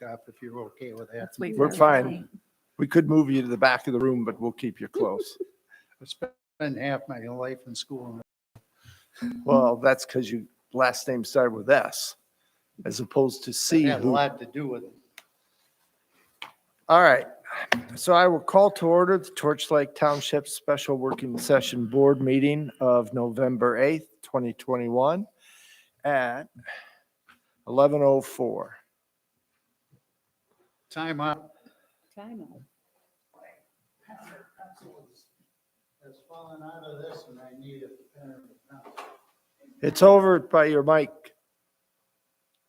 up if you're okay with that. Let's wait for We're everybody. fine. We could move you to the back of the room, but we'll keep you close. I spent half my life in school. Well, that's because your last name started with S as opposed to It C. had a lot to do with it. All right. So I will call to order the Torch Lake Township Special Working Session Board Meeting of November 8th, 2021 at 11:04. Time out. Has fallen out of this and I need a pen and a pencil. It's over by your mic.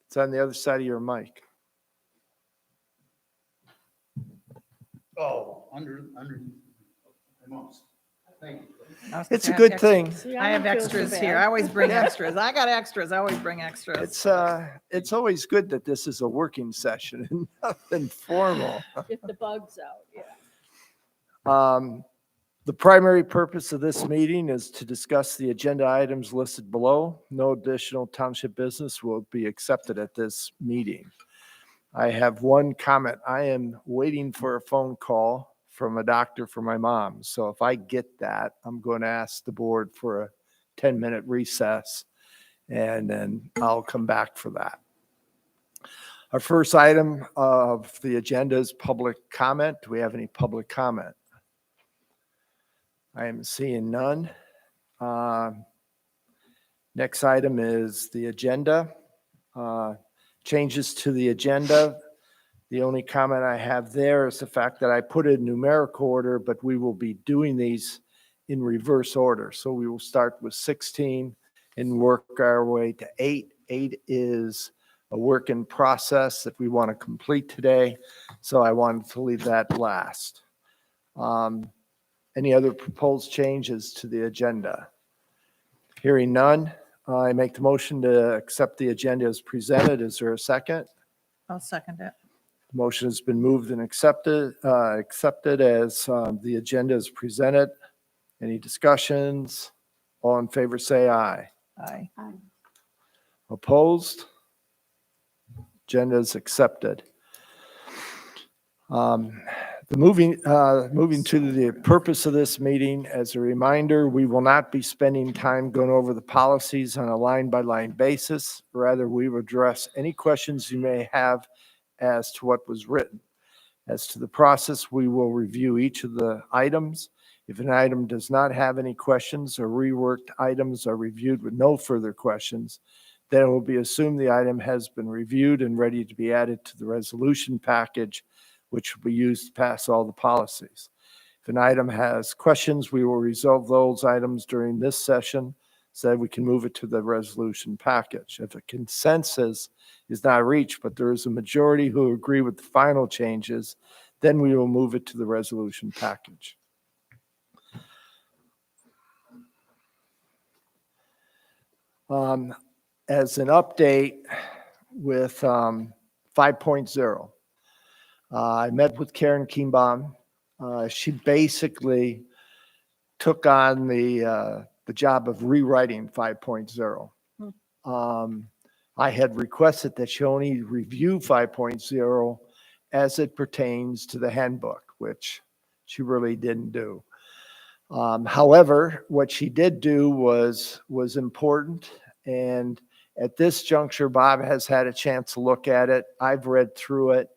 It's on the other side of your mic. Oh, under, almost. Thank you. It's a good thing. I have extras here. I always bring extras. I got extras. I always bring extras. It's always good that this is a working session and nothing formal. Get the bugs out, yeah. The primary purpose of this meeting is to discuss the agenda items listed below. No additional township business will be accepted at this meeting. I have one comment. I am waiting for a phone call from a doctor for my mom. So if I get that, I'm going to ask the board for a 10-minute recess and then I'll come back for that. Our first item of the agenda is public comment. Do we have any public comment? I am seeing none. Next item is the agenda. Changes to the agenda. The only comment I have there is the fact that I put it in numerical order, but we will be doing these in reverse order. So we will start with 16 and work our way to 8. 8 is a work in process that we want to complete today. So I wanted to leave that last. Any other proposed changes to the agenda? Hearing none, I make the motion to accept the agenda as presented. Is there a second? I'll second it. Motion has been moved and accepted as the agenda is presented. Any discussions? All in favor, say aye. Aye. Opposed? Agenda is accepted. Moving to the purpose of this meeting, as a reminder, we will not be spending time going over the policies on a line-by-line basis. Rather, we will address any questions you may have as to what was written. As to the process, we will review each of the items. If an item does not have any questions or reworked items are reviewed with no further questions, then it will be assumed the item has been reviewed and ready to be added to the resolution package, which will be used to pass all the policies. If an item has questions, we will resolve those items during this session so that we can move it to the resolution package. If a consensus is not reached, but there is a majority who agree with the final changes, then we will move it to the resolution package. As an update with 5.0, I met with Karen Kienbaum. She basically took on the job of rewriting 5.0. I had requested that she only review 5.0 as it pertains to the handbook, which she really didn't do. However, what she did do was important. And at this juncture, Bob has had a chance to look at it. I've read through it.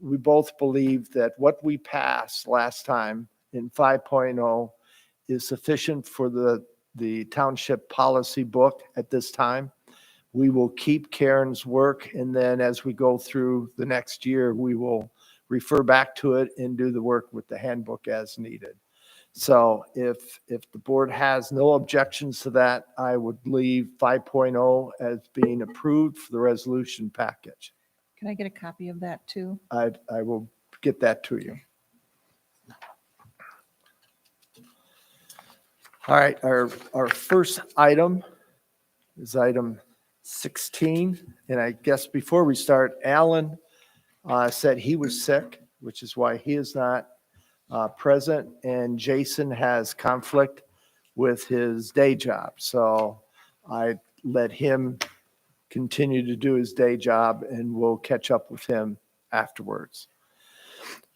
We both believe that what we passed last time in 5.0 is sufficient for the township policy book at this time. We will keep Karen's work, and then as we go through the next year, we will refer back to it and do the work with the handbook as needed. So if the board has no objections to that, I would leave 5.0 as being approved for the resolution package. Can I get a copy of that too? I will get that to you. All right, our first item is item 16. And I guess before we start, Alan said he was sick, which is why he is not present. And Jason has conflict with his day job. So I let him continue to do his day job, and we'll catch up with him afterwards.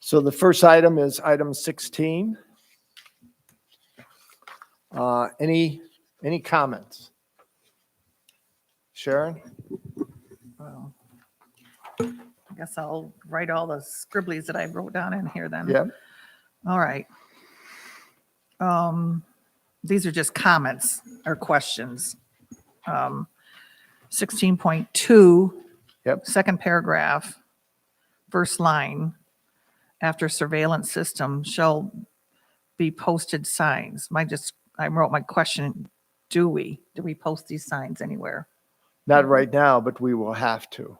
So the first item is item 16. Any comments? Sharon? Well, I guess I'll write all the scribblies that I wrote down in here then. Yeah. All right. These are just comments or questions. 16.2, Yep. second paragraph, first line, after surveillance system shall be posted signs. I wrote my question, do we post these signs anywhere? Not right now, but we will have to.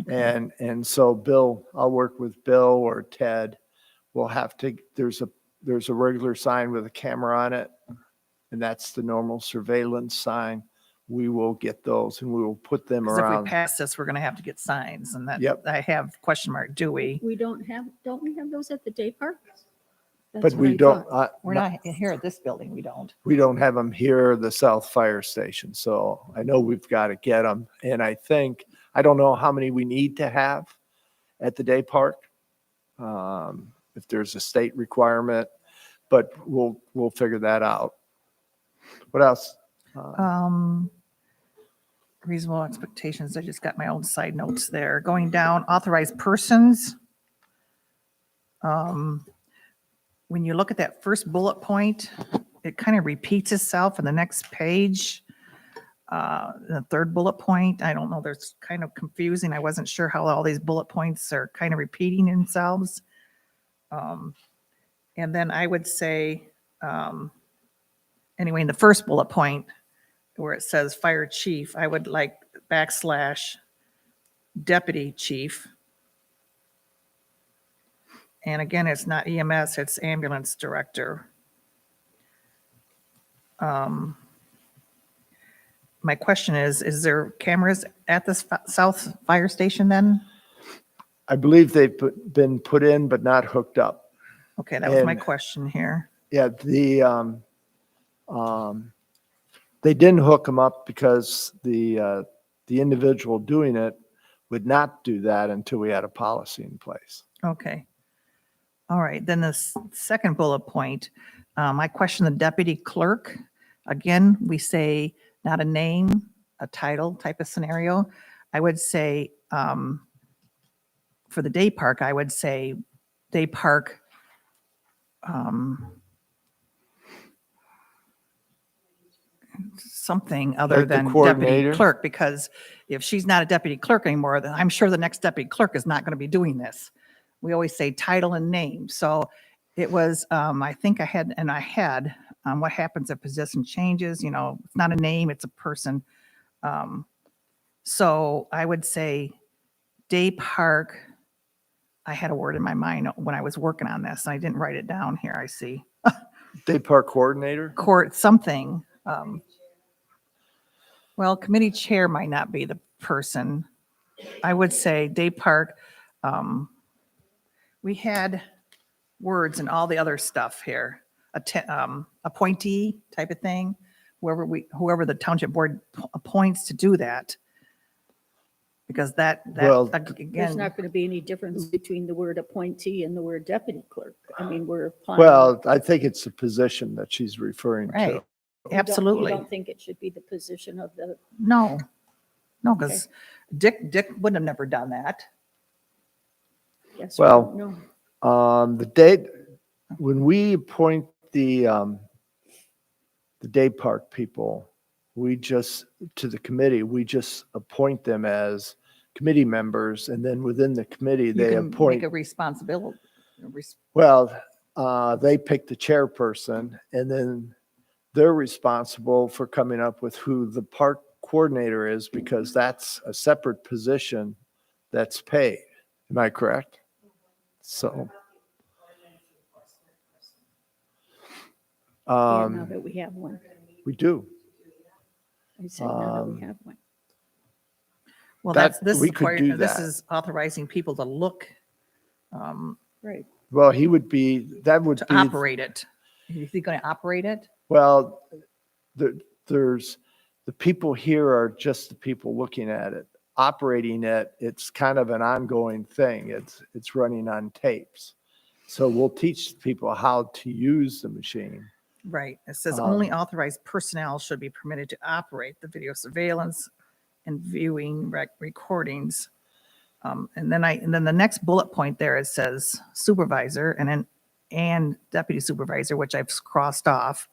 And so Bill, I'll work with Bill or Ted. We'll have to, there's a regular sign with a camera on it, and that's the normal surveillance sign. We will get those and we will put them Because if around. we pass this, we're going to have to get signs, and that, Yep. I have question mark, do we? Don't we have those at the day park? But That's what we I don't, thought. We're not here at this building, we don't. we don't have them here, or the South Fire Station. So I know we've got to get them. And I don't know how many we need to have at the day park. If there's a state requirement, but we'll figure that out. What else? Reasonable expectations, I just got my own side notes there. Going down, authorized persons. When you look at that first bullet point, it kind of repeats itself in the next page. The third bullet point, I don't know, there's kind of confusing. I wasn't sure how all these bullet points are kind of repeating themselves. And then I would say, anyway, in the first bullet point, where it says fire chief, I would like / deputy chief. And again, it's not EMS, it's ambulance director. My question is there cameras at the South Fire Station then? I believe they've been put in, but not hooked up. Okay, that was my And- question here. Yeah, they didn't hook them up because the individual doing it would not do that until we had a policy in place. Okay. All right, then the second bullet point, I question the deputy clerk. Again, we say not a name, a title type of scenario. I would say, for the day park, I would say day park, something other Like the than deputy coordinator? clerk, because if she's not a deputy clerk anymore, then I'm sure the next deputy clerk is not going to be doing this. We always say title and name. So it was, I think I had, what happens if position changes, it's not a name, it's a person. So I would say day park, I had a word in my mind when I was working on this. I didn't write it down here, I see. Day park coordinator? Court, something. Well, committee chair might not be the person. I would say day park, we had words and all the other stuff here. Appointee type of thing, whoever the township board appoints to do that. Because Well, There's again, not going to be any difference between the word appointee and the word deputy clerk. I mean, we're applying. Well, I think it's the position that she's referring right, to. You absolutely. don't think it should be the position of the, No, because Dick wouldn't have never done that. yes, Well, no. The date, when we appoint the day park people, to the committee, we just appoint them as committee members, and then within the committee, You they can appoint, make a responsibility. well, they pick the chairperson, and then they're responsible for coming up with who the park coordinator is, because that's a separate position that's paid. Am I correct? So. Yeah, now that we have one. We do. I said, now that we have one. Well, That- this we could do this that. is authorizing people to look, Right. Well, that would to be, operate it. Is he going to operate it? well, the people here are just the people looking at it. Operating it, it's kind of an ongoing thing. It's running on tapes. So we'll teach people how to use the machine. Right. It says only authorized personnel should be permitted to operate the video surveillance and viewing recordings. And then the next bullet point there, it says supervisor and deputy supervisor, which I've crossed off.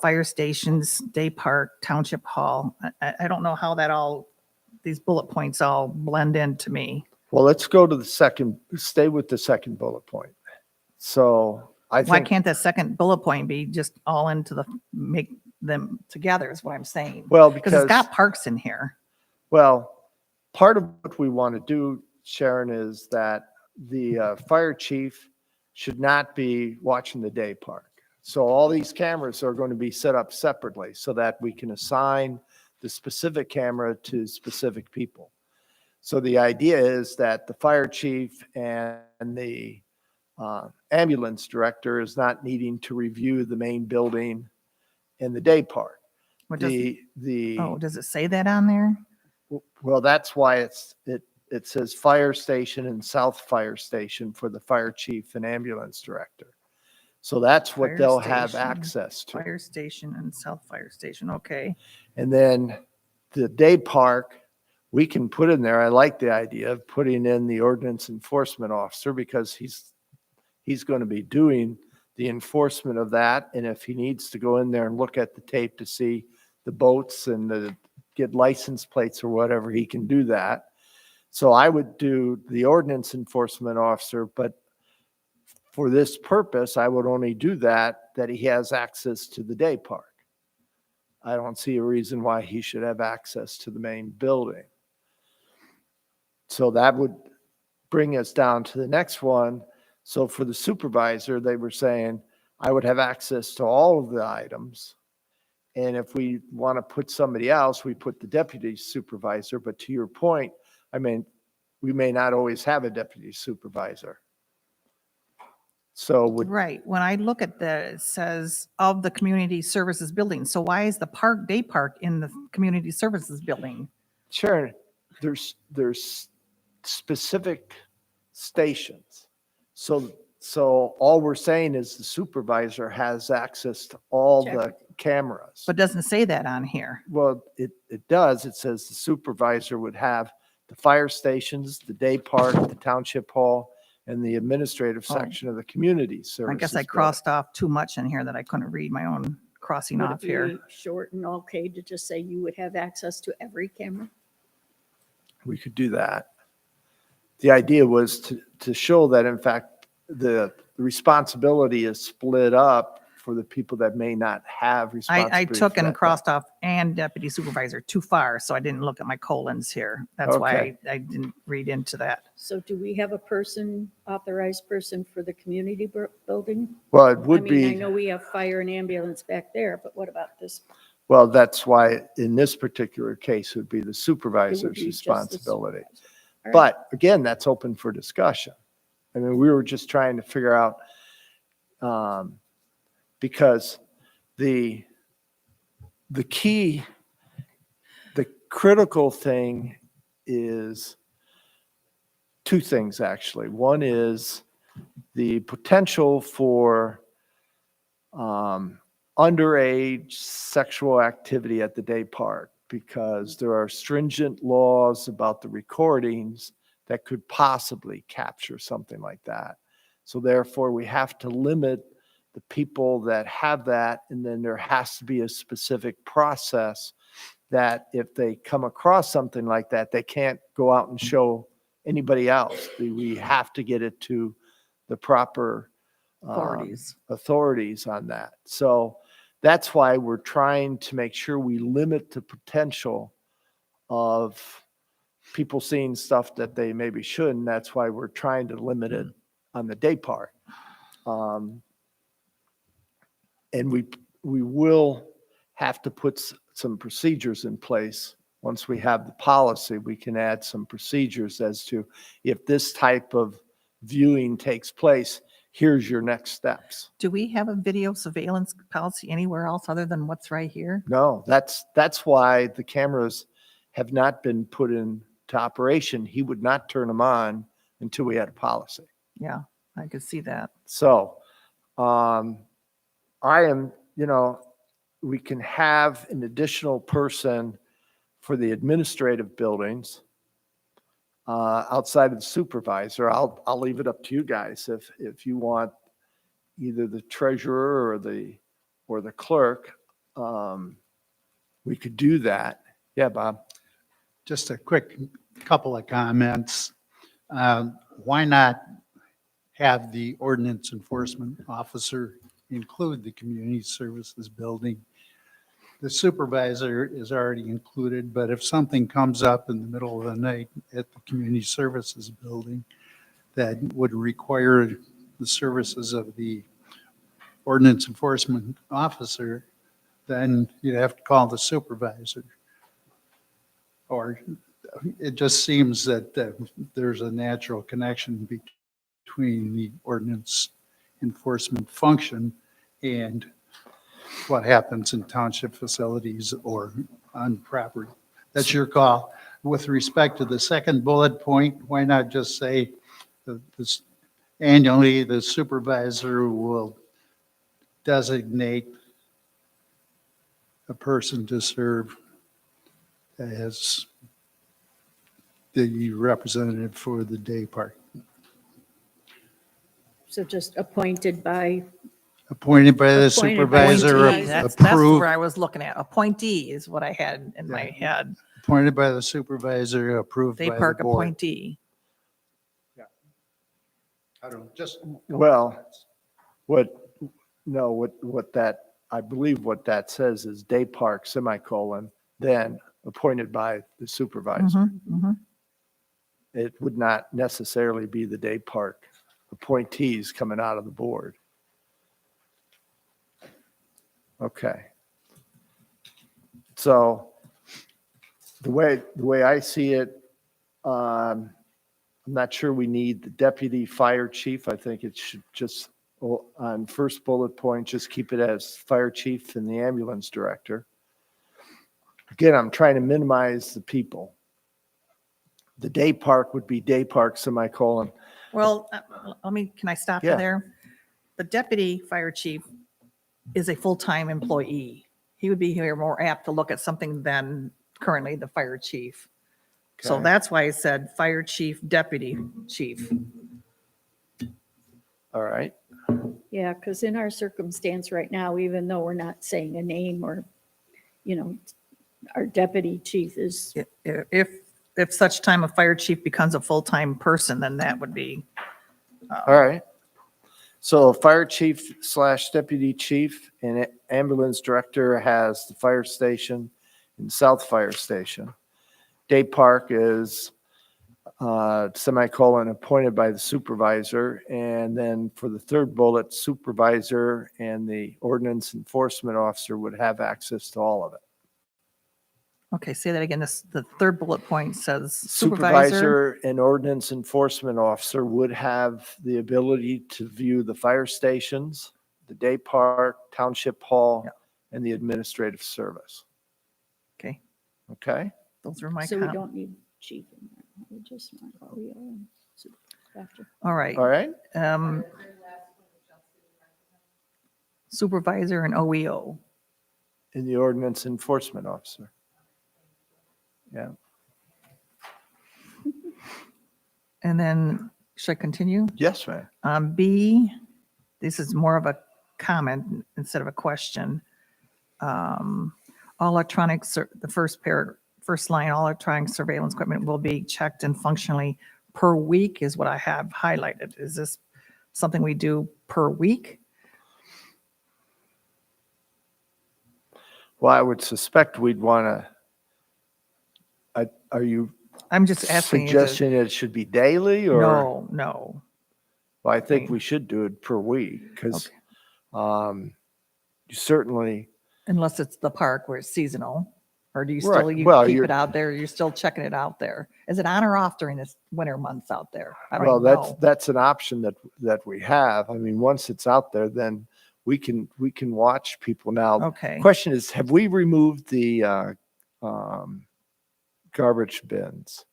Fire stations, day park, township hall. I don't know how these bullet points all blend into me. Well, let's go to stay with the second bullet point. So I Why think, can't that second bullet point be just all make them together is what I'm saying. well, Because it's because, got parks in here. well, part of what we want to do, Sharon, is that the fire chief should not be watching the day park. So all these cameras are going to be set up separately so that we can assign the specific camera to specific people. So the idea is that the fire chief and the ambulance director is not needing to review the main building in the day park. What does, The does it say that on there? well, that's why it says fire station and south fire station for the fire chief and ambulance director. So that's what Fire they'll have station, access to. Fire station and south fire station. Okay. And then the day park, we can put in there, I like the idea of putting in the ordinance enforcement officer because he's going to be doing the enforcement of that. And if he needs to go in there and look at the tape to see the boats and get license plates or whatever, he can do that. So I would do the ordinance enforcement officer, but for this purpose, I would only do that he has access to the day park. I don't see a reason why he should have access to the main building. So that would bring us down to the next one. So for the supervisor, they were saying, I would have access to all of the items. And if we want to put somebody else, we put the deputy supervisor. But to your point, I mean, we may not always have a deputy supervisor. So Right. When I look at it says of the community services building. So why is the day park in the community services building? Sharon, there's specific stations. So all we're saying is the supervisor has access to all the cameras. But it doesn't say that on here. Well, it does. It says the supervisor would have the fire stations, the day park, the township hall, and the administrative section of the community services. I guess I crossed off too much in here that I couldn't read my own crossing off Would it here. be short and okay to just say you would have access to every camera? We could do that. The idea was to show that, in fact, the responsibility is split up for the people that may not have responsibility. I took for and that. crossed off and deputy supervisor too far, so I didn't look at my colons here. That's why Okay. I didn't read into that. So do we have a authorized person for the community building? Well, it would I be. know we have fire and ambulance back there, but what about this? Well, that's why in this particular case, it would be the It would supervisor's be just the responsibility. supervisor. All right. But again, that's open for discussion. I mean, we were just trying to figure out, because the critical thing is two things, actually. One is the potential for underage sexual activity at the day park, because there are stringent laws about the recordings that could possibly capture something like that. So therefore, we have to limit the people that have that, and then there has to be a specific process that if they come across something like that, they can't go out and show anybody else. We have to get it to the proper authorities on that. So that's why we're trying to make sure we limit the potential of people seeing stuff that they maybe shouldn't. That's why we're trying to limit it on the day part. And we will have to put some procedures in place. Once we have the policy, we can add some procedures as to if this type of viewing takes place, here's your next steps. Do we have a video surveillance policy anywhere else other than what's right here? No, that's why the cameras have not been put into operation. He would not turn them on until we had a policy. Yeah, I could see that. So, I am, we can have an additional person for the administrative buildings outside of the supervisor. I'll leave it up to you guys if you want either the treasurer or the clerk. We could do that. Yeah, Bob. Just a quick couple of comments. Why not have the ordinance enforcement officer include the community services building? The supervisor is already included, but if something comes up in the middle of the night at the community services building that would require the services of the ordinance enforcement officer, then you'd have to call the supervisor. Or it just seems that there's a natural connection between the ordinance enforcement function and what happens in township facilities or on property. That's your call. With respect to the second bullet point, why not just say this annually the supervisor will designate a person to serve as the representative for the day park, So just appointed by, appointed by the Appointed by supervisor, Appointee, that's approved, where I was looking at. Appointee is what I had in my head. appointed by the supervisor, approved Day by the park board. appointee. I don't, just. Well, what that, I believe what that says is day park, semicolon, then appointed by the supervisor. Mhm, mhm. It would not necessarily be the day park appointees coming out of the board. Okay. So the way I see it, I'm not sure we need the deputy fire chief. I think it should just, on first bullet point, just keep it as fire chief and the ambulance director. Again, I'm trying to minimize the people. The day park would be day park, semicolon. Well, can I stop you Yeah. there? The deputy fire chief is a full-time employee. He would be here more apt to look at something than currently the fire chief. So Okay. that's why I said fire chief, deputy chief. All right. yeah, because in our circumstance right now, even though we're not saying a name or, our deputy chief is, If such time a fire chief becomes a full-time person, then that would be, All right. So fire chief / deputy chief and ambulance director has the fire station and South Fire Station. Day park is semicolon appointed by the supervisor. And then for the third bullet, supervisor and the ordinance enforcement officer would have access to all of it. okay, say that again. The third bullet point says supervisor. Supervisor and ordinance enforcement officer would have the ability to view the fire stations, the day park, township hall, Yeah. and the administrative service. Okay, Okay? those are my so we comments. don't need chief in there. We just want OEO and supervisor. All right. All right? Supervisor and OEO. And the ordinance enforcement officer. Yeah. And then, should I continue? Yes, ma'am. B, this is more of a comment instead of a question. All electronic, the first line, all electronic surveillance equipment will be checked and functionally per week is what I have highlighted. Is this something we do per week? Well, I would suspect we'd want to, are you I'm just asking. you to- suggesting it should be daily or? No. Well, I think Okay. we should do it per week because Okay. you certainly, Unless it's the park where it's seasonal, Or do you Right. still, you Well, keep you're- it out there? You're still checking it out there? Is it on or off during this winter months out there? I don't Well, even know. that's an option that we have. I mean, once it's out there, then we can watch people now. Okay. Question is, have we removed the garbage bins?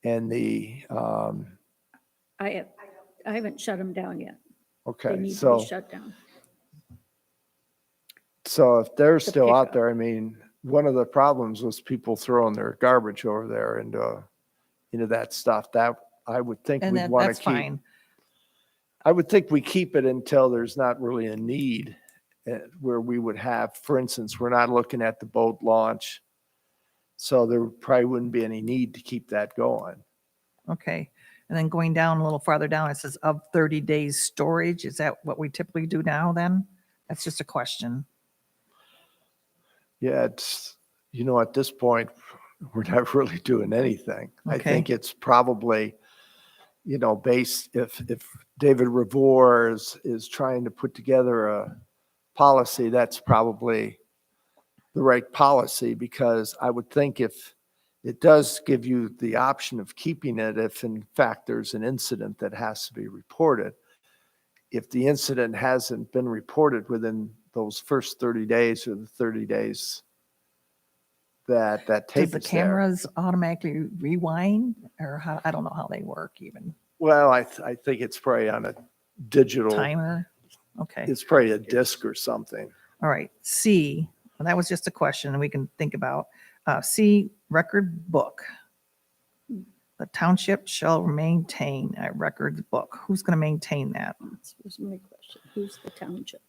And I haven't shut them down yet. They okay, need to so, be shut down. so if they're To still pick out up. there, I mean, one of the problems was people throwing their garbage over there into that stuff. That I would think And we'd want to that's keep. fine. I would think we keep it until there's not really a need where we would have, for instance, we're not looking at the boat launch. So there probably wouldn't be any need to keep that going. Okay. And then going down a little farther down, it says of 30 days storage. Is that what we typically do now then? That's just a question. Yeah, it's, at this point, we're not really doing anything. I Okay. think it's probably, based, if David Revore is trying to put together a policy, that's probably the right policy, because I would think if it does give you the option of keeping it, if in fact there's an incident that has to be reported. If the incident hasn't been reported within those first 30 days or the 30 days that tape Does the is there. cameras automatically rewind or how? I don't know how they work even. Well, I think it's probably on a digital, Timer? Okay. it's probably a disc or something. All right. C, well, that was just a question and we can think about. C, record book. The township shall maintain a record book. Who's going to maintain that? That was my question. Who's the township?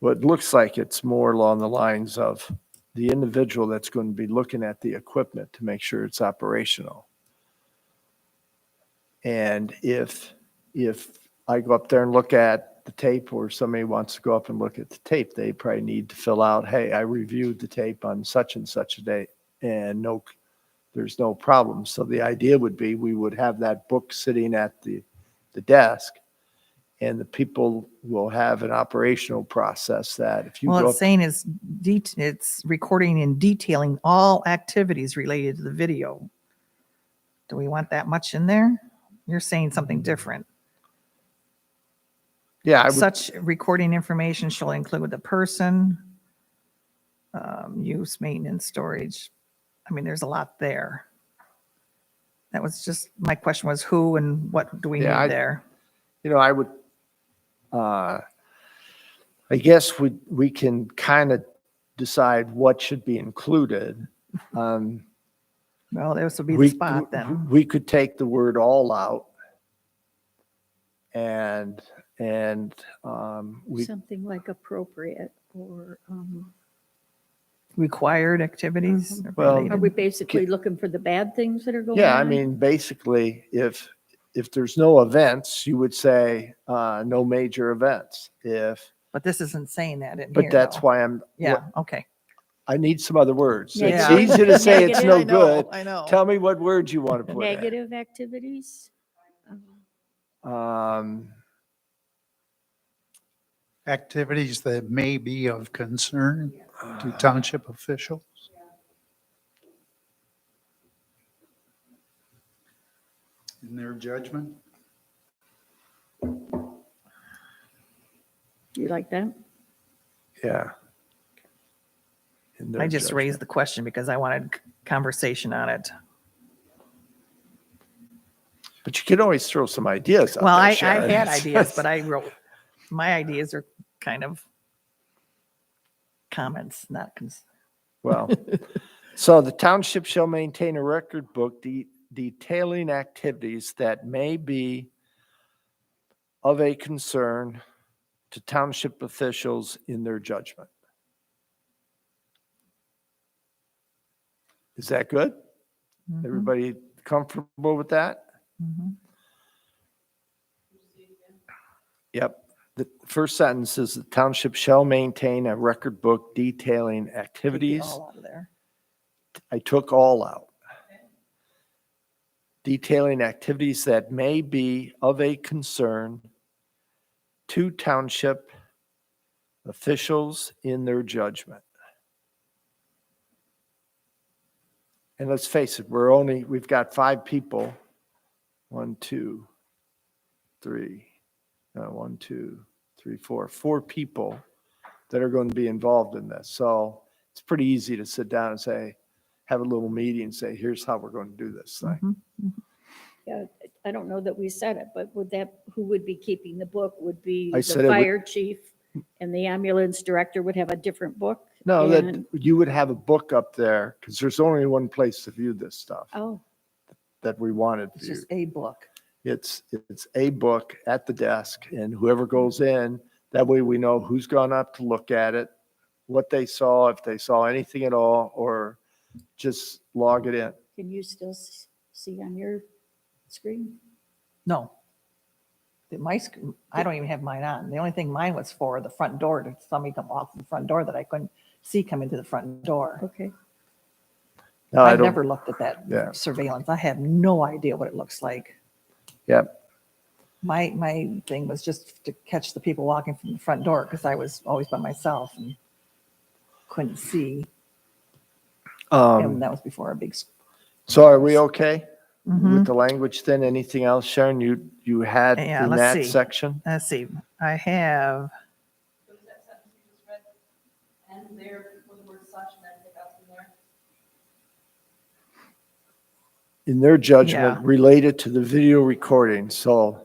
Well, it looks like it's more along the lines of the individual that's going to be looking at the equipment to make sure it's operational. And if I go up there and look at the tape, or somebody wants to go up and look at the tape, they probably need to fill out, hey, I reviewed the tape on such and such a date, and there's no problem. So the idea would be we would have that book sitting at the desk, and the people will have an operational process that if you Well, go it's up, saying it's recording and detailing all activities related to the video. Do we want that much in there? You're saying something different. yeah, I would, Such recording information shall include the person, use, maintenance, storage. I mean, there's a lot there. That was just, my question was who and what do we need Yeah, there? I would, I guess we can kind of decide what should be included. Well, this will be the We, spot then. we could take the word all out. And we, Something like appropriate or, Required activities. Well, related. are we basically looking for the bad things that are going on? yeah, I mean, basically, if there's no events, you would say, no major events. But this isn't saying that in here. But that's though. why Yeah, okay. I need some other words. It's Negative. easy to say it's no Negative. good. I know. Tell me what words you want to put in. Negative activities? Activities that may be of concern to township officials. In their judgment. You like that? Yeah. In their I just judgment. raised the question because I wanted conversation on it. But you can always throw some ideas out Well, there, I Sharon. had ideas, but I wrote, my ideas are kind of comments, not, Well, so the township shall maintain a record book detailing activities that may be of a concern to township officials in their judgment. Is that good? Mhm, Everybody comfortable with that? mhm. Yep. The first sentence is the township shall maintain a record book detailing Take the activities. all out of there. I took all out. Detailing activities that may be of a concern to township officials in their judgment. And let's face it, we've got 5 people. 1, 2, 3, 1, 2, 3, 4, 4 people that are going to be involved in this. So it's pretty easy to sit down and say, have a little meeting and say, here's how we're going to do this thing. Mhm. Yeah, I don't know that we said it, but who would be keeping the book would be I the said it would- fire chief, and the ambulance director would have a different book? No, that and- you would have a book up there because there's only one place to view this stuff Oh, that we wanted It's viewed. just a book. It's a book at the desk, and whoever goes in, that way we know who's gone up to look at it, what they saw, if they saw anything at all, or just log it in. can you still see on your screen? No. I don't even have mine on. The only thing mine was for the front door, to somebody come off the front door that I couldn't see come into the front door. Okay, No, I I've don't, never looked at Yeah. that surveillance. I have no idea what it looks like. yep. My thing was just to catch the people walking from the front door because I was always by myself and couldn't see. And that was before a big. So are we okay Mhm. with the language then? Anything else, Sharon, you had Yeah, in let's that see. section? Let's see, I have, What was that sentence you just read? And there was the word such, and then pick up from there. In their judgment Yeah. related to the video recording. So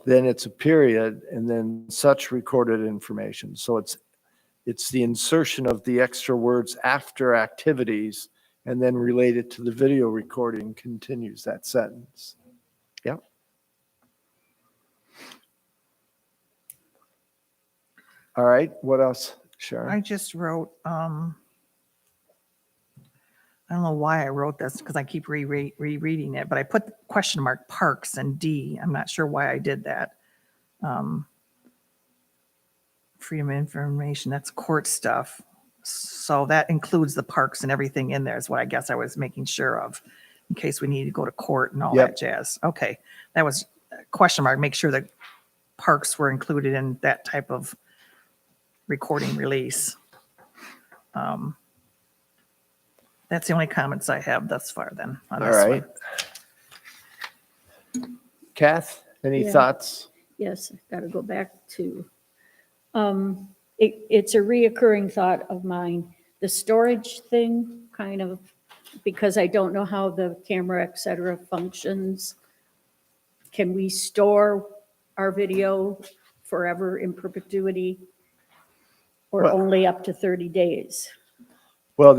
then it's a period and then such recorded information. So it's the insertion of the extra words after activities and then related to the video recording continues that sentence. Yep. All right, what else, Sharon? I just wrote, I don't know why I wrote this because I keep rereading it, but I put question mark parks and D. I'm not sure why I did that. Freedom of information, that's court stuff. So that includes the parks and everything in there is what I guess I was making sure of in case we need to go to court and all Yep. that jazz. Okay, that was a question mark, make sure that parks were included in that type of recording release. That's the only comments I have thus far then on All this right. one. Kath, any Yeah. thoughts? yes, I've got to go back to, it's a reoccurring thought of mine. The storage thing, kind of, because I don't know how the camera, et cetera, functions. Can we store our video forever in perpetuity? Or Well- only up to 30 days? Well,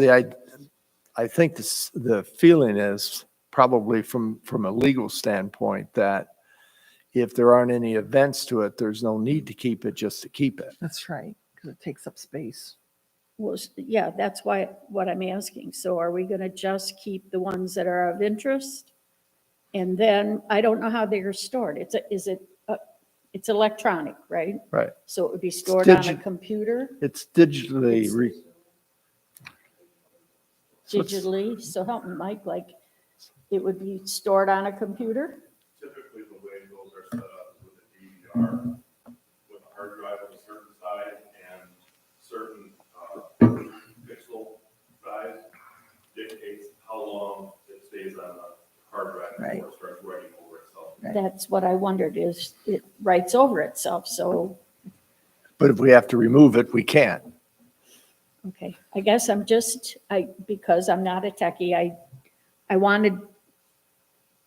I think the feeling is probably from a legal standpoint that if there aren't any events to it, there's no need to keep it just to keep it. That's right, because it takes up space. Well, yeah, that's what I'm asking. So are we going to just keep the ones that are of interest? And then, I don't know how they're stored. It's electronic, right? Right. So it would be stored on a digi- computer It's digitally, digitally? So help me, Mike, like, it would be stored on a computer? Typically, the way those are set up is with a DVR, with a hard drive of a certain size and certain pixel size dictates how long it stays on the hard drive Right. before it starts writing over itself. Right. That's what I wondered, is it writes over itself, so, but if we have to remove it, we can't. okay. I guess because I'm not a techie, I wanted to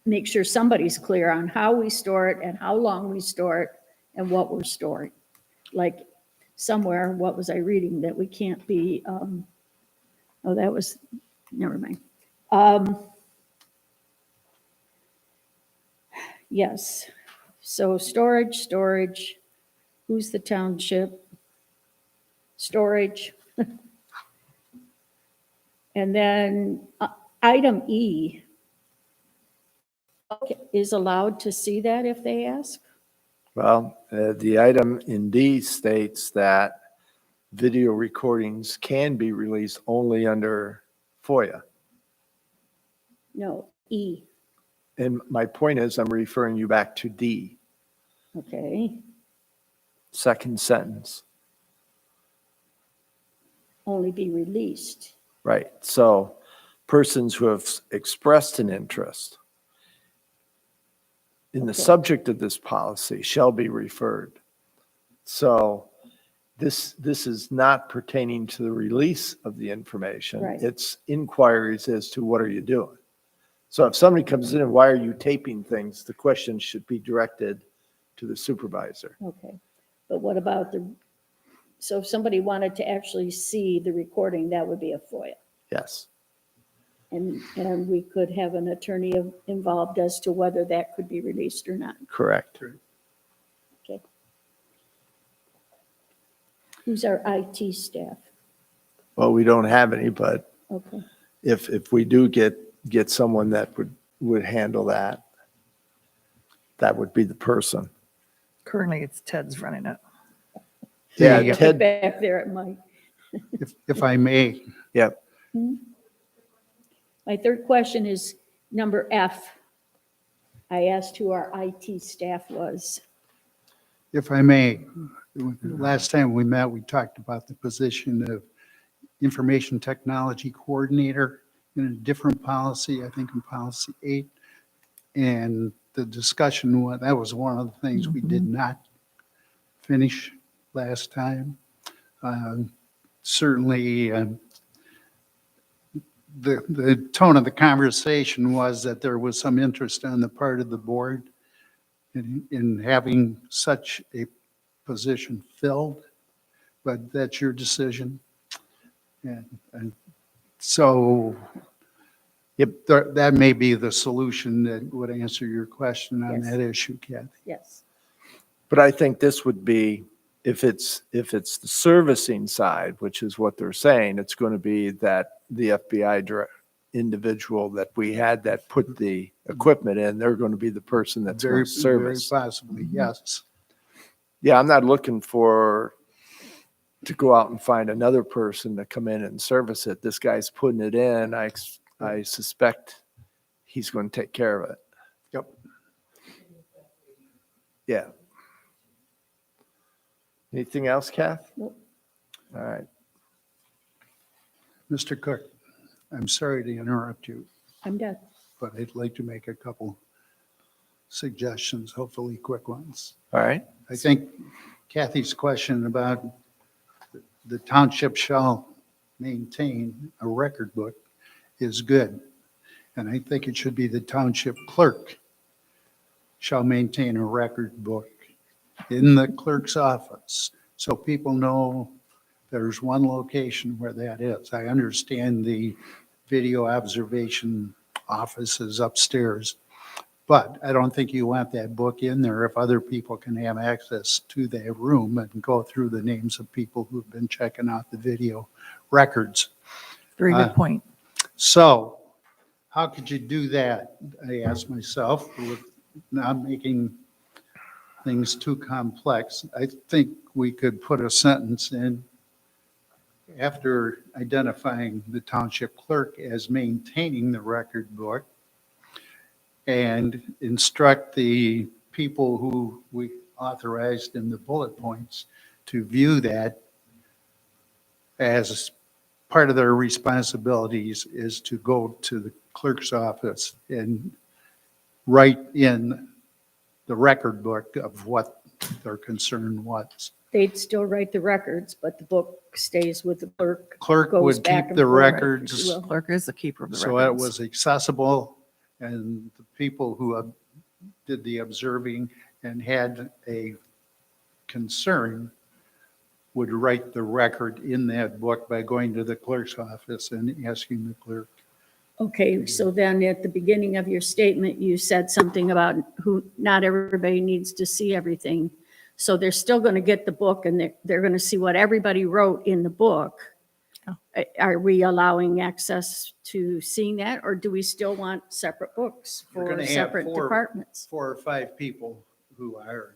make sure somebody's clear on how we store it and how long we store it and what we're storing. Like somewhere, what was I reading, that we can't be, never mind. Yes, so storage, who's the township? Storage. And then item E, is allowed to see that if they ask? Well, the item in D states that video recordings can be released only under FOIA. No, E, And my point is, I'm referring you back to D. okay. second sentence. Only be released. Right, so persons who have expressed an interest in the Okay. subject of this policy shall be referred. So this is not pertaining to the release of the information. Right. It's inquiries as to what are you doing? So if somebody comes in and why are you taping things, the question should be directed to the supervisor. Okay. But what about so if somebody wanted to actually see the recording, that would be a FOIA. Yes, And we could have an attorney involved as to whether that could be released or not. correct. Okay. Who's our IT staff? Well, we don't have any, but Okay. if we do get someone that would handle that, that would be the person. Currently, it's Ted's running it. Yeah, Yeah. Ted, Back there at Mike. If I may, yep. My third question is number F. I asked who our IT staff was. if I may, last time we met, we talked about the position of information technology coordinator in a different policy, I think in policy 8. And the discussion, that was one of the things we did not finish last time. Certainly, the tone of the conversation was that there was some interest on the part of the board in having such a position filled, but that's your decision. And so that may be the solution that would answer your question on Yes. that issue, Kathy. Yes. But I think this would be, if it's the servicing side, which is what they're saying, it's going to be that the FBI individual that we had that put the equipment in, they're going to be the person that's going Very, to very service. possibly, yes. Yeah, I'm not looking to go out and find another person to come in and service it. This guy's putting it in. I suspect he's going to take care of it. Yep. Yeah. Anything else, Kath? Nope. All right. Mr. Cook, I'm sorry to interrupt you, I'm done. but I'd like to make a couple suggestions, hopefully quick ones. All right. I think Kathy's question about the township shall maintain a record book is good. And I think it should be the township clerk shall maintain a record book in the clerk's office, so people know there's one location where that is. I understand the video observation office is upstairs, but I don't think you want that book in there if other people can have access to that room and go through the names of people who've been checking out the video records. Very good point. So how could you do that? I asked myself, with not making things too complex. I think we could put a sentence in after identifying the township clerk as maintaining the record book and instruct the people who we authorized in the bullet points to view that as part of their responsibilities is to go to the clerk's office and write in the record book of what their concern was. They'd still write the records, but the book stays with the clerk. Clerk goes would back keep and the forth, if records, you will. Clerk is the keeper of the so it records. was accessible, and the people who did the observing and had a concern would write the record in that book by going to the clerk's office and asking the clerk. Okay, so then at the beginning of your statement, you said something about not everybody needs to see everything. So they're still going to get the book and they're going to see what everybody wrote in the book. Oh. Are we allowing access to seeing that, or do we still want separate books We're for gonna have separate four- departments? 4 or 5 people who are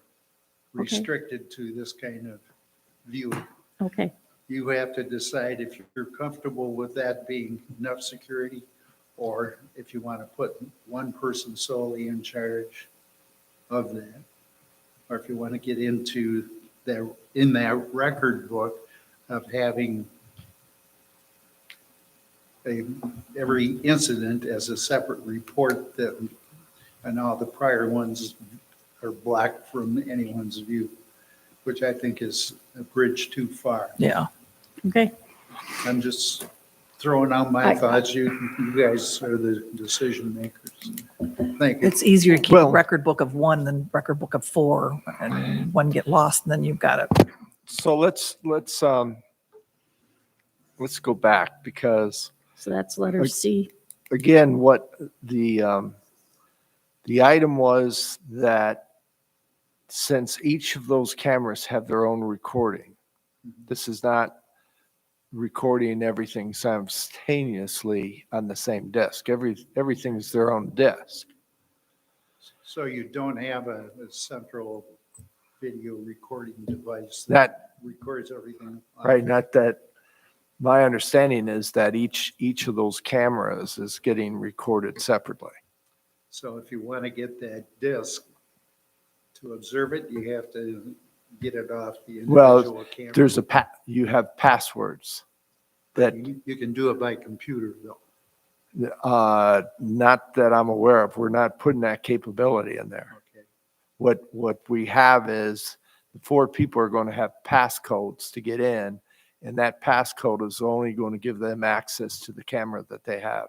Okay. restricted to this kind of view. Okay, You have to decide if you're comfortable with that being enough security, or if you want to put one person solely in charge of that, or if you want to get into that, in that record book of having every incident as a separate report that, and all the prior ones are blocked from anyone's view, which I think is a bridge too far. Yeah. Okay, I'm just throwing out my I- thoughts. You guys are the decision makers. Thank you. It's easier to keep a Well- record book of one than record book of four, and one get lost, and then you've got it. So let's go back, because so that's letter C. again, what the item was that since each of those cameras have their own recording, this is not recording everything simultaneously on the same disk. Everything's their own disk. So you don't have a central video recording device That, that records everything? right, not that, my understanding is that each of those cameras is getting recorded separately. So if you want to get that disc to observe it, you have to get it off the Well, individual camera. There's you have passwords that, You can do it by computer though. not that I'm aware of. We're not putting that capability in there. Okay. What we have is the 4 people are going to have passcodes to get in, and that passcode is only going to give them access to the camera that they have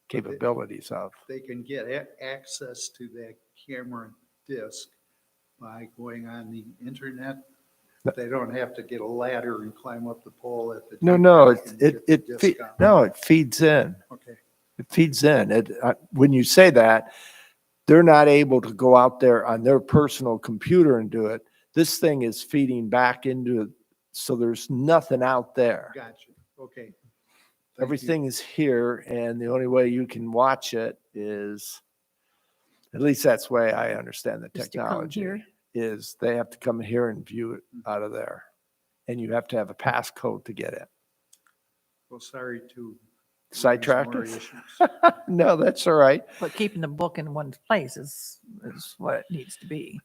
capabilities of. They can get access to that camera disc by going on the internet. They don't have to get a ladder and climb up the pole at the. No, and get the disc on. it feeds in. Okay. It feeds in. When you say that, they're not able to go out there on their personal computer and do it. This thing is feeding back into it, so there's nothing out there. Gotcha. Okay. Thank you. Everything is here, and the only way you can watch it is, at least that's the way I understand the Is to come technology, here. is they have to come here and view it out of there. And you have to have a passcode to get it. Well, sorry to. Sidetrack raise more us? issues. No, that's all right. But keeping the book in one place is what it needs to be.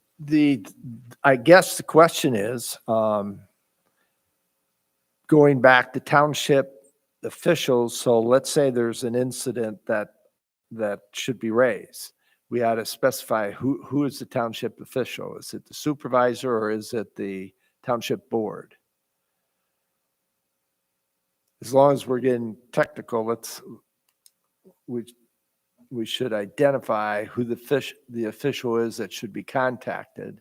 I guess the question is, going back to township officials, so let's say there's an incident that should be raised. We ought to specify who is the township official? Is it the supervisor or is it the township board? As long as we're getting technical, we should identify who the official is that should be contacted.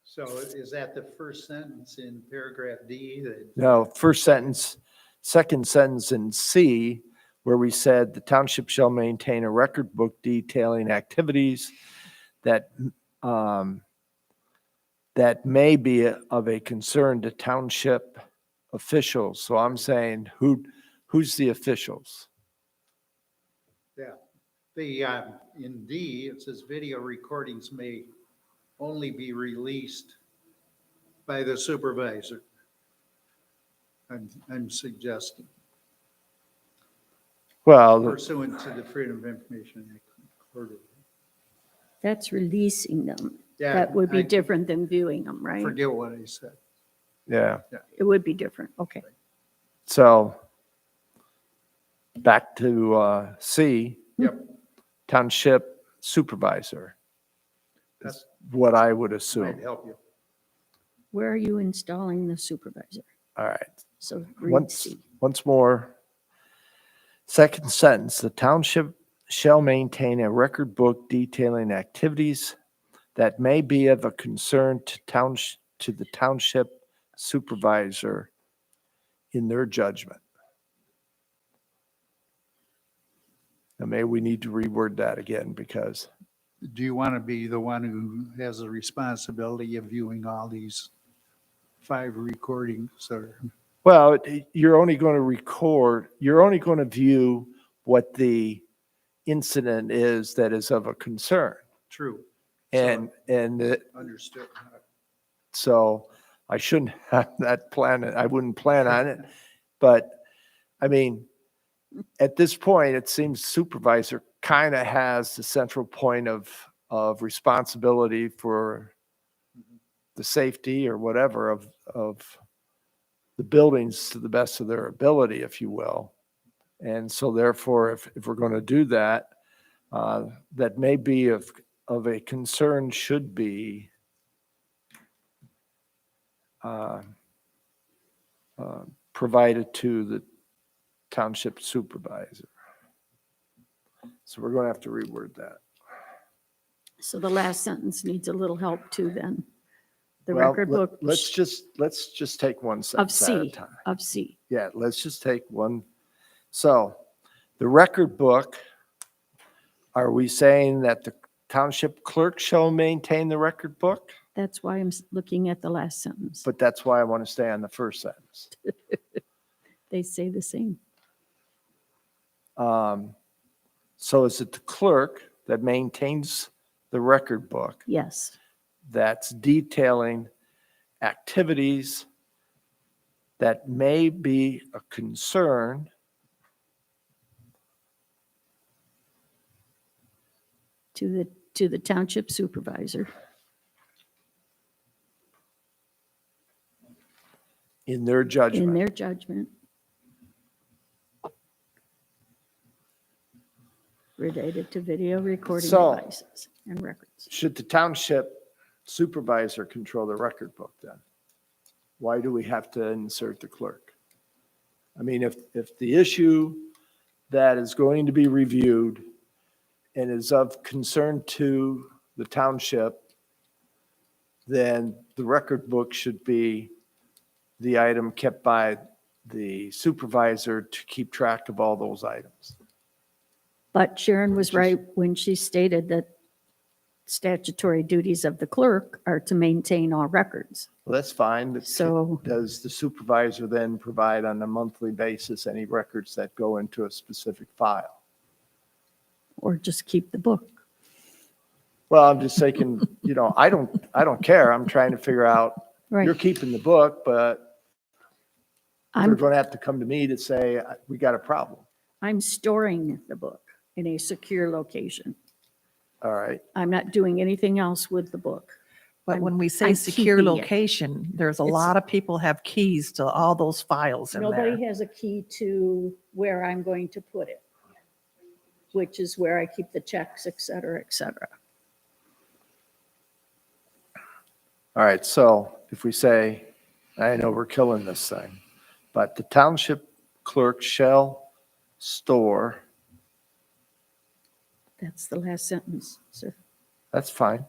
So is that the first sentence in paragraph D? No, first sentence, second sentence in C, where we said the township shall maintain a record book detailing activities that may be of a concern to township officials. So I'm saying, who's the officials? Yeah. In D, it says video recordings may only be released by the supervisor. I'm suggesting Well, pursuant to the Freedom of Information Act. That's releasing them. Yeah, That would be I different than viewing them, right? Forget what I said. yeah. It would be different. Okay. So back to C, Yep. township supervisor is That's what I would might assume. help you. Where are you installing the supervisor? All right. So read Once, C. once more. Second sentence, the township shall maintain a record book detailing activities that may be of a concern to the township supervisor in their judgment. And maybe we need to reword that again, because Do you want to be the one who has the responsibility of viewing all these 5 recordings or? well, you're only going to view what the incident is that is of a concern. True. And Understood. so I shouldn't have that plan. I wouldn't plan on it. But I mean, at this point, it seems supervisor kind of has the central point of responsibility for the safety or whatever of the buildings to the best of their ability, if you will. And so therefore, if we're going to do that, that may be of a concern should be provided to the township supervisor. So we're going to have to reword that. So the last sentence needs a little help too then. The Well, record book Let's just take one of sentence at a C, time. of C. Yeah, let's just take one. So the record book, are we saying that the township clerk shall maintain the record book? That's why I'm looking at the last sentence. But that's why I want to stay on the first sentence. They say the same. So is it the clerk that maintains the record book Yes, that's detailing activities that may be a concern to the township supervisor. in their judgment? In their judgment. Related to video recording So- devices and records. Should the township supervisor control the record book then? Why do we have to insert the clerk? I mean, if the issue that is going to be reviewed and is of concern to the township, then the record book should be the item kept by the supervisor to keep track of all those items. But Sharon was right when she stated that statutory duties of the clerk are to maintain all records. Well, that's fine, but So- does the supervisor then provide on a monthly basis any records that go into a specific file? Or just keep the book. Well, I'm just thinking, I don't care. I'm trying to figure out, Right. you're keeping the book, but they're I'm, going to have to come to me to say, we got a problem. I'm storing the book in a secure location. All right. I'm not doing anything else with the book. But when we say I'm secure keeping it. location, there's a It's- lot of people have keys to all those files in there. Nobody has a key to where I'm going to put it, which is where I keep the checks, et cetera, et cetera. All right, so if we say, I know we're killing this thing, but the township clerk shall store, That's the last sentence, sir. that's fine.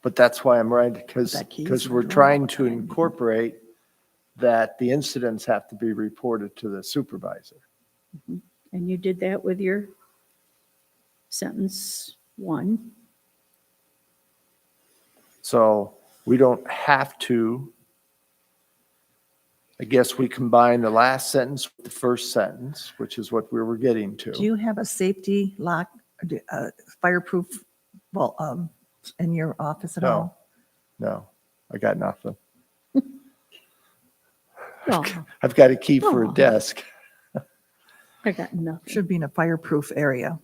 But that's why I'm right, because That key is in we're the drawer trying all the to time. incorporate that the incidents have to be reported to the supervisor. And you did that with your sentence 1. So we don't have to, I guess we combine the last sentence with the first sentence, which is what we were getting Do to. you have a safety lock, fireproof, in your office at No. all? No, I got nothing. Well, I've got a key for a Oh. desk. I got nothing. Should be in a fireproof area.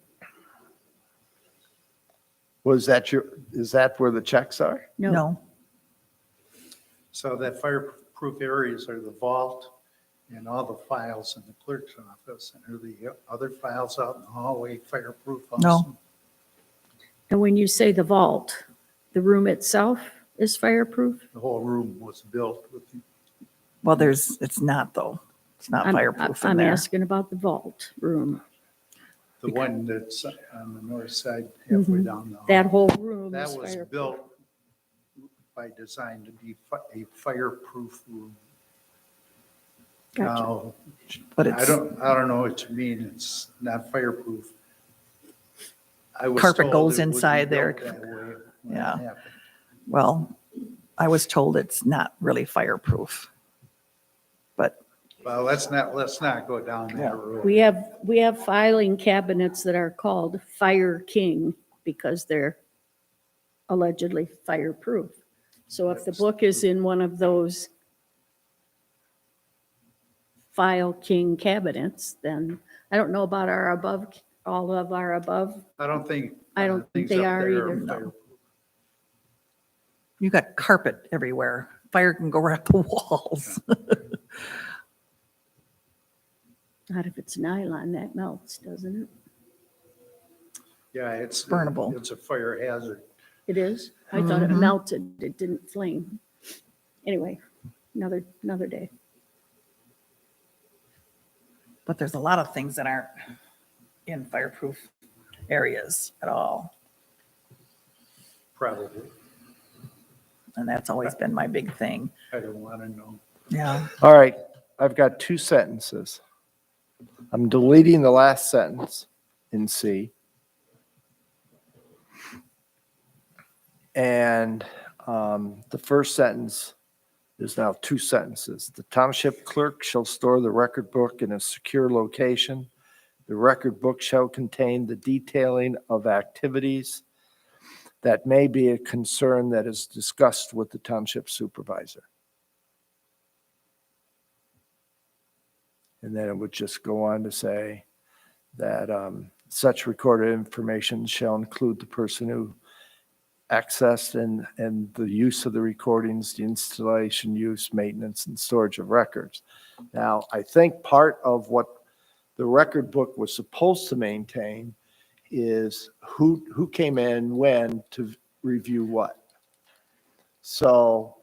Is that where the checks are? No, So that fireproof areas are the vault and all the files in the clerk's office. And are the other files out in the hallway fireproof also? No. And when you say the vault, the room itself is fireproof? The whole room was built with, well, it's not though. It's not fireproof in I'm there. asking about the vault room. the one that's on the north side halfway down the hall. That whole room That is was fireproof. built by design to be a fireproof room. Gotcha. Now, But I don't know what you mean, it's not fireproof. I was Carpet told goes it would be inside there. built that way when it Yeah. happened. Well, I was told it's not really fireproof. But Well, let's not go down that road. We have filing cabinets that are called Fire King because they're allegedly fireproof. So if the book is in one of those File King cabinets, then I don't know about our above, all of our above. I don't think. I don't think things they up are there either, no. fireproof. You got carpet everywhere. Fire can go right up the walls. Not if it's nylon, that melts, doesn't it? Yeah, it's. Burnable. It's a fire hazard. It is? I thought it Mhm. melted, it didn't flame. Anyway, another day. But there's a lot of things that aren't in fireproof areas at all. Probably. And that's always been my big thing. I don't want to know. Yeah. All right, I've got two sentences. I'm deleting the last sentence in C. And the first sentence is now two sentences. The township clerk shall store the record book in a secure location. The record book shall contain the detailing of activities that may be a concern that is discussed with the township supervisor. And then it would just go on to say that such recorded information shall include the person who accessed and the use of the recordings, the installation, use, maintenance, and storage of records. Now, I think part of what the record book was supposed to maintain is who came in when to review what. So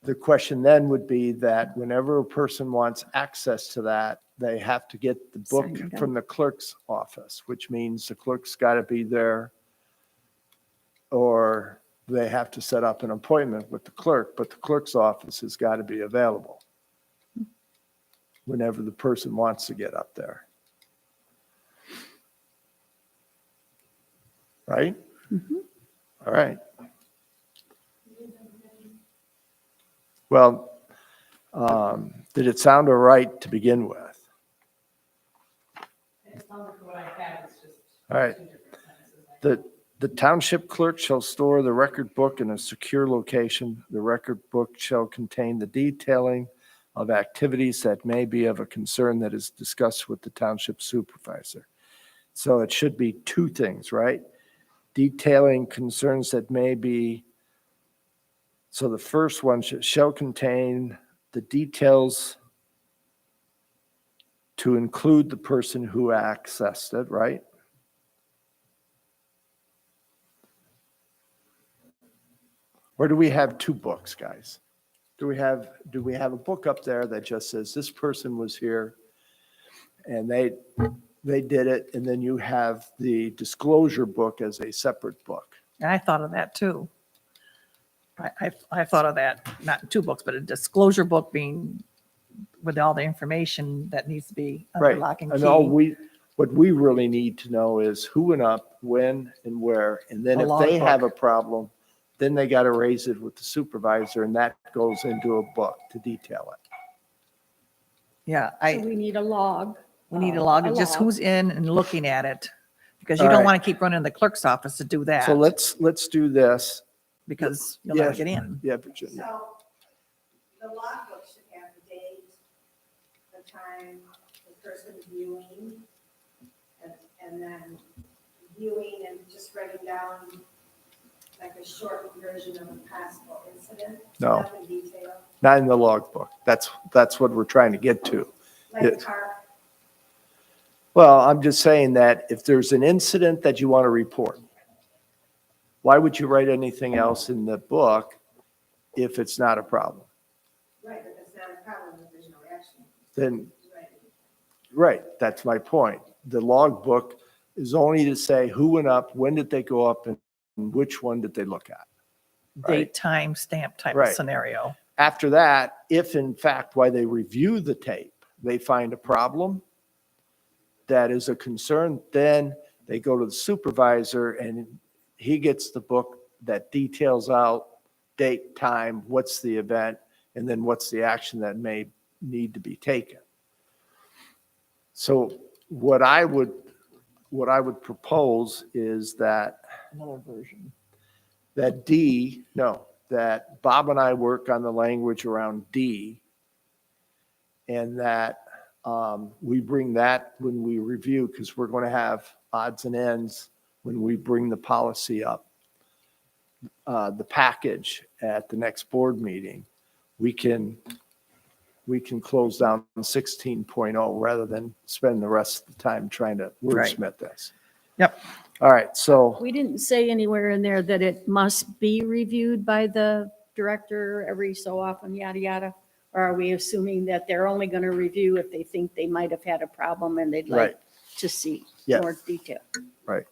the question then would be that whenever a person wants access to that, they have to get the book Sign it up. from the clerk's office, which means the clerk's got to be there, or they have to set up an appointment with the clerk, but the clerk's office has got to be available whenever the person wants to get up there. Right? All right. Well, did it sound all right to begin with? It sounds like what I have is just All right. two different sentences. The township clerk shall store the record book in a secure location. The record book shall contain the detailing of activities that may be of a concern that is discussed with the township supervisor. So it should be two things, right? Detailing concerns that may be, so the first one shall contain the details to include the person who accessed it, right? Or do we have two books, guys? Do we have a book up there that just says this person was here and they did it, and then you have the disclosure book as a separate book? And I thought of that too. I thought of that, not in two books, but a disclosure book being with all the information that needs to be under Right. lock and And all key. what we really need to know is who went up, when, and where. And then A if they have a logbook. problem, then they got to raise it with the supervisor, and that goes into a book to detail it. Yeah, So we need a log. we need a log of just who's in and looking at it. Because you All don't right. want to keep running to the clerk's office to do that. So let's do this. Because you'll never Yeah. get in. Yeah, Virginia. So the logbook should have the date, the time, the person viewing, and then viewing and just writing down like a short version of a possible incident. No. Nothing detailed, Not in the logbook. That's what we're trying to get to. like Yeah. a car. Well, I'm just saying that if there's an incident that you want to report, why would you write anything else in the book if it's not a problem? Right, but that's not a problem if there's no action. Then, Right. right, that's my point. The logbook is only to say who went up, when did they go up, and which one did they look at. Right. Date, time, stamp type of Right. scenario. After that, if in fact, while they review the tape, they find a problem that is a concern, then they go to the supervisor and he gets the book that details out date, time, what's the event, and then what's the action that may need to be taken. So what I would propose is that Another version. that that Bob and I work on the language around D, and that we bring that when we review, because we're going to have odds and ends when we bring the policy up. the package at the next board meeting, we can close down 16.0 rather than spend the rest of the time trying to Right. wordsmith this. Yep. All right, so We didn't say anywhere in there that it must be reviewed by the director every so often, yada, yada? Or are we assuming that they're only going to review if they think they might have had a problem and they'd Right. like to see Yeah. more detail? right.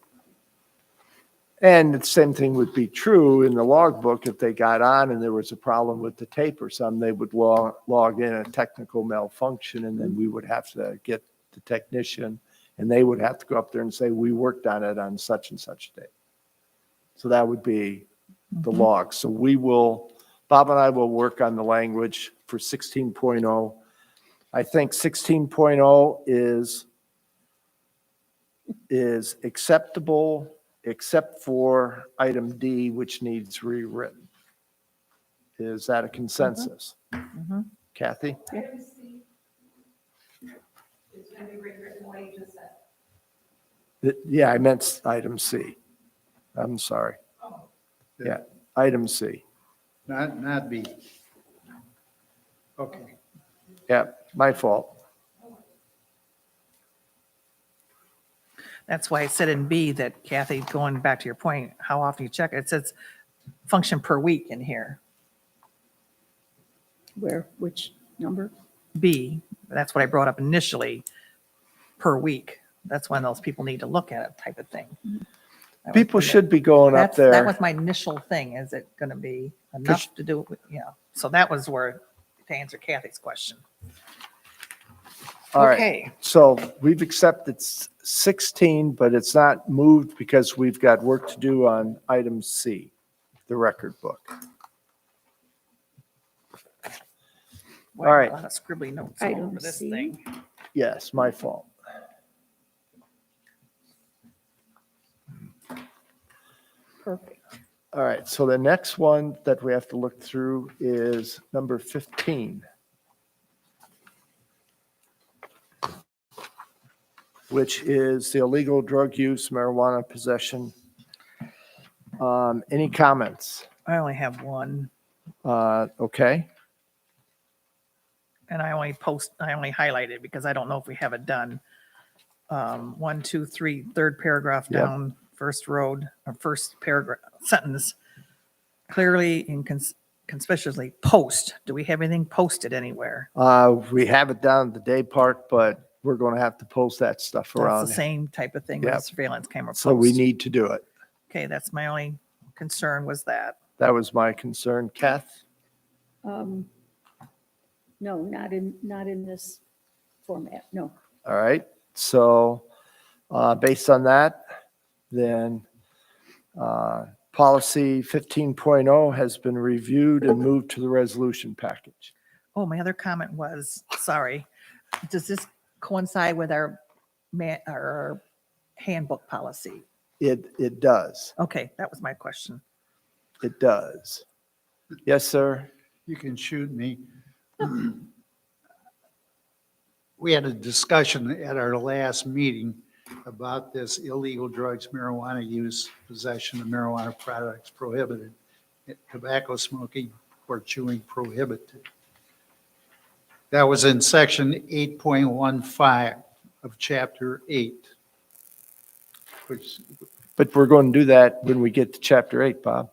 And the same thing would be true in the logbook. If they got on and there was a problem with the tape or something, they would log in a technical malfunction, and then we would have to get the technician, and they would have to go up there and say, we worked on it on such and such date. So that would be the log. So Bob and I will work on the language for 16.0. I think 16.0 is acceptable, except for item D, which needs rewritten. Is that a consensus? Mhm. Kathy? Item C is going to be rewritten the way you just said. Yeah, I meant item C. I'm sorry. Yeah, item C. Not B. Okay. Yeah, my fault. That's why I said in B that Kathy, going back to your point, how often you check it, it says function per week in here. Which number? B, that's what I brought up initially, per week. That's when those people need to look at it type of thing. That was- People should be going up That there. was my initial thing. Is it going to be enough to do it? Yeah. So that was where, to answer Kathy's question. All right. Okay. So we've accepted 16, but it's not moved because we've got work to do on item C, the record book. Boy, All I have right. A lot of scribbly notes all Item over this C. thing. Yes, my fault. Perfect. All right, so the next one that we have to look through is number 15, which is the illegal drug use, marijuana possession. Any comments? I only have one, Okay, and I only highlighted because I don't know if we have it done. 1, 2, 3, third paragraph Yep. down, first road, or first paragraph, sentence. Clearly and conspicuously post. Do we have anything posted anywhere? we have it down at the day park, but we're going to have to post that stuff That's around. the same type of thing with Yep. the surveillance camera post. So we need to do it. Okay, that's my only concern was that. That was my concern. Kath? No, not in this format, no. All right, so based on that, then policy 15.0 has been reviewed and moved to the resolution package. Oh, my other comment was, sorry, does this coincide with our handbook policy? It does. Okay, that was my question. It does. Yes, sir. You can shoot me. We had a discussion at our last meeting about this illegal drugs, marijuana use, possession of marijuana products prohibited, tobacco smoking or chewing prohibited. That was in section 8.15 of chapter 8, which But we're going to do that when we get to chapter 8, Bob.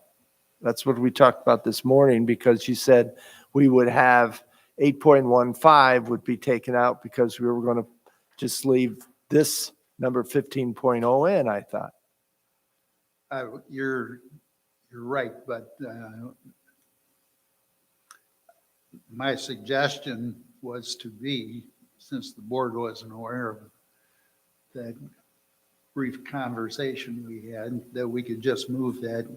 That's what we talked about this morning, because you said we would have 8.15 would be taken out because we were going to just leave this number 15.0 in, I thought. you're right, but my suggestion was to be, since the board wasn't aware of that brief conversation we had, that we could just move that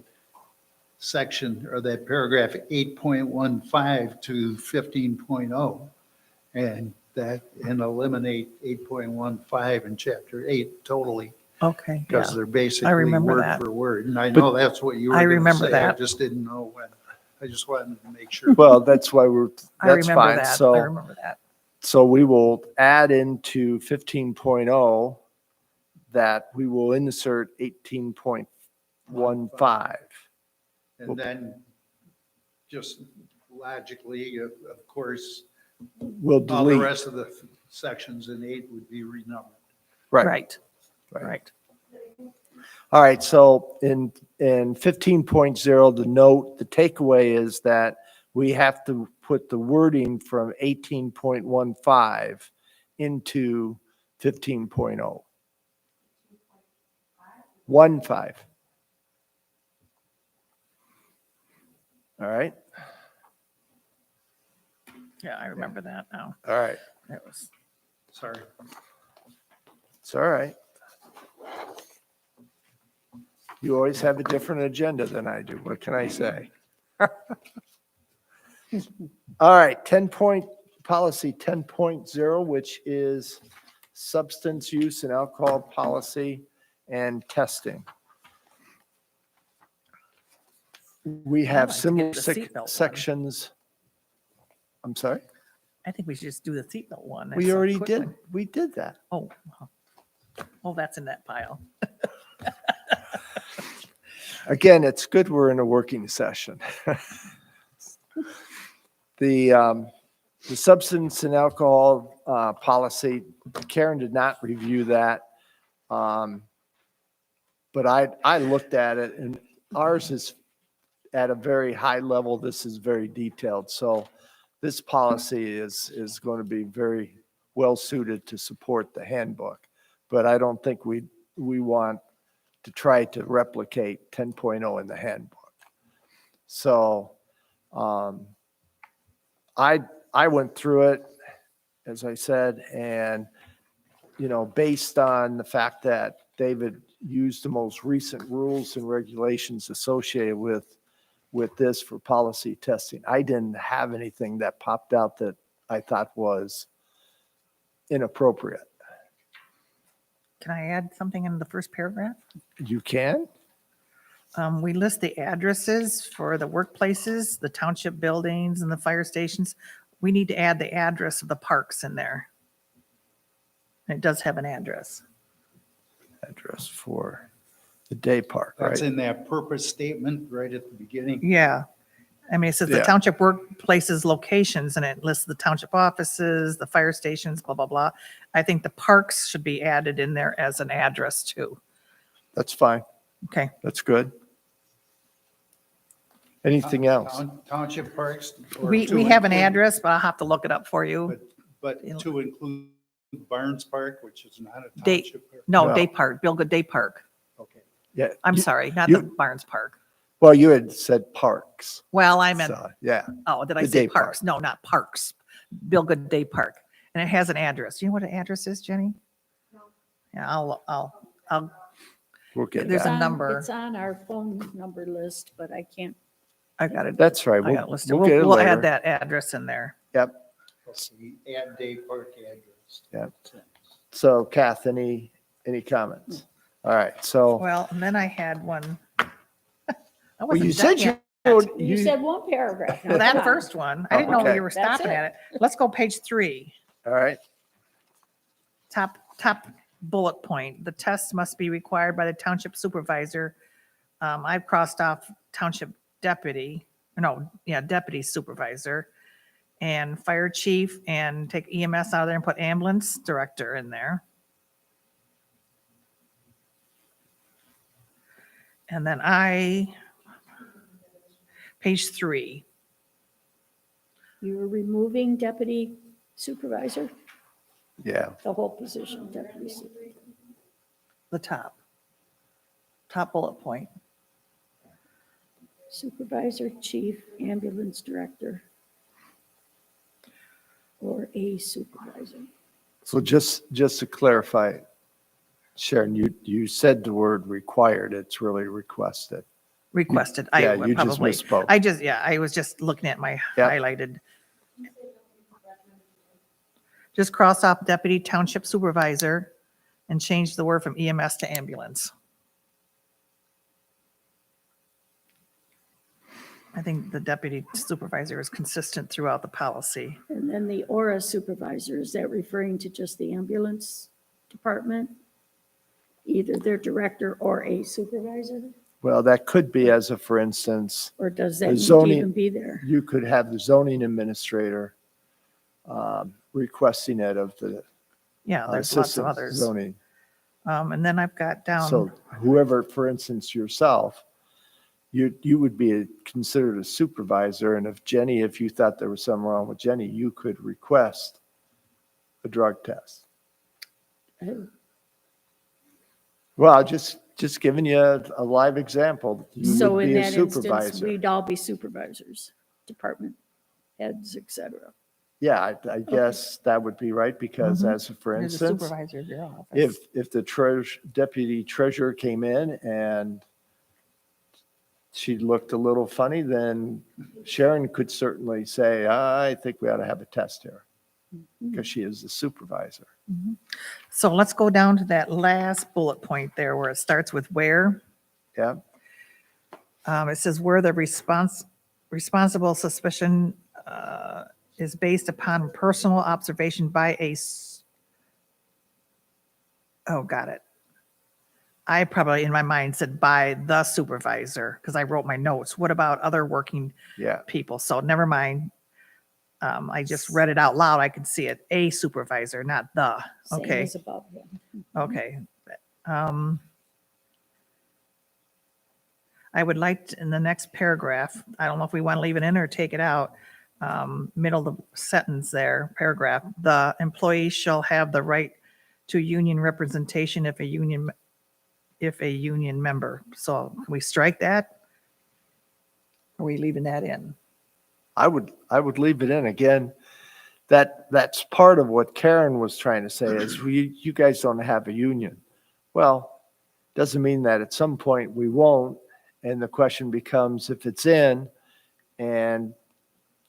section or that paragraph 8.15 to 15.0 and eliminate 8.15 in chapter 8 totally, Okay, yeah. because they're basically remember word that. for word. And I know that's what you were I going to remember say. I that. just didn't know when. I just wanted to make sure. Well, that's why I that's remember fine. that. I So, remember that. so we will add into 15.0 that we will insert 18.15. And then just logically, of course, We'll all the delete. rest of the sections in 8 would be renumbered. Right. Right, Right. right. All right, so in 15.0, the note, the takeaway is that we have to put the wording from 18.15 into 15.0. 15. All right, Yeah, I remember that now. all right, That was, Sorry. it's all right. You always have a different agenda than I do. What can I say? All right, policy 10.0, which is substance use and alcohol policy and testing. We I'd have like to similar get the seatbelt one. sections. I'm sorry? I think we should just do the seatbelt one. We That's a already quick did, one. we did that. Oh, oh, that's in that pile. Again, it's good we're in a working session. The substance and alcohol policy, Karen did not review that. But I looked at it, and ours is at a very high level. This is very detailed. So this policy is going to be very well suited to support the handbook. But I don't think we want to try to replicate 10.0 in the handbook. So I went through it, as I said, and, based on the fact that David used the most recent rules and regulations associated with this for policy testing, I didn't have anything that popped out that I thought was inappropriate. Can I add something in the first paragraph? You can? We list the addresses for the workplaces, the township buildings and the fire stations. We need to add the address of the parks in there. It does have an address. Address for the day park, That's right? in that purpose statement right at the beginning. Yeah. I mean, it says the Yeah. township workplaces locations and it lists the township offices, the fire stations, blah, blah, blah. I think the parks should be added in there as an address too. That's fine. Okay. That's good. Anything else? Township parks. or We to have an include- address, but I'll have to look it up for you. But to include Barnes Park, which is not a Day- township park. No, No. Day Park, Bill Good Day Park. Okay. Yeah. I'm you- sorry, not you- the Barnes Park. Well, you had said parks. Well, I meant, So, yeah. oh, did I the say day park. parks? No, not parks. Bill Good Day Park. And it has an address. You know what an address is, Jenny? Yeah, I'll, We'll get There's that. a number. It's on our phone number list, but I can't. I got it. That's right. I got it We'll, listed. we'll get it We'll later. add that address in there. Yep. Okay, add day park address. Yep. So Kath, any comments? All right. So, Well, and then I had one. I well, you wasn't said done you, yet. You said one paragraph. Well, that first one, I didn't know okay. you were That's stopping it. at it. Let's go page 3. all right. Top bullet point, the test must be required by the township supervisor. I've crossed off township deputy supervisor and fire chief and take EMS out of there and put ambulance director in there. And then page 3, You were removing deputy supervisor, Yeah. the whole position, deputy supervisor. the top bullet point. Supervisor, chief, ambulance director, or a supervisor. So just to clarify, Sharon, you said the word required. It's really requested. Requested. Yeah, I you just probably, misspoke. I was just looking at my Yep. highlighted. Just cross off deputy township supervisor and change the word from EMS to ambulance. I think the deputy supervisor is consistent throughout the policy. And then the aura supervisor, is that referring to just the ambulance department? Either their director or a supervisor? Well, that could be as a, for instance, Or does that The need to zoning- even be there? you could have the zoning administrator requesting it of the Yeah, there's lots of assistant others. zoning. And then I've got So down, whoever, for instance, yourself, you would be considered a supervisor. And if Jenny, if you thought there was something wrong with Jenny, you could request a drug test. Oh, Well, just giving you a live example. You So would in be a that instance, supervisor. we'd all be supervisors, department heads, et cetera. Yeah, I guess that would be right because Mhm. as a, for you're the instance, supervisor of your office. if the deputy treasurer came in and she looked a little funny, then Sharon could certainly say, I think we ought to have a test here because she is the supervisor. So let's go down to that last bullet point there where it starts with where. Yeah, It says where the responsible suspicion is based upon personal observation by oh, got it. I probably in my mind said by the supervisor because I wrote my notes. What about other working yeah. people? So never mind. I just read it out loud. I could see it. A supervisor, not the. Same Okay. as above him. Okay. Um, I would like to, in the next paragraph, I don't know if we want to leave it in or take it out. Middle of the sentence there, paragraph, the employee shall have the right to union representation if a union member. So can we strike that? Or are we leaving that in? I would leave it in again. That's part of what Karen was trying to say is you guys don't have a union. Well, doesn't mean that at some point we won't. And the question becomes if it's in and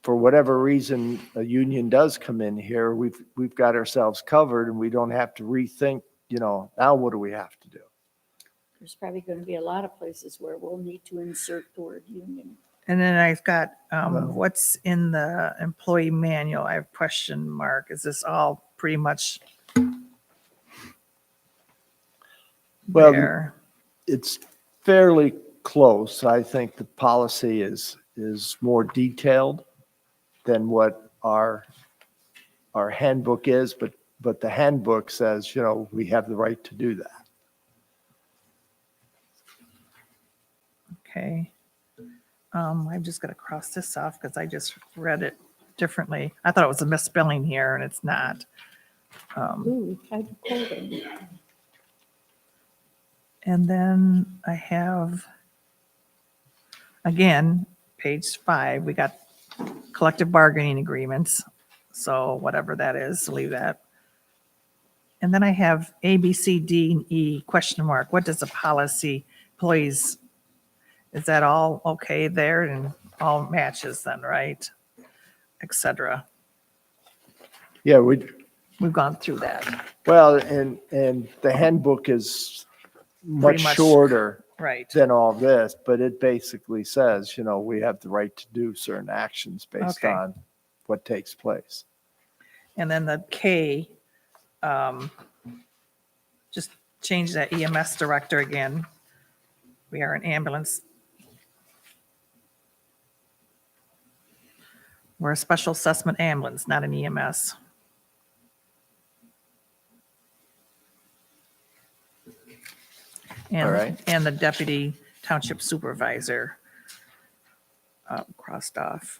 for whatever reason a union does come in here, we've got ourselves covered and we don't have to rethink, now what do we have to do? There's probably going to be a lot of places where we'll need to insert the word union. And then I've got, what's in the employee manual? I have question mark. Is this all pretty much Well, there? it's fairly close. I think the policy is more detailed than what our handbook is, but the handbook says, we have the right to do that. Okay. I'm just gonna cross this off because I just read it differently. I thought it was a misspelling here and it's not. Ooh, hydrocodone. And then I have, again, page 5, we got collective bargaining agreements. So whatever that is, leave that. And then I have A, B, C, D, and E, question mark. What does a policy employees, is that all okay there and all matches then, right? Et cetera. Yeah, We've gone through that, well, and the handbook is much much- shorter right? than all this, but it basically says, we have the right to do certain actions based Okay. on what takes place. And then the K, just change that EMS director again. We are an ambulance. We're a special assessment ambulance, not an EMS. All right. And the deputy township supervisor crossed off.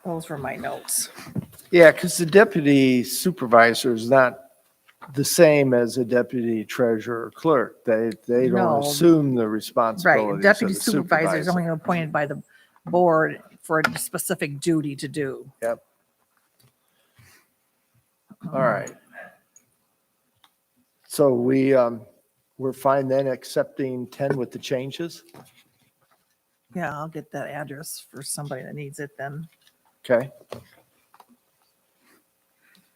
Those were my notes. Yeah, because the deputy supervisor is not the same as a deputy treasurer or clerk. They No. don't assume the Right, responsibilities of deputy the supervisor is supervisor. only appointed by the board for a specific duty to do. Yep. All right. So we're fine then accepting 10 with the changes? Yeah, I'll get that address for somebody that needs it then. Okay.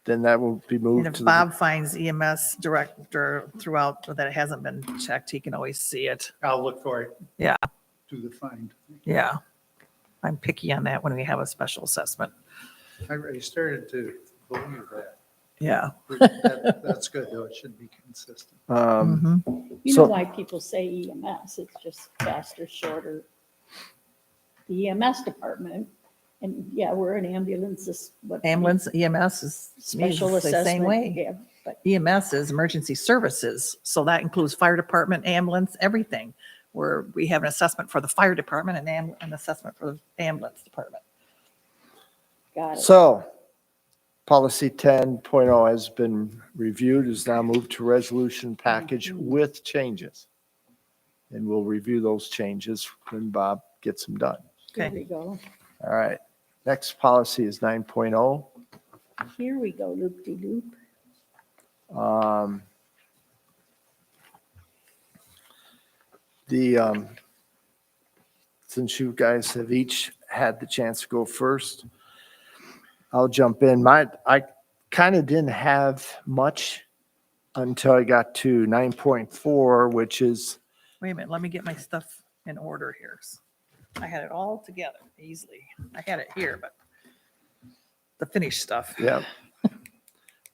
Then that will be And moved if to Bob finds EMS director throughout that it hasn't been checked, he can always see it. I'll look for it. Yeah. Do the find. Yeah. I'm picky on that when we have a special assessment. I already started to believe that. Yeah. That's good, though. It should be consistent. Um, Mhm. You know So- why people say EMS, it's just faster, shorter. The EMS department, and yeah, we're an ambulance, is what. Ambulance, EMS is Special the same assessment, way. yeah, but EMS is emergency services, so that includes fire department, ambulance, everything. Where we have an assessment for the fire department and an assessment for the ambulance department. got it. So policy 10.0 has been reviewed, is now moved to resolution package with changes. And we'll review those changes when Bob gets them done. Here Okay. we go. All right. Next policy is 9.0. Here we go, loop-de-loop. Since you guys have each had the chance to go first, I'll jump in. I kind of didn't have much until I got to 9.4, which is, Wait a minute, let me get my stuff in order here. I had it all together easily. I had it here, but the finished stuff. yeah.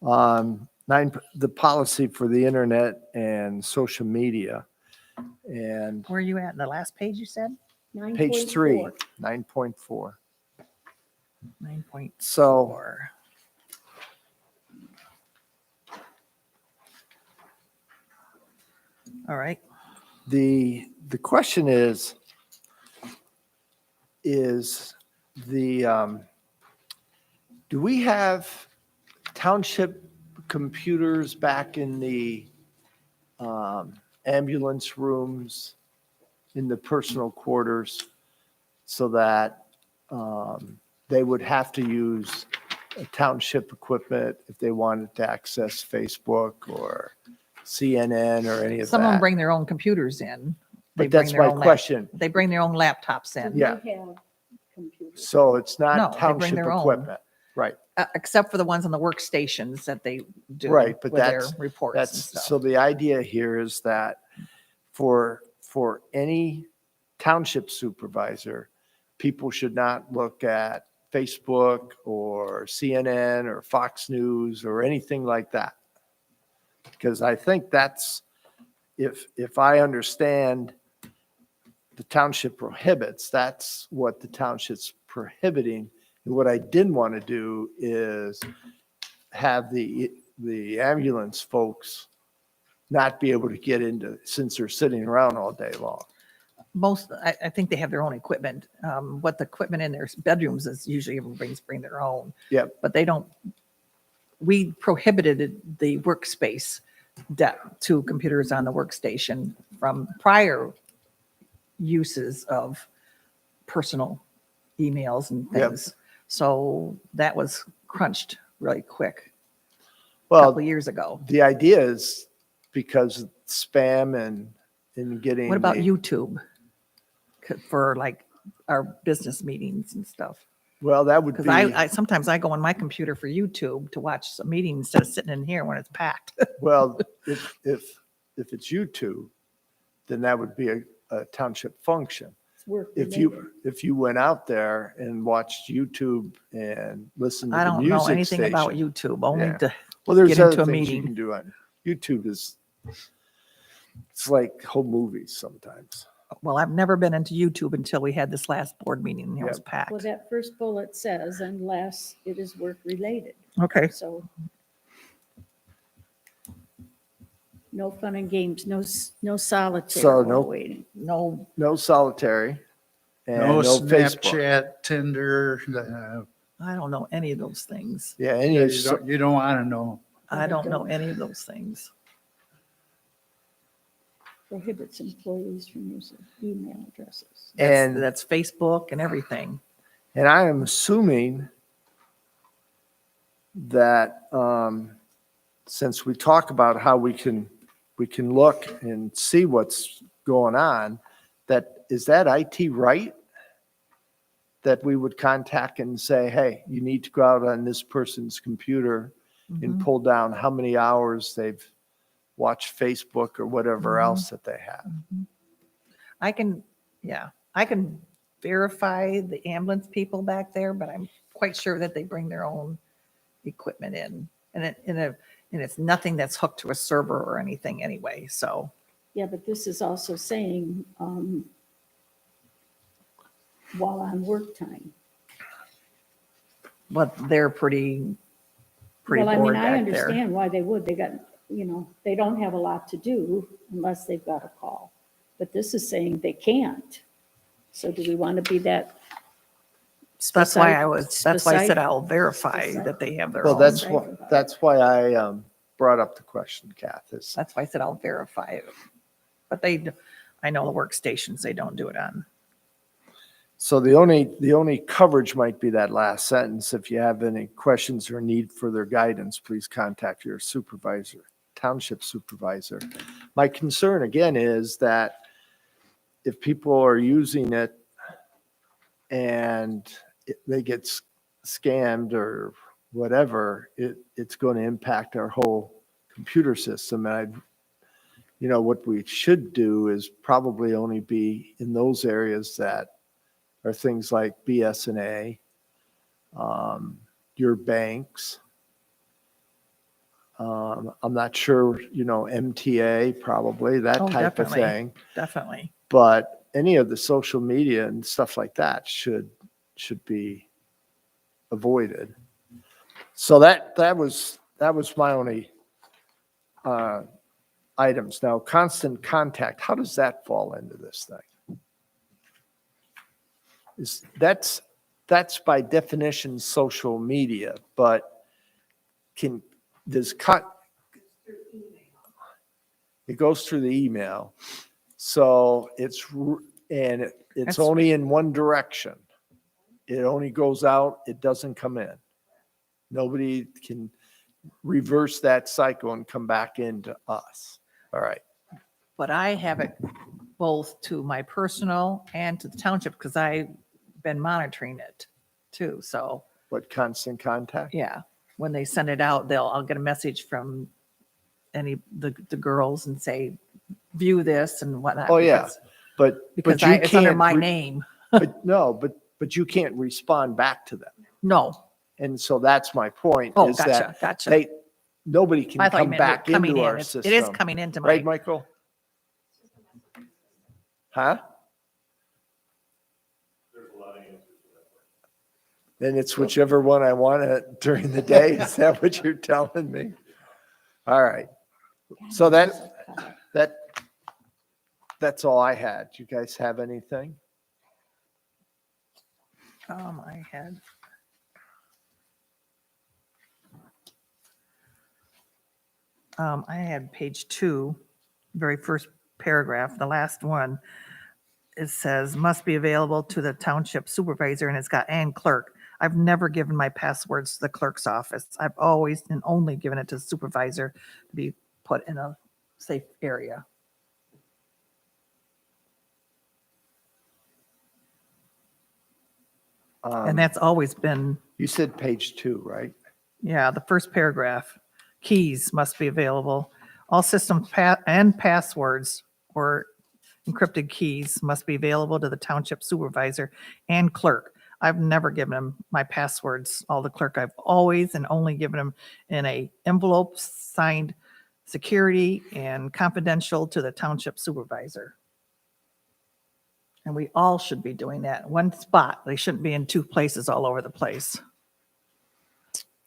The policy for the internet and social media. And Where are you at? In the last page you said? page 3, 9.4. 9.4. 9.4. So All right. the question is do we have township computers back in the ambulance rooms, in the personal quarters, so that they would have to use township equipment if they wanted to access Facebook or CNN or any of Some of them that? bring their own computers in. They But that's bring their my own question. They bring their own laptops Do in, we Yeah. have computers? So it's No, not they bring township their own. equipment, right? except for the ones on the workstations that they do Right, but with their that's- reports and That's, stuff. so the idea here is that for any township supervisor, people should not look at Facebook or CNN or Fox News or anything like that. Because I think that's, if I understand the township prohibits, that's what the township's prohibiting. And what I didn't want to do is have the ambulance folks not be able to get into, since they're sitting around all day long. I think they have their own equipment. What the equipment in their bedrooms is usually everybody's bring their own. Yep. But they don't, we prohibited the workspace to computers on the workstation from prior uses of personal emails and Yep. things. So that was crunched really quick a Well, couple of years ago. the idea is because spam and getting. What about the- YouTube? For like our business meetings and stuff. Well, that would Because be, I sometimes I go on my computer for YouTube to watch a meeting instead of sitting in here when it's packed. well, if it's YouTube, then that would be a township function. It's work If related. you went out there and watched YouTube and listened to I the don't know music anything about station. YouTube, only Yeah. to, Well, there's get into other a things you meeting. can do on YouTube. It's like whole movies sometimes. well, I've never been into YouTube until we had this last board meeting and it was Yep. packed. Well, that first bullet says unless it is work related. Okay, So no fun and games, no solitaire So while no- waiting. no, No solitary and No no Facebook. Snapchat, Tinder. I don't know any of those things. Yeah, any of so- You don't want to know. I don't know any of those things. Prohibits employees from using email addresses. and That's Facebook and everything. And I am assuming that since we talk about how we can look and see what's going on, is that IT right? That we would contact and say, hey, you need to go out on this person's computer and Mhm. pull down how many hours they've watched Facebook or whatever Mhm. else that they have. I can verify the ambulance people back there, but I'm quite sure that they bring their own equipment in and it's nothing that's hooked to a server or anything anyway, so. Yeah, but this is also saying, while on work time. But they're pretty Well, I mean, bored I back there. understand why they would. They got, they don't have a lot to do unless they've got a call. But this is saying they can't. So do we want to be that? That's why that's why I said specific? I'll verify specific. that they have their Well, own. that's why I brought up the question, Kath, is, That's why I said I'll verify it. But I know the workstations, they don't do it on. so the only coverage might be that last sentence. If you have any questions or need further guidance, please contact your supervisor, township supervisor. My concern again is that if people are using it and they get scammed or whatever, it's going to impact our whole computer system. And what we should do is probably only be in those areas that are things like BSNA, your banks. I'm not sure, MTA, probably that Oh, type of definitely. thing. Definitely. But any of the social media and stuff like that should be avoided. So that was my only items. Now, constant contact, how does that fall into this thing? That's by definition social media, but it goes through the email. So it's That's only in one direction. It only goes out, it doesn't come in. Nobody can reverse that cycle and come back into us. All right. But I have it both to my personal and to the township because I've been monitoring it too. So What, constant contact? yeah, when they send it out, I'll get a message from the girls and say, view this and whatnot. Oh, yeah. Because you it's under can't my name. but you can't respond back to them. No. And so that's my point. Oh, is gotcha, that gotcha. nobody I can thought you come meant back coming into in. our It is system. coming into Right, my, Michael? Huh? There's a lot of answers to that question. Then it's whichever one I want during the day. Is that what you're telling me? All right. So that's all I had. Do you guys have anything? I had page 2, very first paragraph, the last one. It says must be available to the township supervisor and it's got and clerk. I've never given my passwords to the clerk's office. I've always and only given it to the supervisor to be put in a safe area. And that's always been, You said page 2, right? yeah, the first paragraph. Keys must be available. All systems and passwords or encrypted keys must be available to the township supervisor and clerk. I've never given them my passwords, all the clerk. I've always and only given them in a envelope signed security and confidential to the township supervisor. And we all should be doing that. One spot. They shouldn't be in 2 places all over the place.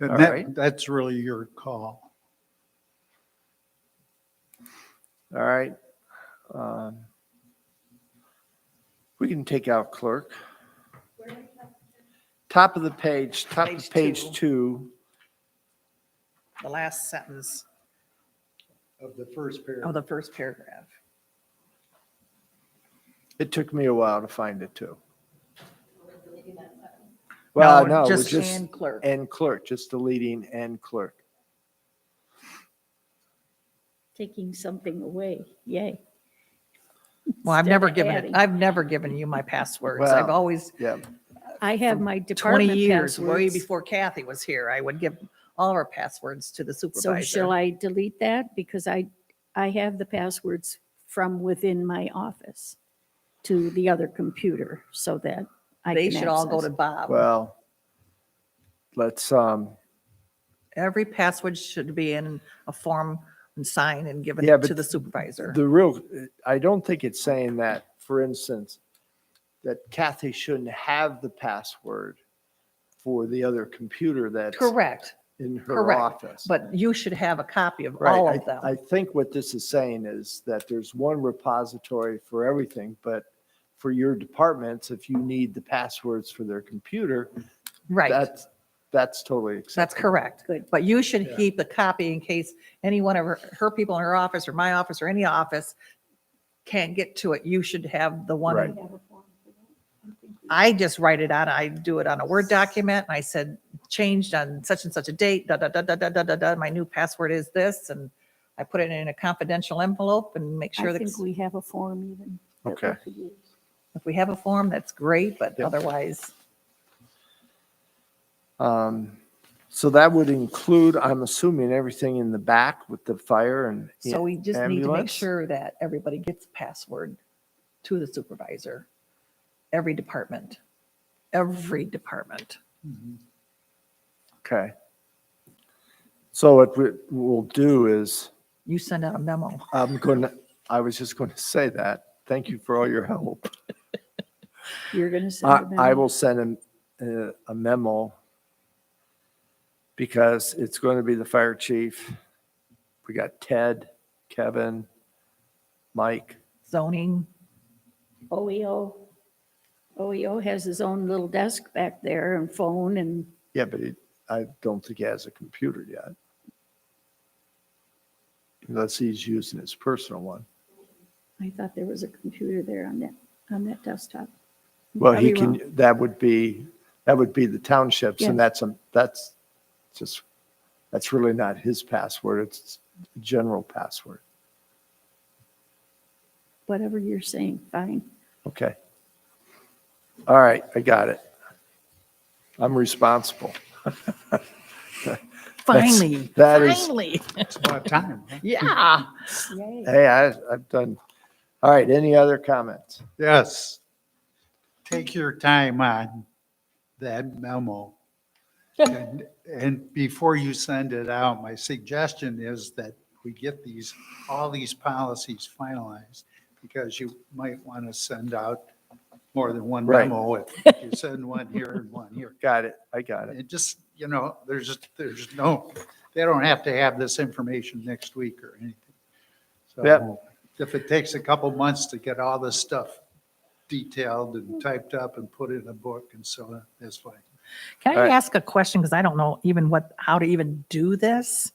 And All right. that's really your call. All right. We can take out clerk. Top of the page, Page page 2. The last sentence Of the first of paragraph. the first paragraph. It took me a while to find it too. Well, no, it was just just and clerk. and clerk, just deleting and clerk. Taking something away, yay. Well, I've Instead never of given it, adding. I've never given you my passwords. I've Well, always, Yeah. I have my 20 department years, way passwords. before Kathy was here, I would give all our passwords to the So supervisor. shall I delete that? Because I have the passwords from within my office to the other computer so that I They can should all go access. to Bob. Well, let's, And Every password should be in a form and signed and given Yeah, to but the supervisor. The real, I don't think it's saying that, for instance, that Kathy shouldn't have the password for the other computer that's Correct, in her correct. office. But you should have a copy of Right, all I- of them. I think what this is saying is that there's one repository for everything, but for your departments, if you need the passwords for their computer, Right, that's totally acceptable. that's correct. Good. But you should keep a copy in case any one of her people in her office or my office or any office can't get to it. You should have the one. Right. We have a form for that. I think we- I just write it out. I do it on a Word document. And I said, changed on such and such a date, da, da, da, da, da, da, da, da. My new password is this. And I put it in a confidential envelope and make sure I that think we have a form even. that we Okay. could use. if we have a form, that's great, but Yep. otherwise, So that would include, I'm assuming, everything in the back with the fire and so we just need to make ambulance? sure that everybody gets a password to the supervisor. Every department. Okay. So what we'll do is, You send out a memo. I was just going to say that. Thank you for all your help. You're going to send them. I will send a memo because it's going to be the fire chief. We got Ted, Kevin, Mike. Zoning, OEO. OEO has his own little desk back there and phone and Yeah, but I don't think he has a computer yet. Unless he's using his personal one. I thought there was a computer there on that desktop. I'm Well, he probably can, wrong. that would be the townships and Yes. that's really not his password. It's a general password. Whatever you're saying, fine. Okay. All right, I got it. I'm responsible. finally, that is- finally. It's about time. Huh? Yeah. Yay. Hey, I've done, all right, any other comments? Yes. Take your time on that memo. And before you send it out, my suggestion is that we get all these policies finalized, because you might want to send out more than one Right. memo. If you send one here and one here. Got it, I got it. It just, there's no, they don't have to have this information next week or anything. Yep. So if it takes a couple months to get all this stuff detailed and typed up and put in a book and so on, that's fine. Can All I right. ask a question? Because I don't know even how to even do this.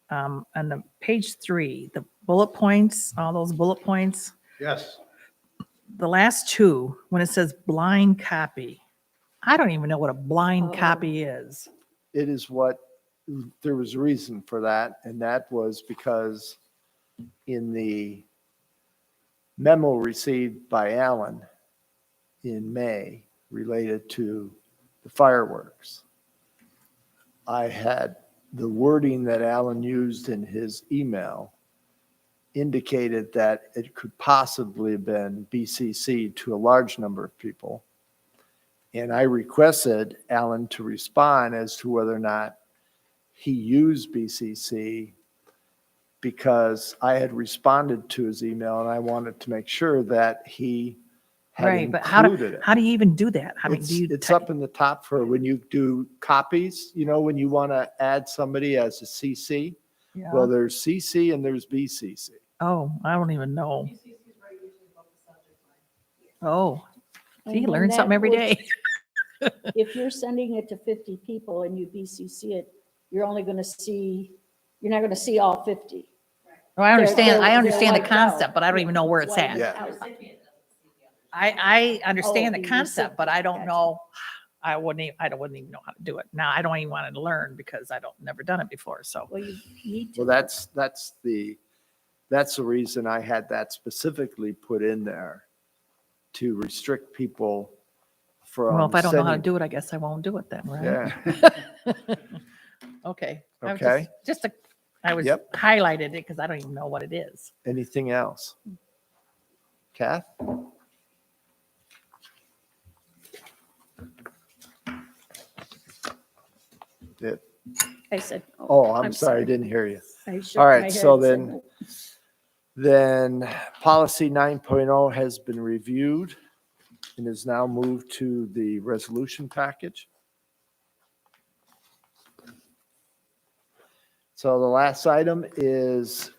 On the page 3, the bullet points, all those bullet points, Yes. the last two, when it says blind copy, I don't even know what a blind Oh. copy is. It is there was a reason for that, and that was because in the memo received by Alan in May related to the fireworks, I had the wording that Alan used in his email indicated that it could possibly have been BCC to a large number of people. And I requested Alan to respond as to whether or not he used BCC, because I had responded to his email and I wanted to make sure that he had Right, but included it. how do you even do that? I mean, It's, do you? it's up in the top for when you do copies, when you want to add somebody as a CC. Yeah. Well, there's CC and there's BCC. Oh, I don't even know. UCC is right usually about the subject line. Oh, And see, you then learn something that every would- day. If you're sending it to 50 people and you BCC it, you're not going to see all 50. Oh, I understand, they're I understand the wiped out. concept, but I don't even know where it's at. Yeah. The recipient doesn't see the others. I understand Oh, the the concept, but I don't recipient, know, I wouldn't even know how to do it. Now, I don't even want to learn because never done it before, so. Well, you need to. Well, that's the reason I had that specifically put in there, to restrict people from. Well, if I don't know how to sending- do it, I guess I won't do it then, right? Yeah, Okay. I was Okay. I was Yep. highlighted it because I don't even know what it is. anything else? Kath? I said. Oh, I'm sorry, I didn't hear you. I shook All my right, so head, said, then- "No." Then policy 9.0 has been reviewed and is now moved to the resolution package. So the last item is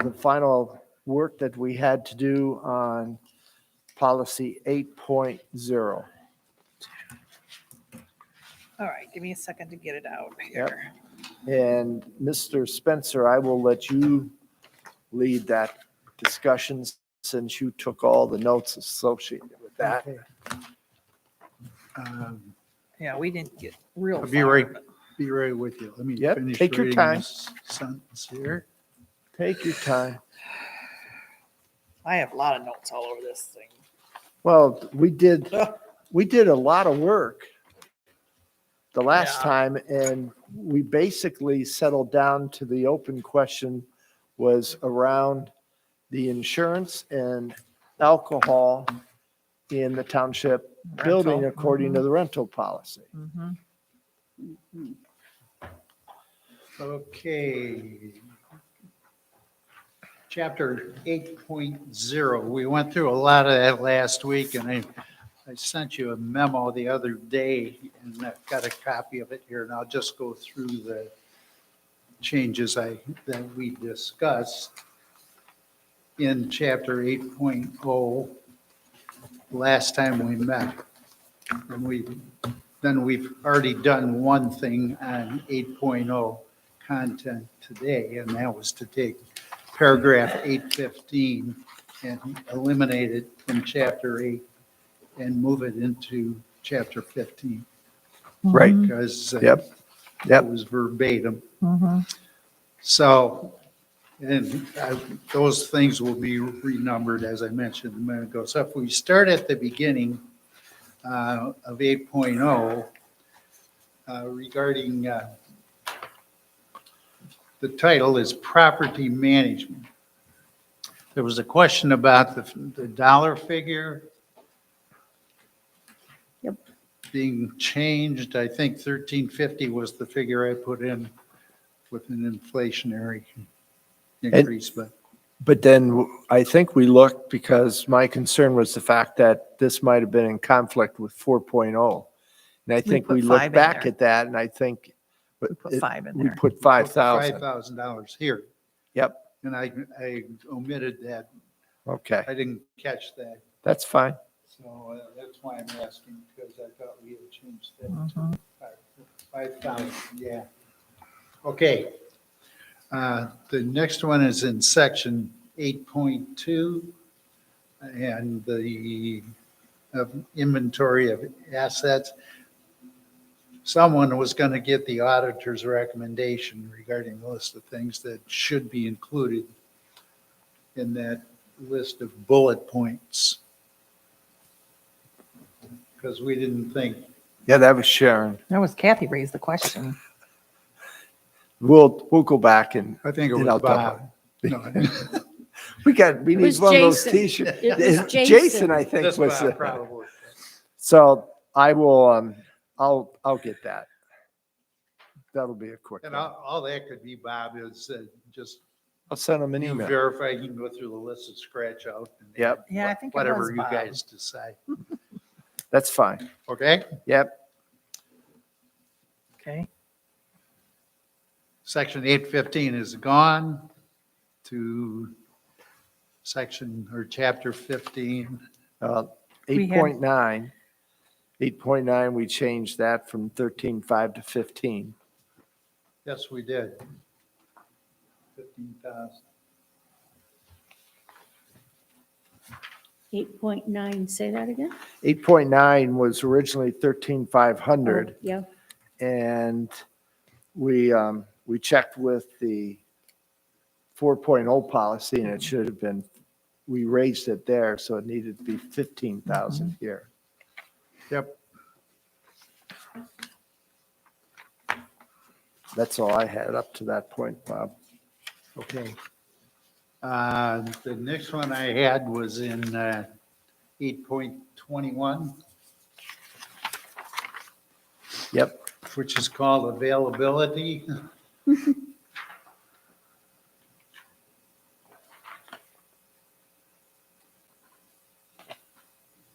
the final work that we had to do on policy 8.0. All right, give me a second to get it out here. And Mr. Spencer, I will let you lead that discussion since you took all the notes associated with that. Okay. Um, Yeah, we didn't get real I'll be far, right, but- be right with you. Let me Yep, finish take your reading time. this sentence here. Take your time. I have a lot of notes all over this thing. Well, we did a lot of work the last Yeah. time, and we basically settled down to the open question was around the insurance and alcohol in the township building Rental, according to the rental policy. Mhm. Okay. Chapter 8.0. We went through a lot of that last week, and I sent you a memo the other day, and I've got a copy of it here, and I'll just go through the changes that we discussed in chapter 8.0 last time we met. And then we've already done one thing on 8.0 content today, and that was to take paragraph 815 and eliminate it from chapter 8 and move it into chapter 15. Right. Because Yep. that was verbatim. Mhm. So, and those things will be renumbered, as I mentioned a minute ago. So if we start at the beginning of 8.0, regarding, the title is Property Management. There was a question about the dollar figure. Yep. Being changed. I think 1350 was the figure I put in with an inflationary increase, But then I think we looked because my concern was the fact that this might have been in conflict with 4.0. And I think put we 5 looked in back there. at that and I think We put 5 in we there. put 5,000. $5,000 here. Yep. And I omitted that. Okay. I didn't catch that. That's fine. So that's why I'm asking, because I thought we had changed that Mhm. to 5,000, yeah. Okay. The next one is in section 8.2 and the inventory of assets. Someone was going to get the auditor's recommendation regarding the list of things that should be included in that list of bullet points. Because we didn't think, Yeah, that was Sharon. That was Kathy raised the question. We'll go back and I think it And was I'll talk Bob. No, we It need was one of those Jason. t-shirts. It was Jason, Jason. I think That's was, Bob, probably. so I will, I'll get that. That'll be a quick And one. all that could be, Bob, is just I'll send them an you email. verify, you can go through the list and scratch out. and Yep. add Yeah, I think it whatever was you Bob. guys decide. That's fine. Okay? Yep. Okay. Section 815 is gone to section or chapter 15. 8.9, 8.9, we changed that from 13.5 to 15. Yes, we did. 15,000. 8.9, say that again? 8.9 was originally 13,500. Oh, yeah, And we checked with the 4.0 policy and it should have been, we raised it there, so it needed to be 15,000 here. Yep. That's all I had up to that point, Bob. Okay. The next one I had was in 8.21. Yep. which is called availability.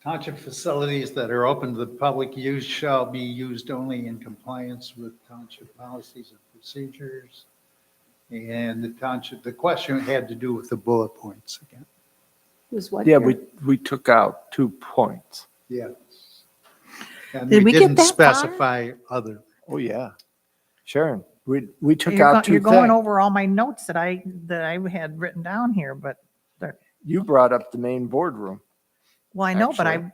Township facilities that are open to the public use shall be used only in compliance with township policies and procedures. And the question had to do with the bullet points again. Was what Yeah, here? we took out 2 points. Yes. And Did we get didn't that far? specify other. Oh, yeah. Sharon, we took You're out go- You're 2 going things. over all my notes that I had written down here, but, You brought up the main boardroom. well, I know, but Actually.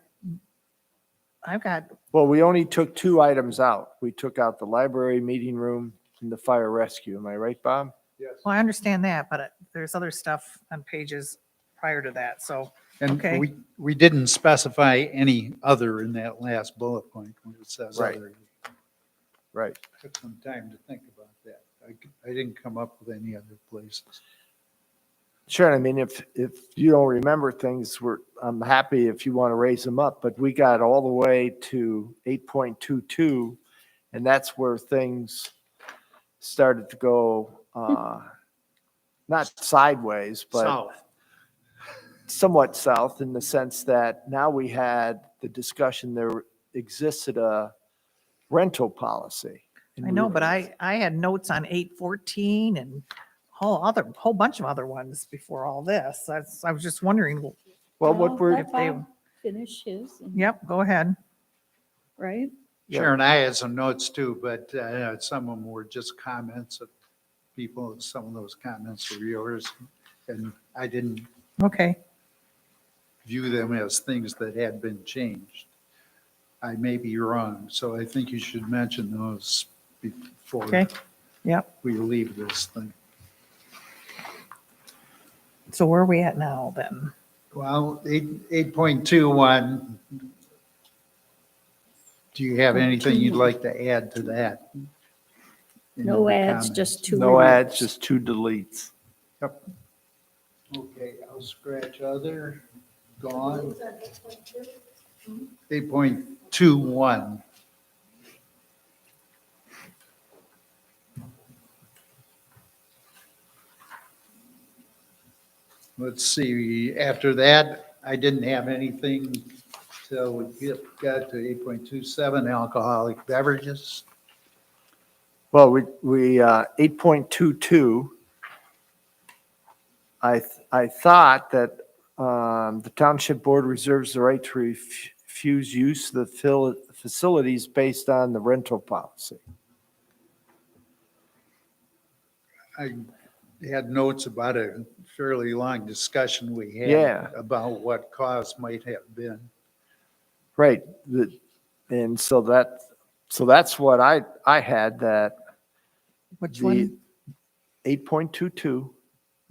I've got, Well, we only took 2 items out. We took out the library, meeting room, and the fire rescue. Am I right, Bob? Yes. well, I understand that, but there's other stuff on pages prior to that, so, And Okay. we didn't specify any other in that last bullet point when it says Right. other. Right. Took some time to think about that. I didn't come up with any other places. Sharon, I mean, if you don't remember things, I'm happy if you want to raise them up, but we got all the way to 8.22, and that's where things started to go, not sideways, but South. somewhat south in the sense that now we had the discussion, there existed a rental policy. I know, but I had notes on 814 and whole bunch of other ones before all this. I was just wondering, Well, what we're, Let they- Bob finish his, and- yep, go ahead. right? Yeah. Sharon, I had some notes too, but some of them were just comments of people. Some of those comments were yours. And I didn't Okay, view them as things that had been changed. I may be wrong, so I think you should mention those before okay, yep. we leave this thing. So where are we at now then? Well, 8.21, do you have anything you'd like to add to that? No Any ads, comments? just 2. no ads, remarks. just 2 deletes. Yep. Okay, I'll scratch other, gone. 8.21. Let's see, after that, I didn't have anything till we got to 8.27, alcoholic beverages. Well, we 8.22, I thought that the township board reserves the right to refuse use of the facilities based on the rental policy. I had notes about a fairly long discussion we had Yeah. about what cause might have been. Right, and so that's what I had, that Which the one? 8.22,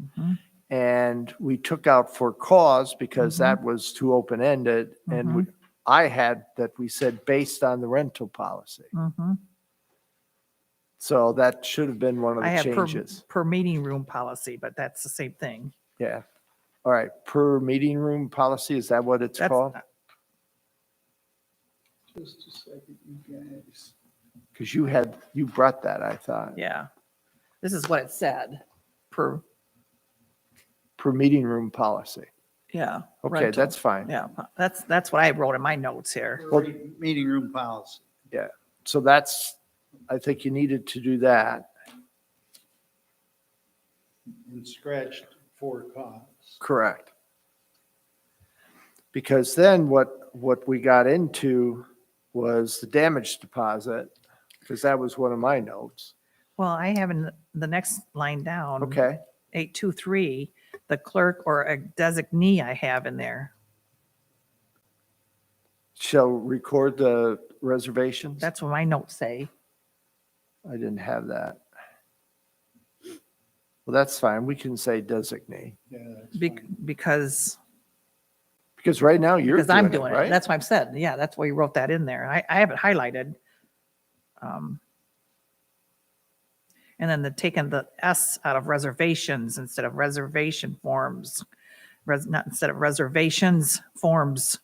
Mhm. and we took out for cause because that was too open-ended, and I had that we said based on the rental policy. Mhm. So that should have been one of I the have changes. per meeting room policy, but that's the same thing. Yeah. All right, per meeting room policy, is that what it's That's, called? Just a second, you guys. Because you brought that, I thought. yeah. This is what it said, per, Meeting room policy. yeah. Okay, rental. that's fine. Yeah, that's what I wrote in my notes here. Meeting room policy. So that's, I think you needed to do that. And scratched for cause. Correct. Because then what we got into was the damage deposit, because that was one of my notes. Well, I have in the next line down. Okay, 823, the clerk or a designee I have in there. shall record the reservations? That's what my notes say. I didn't have that. Well, that's fine. We can say designate. Yeah, that's Be- fine. because Because right now you're Because I'm doing doing it, it. right? That's why I've said, yeah, that's why you wrote that in there. I have it highlighted. And then taking the S out of reservations instead of reservation forms, not instead of reservations, forms.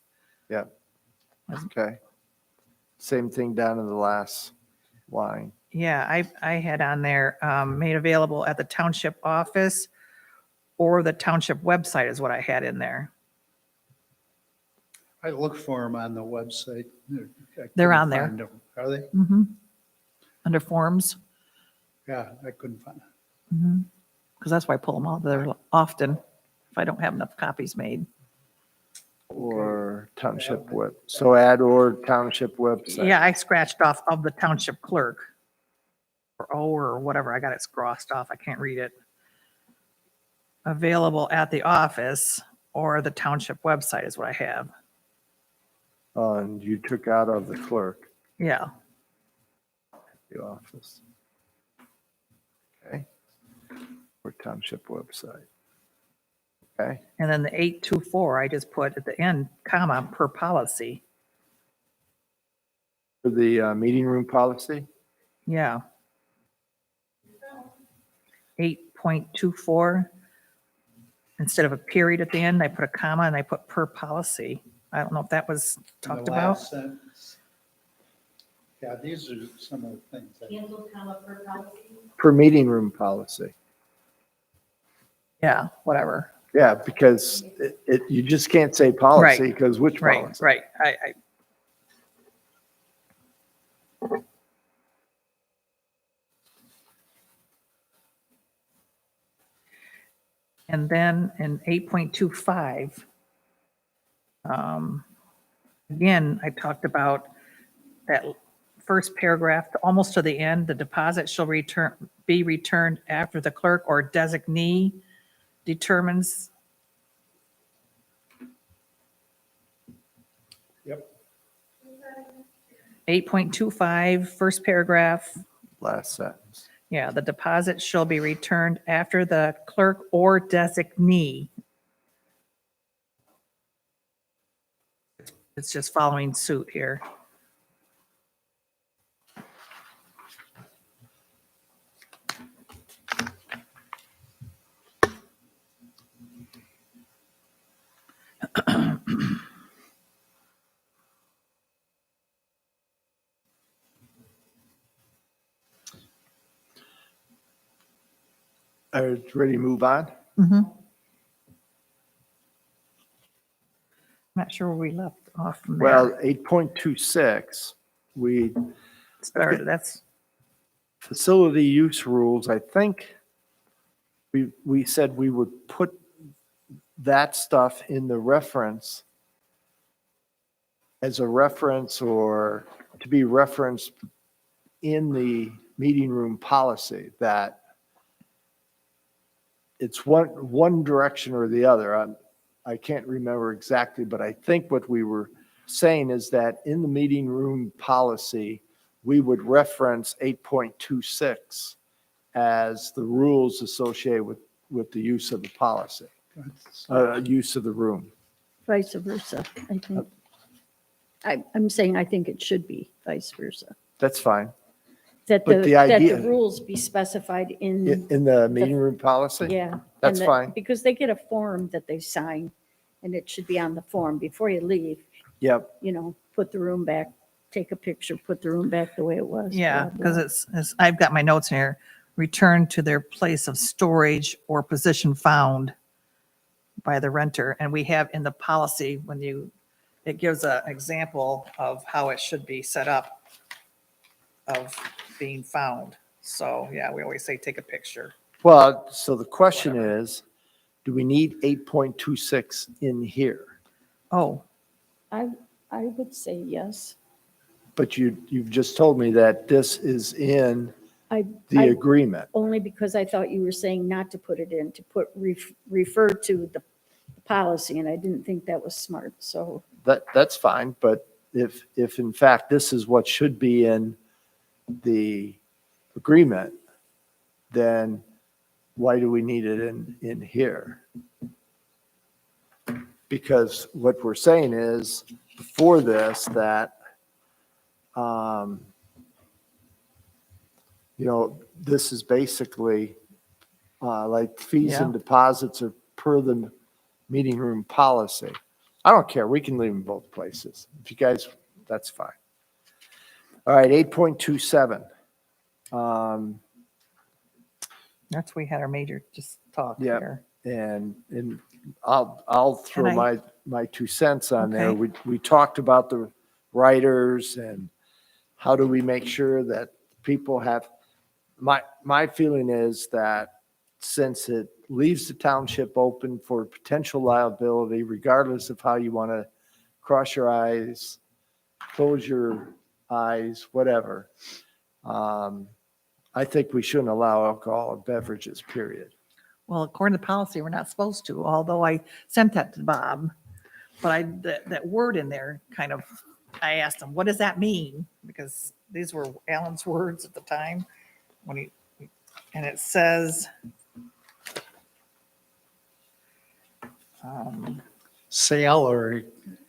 Okay. Same thing down in the last line. Yeah, I had on there, made available at the township office or the township website is what I had in there. I looked for them on the website. I They're couldn't on there. find them. Are they? Under forms, Yeah, I couldn't find them. because that's why I pull them out there often if I don't have enough copies made. Or township web, so add or township website. Yeah, I scratched off of the township clerk. Or whatever, I got it crossed off, I can't read it. Available at the office or the township website is what I have. And you took out of the clerk, Yeah, the office. Okay. Or township website. Okay, and then the 824, I just put at the end, comma, per policy. for the meeting room policy, Yeah. 8.24, instead of a period at the end, I put a comma and I put per policy. I don't know if that was talked The about. last sentence. Yeah, these are some of the things. Cancel comma per policy. per meeting room policy. Yeah, whatever. Yeah, because you just can't say policy Right. because which Right, policy? right. And then in 8.25, again, I talked about that first paragraph, almost to the end, the deposit shall be returned after the clerk or designee determines. Yep. 8.25, first paragraph, Last sentence. yeah, the deposit shall be returned after the clerk or designee. It's just following suit here. Are you ready to move on? Not sure where we left off from Well, there. 8.26, we, Started, that's, facility use rules, I think we said we would put that stuff in the reference as a reference or to be referenced in the meeting room policy, that it's one direction or the other. I can't remember exactly, but I think what we were saying is that in the meeting room policy, we would reference 8.26 as the rules associated with the use of the policy, use of the room. Vice versa, I think. I'm saying I think it should be vice versa. That's fine. That But the that idea- the rules be specified in, In the meeting room policy? yeah. That's and that- fine. Because they get a form that they sign, and it should be on the form before you leave, Yep. put the room back, take a picture, put the room back the way it was. yeah, blah, blah. because it's, I've got my notes in here. Return to their place of storage or position found by the renter. And we have in the policy, it gives an example of how it should be set up of being found. So, yeah, we always say, take a picture. Well, so the question is, do we need 8.26 in here? Oh, I would say yes. But you've just told me that this is in I the agreement. only because I thought you were saying not to put it in, to refer to the policy, and I didn't think that was smart, so. That's fine, but if in fact this is what should be in the agreement, then why do we need it in here? Because what we're saying is, before this, that, this is basically, like fees and Yeah. deposits are per the meeting room policy. I don't care, we can leave them both places. If you guys, that's fine. All right, 8.27. That's, we had our major just talk Yep. here. And I'll throw And I- my 2 cents on there. Okay. We talked about the writers and how do we make sure that people have, my feeling is that since it leaves the township open for potential liability, regardless of how you want to cross your eyes, close your eyes, whatever, I think we shouldn't allow alcoholic beverages, period. Well, according to policy, we're not supposed to, although I sent that to Bob. But that word in there kind of, I asked him, what does that mean? Because these were Alan's words at the time when and it says, Sale or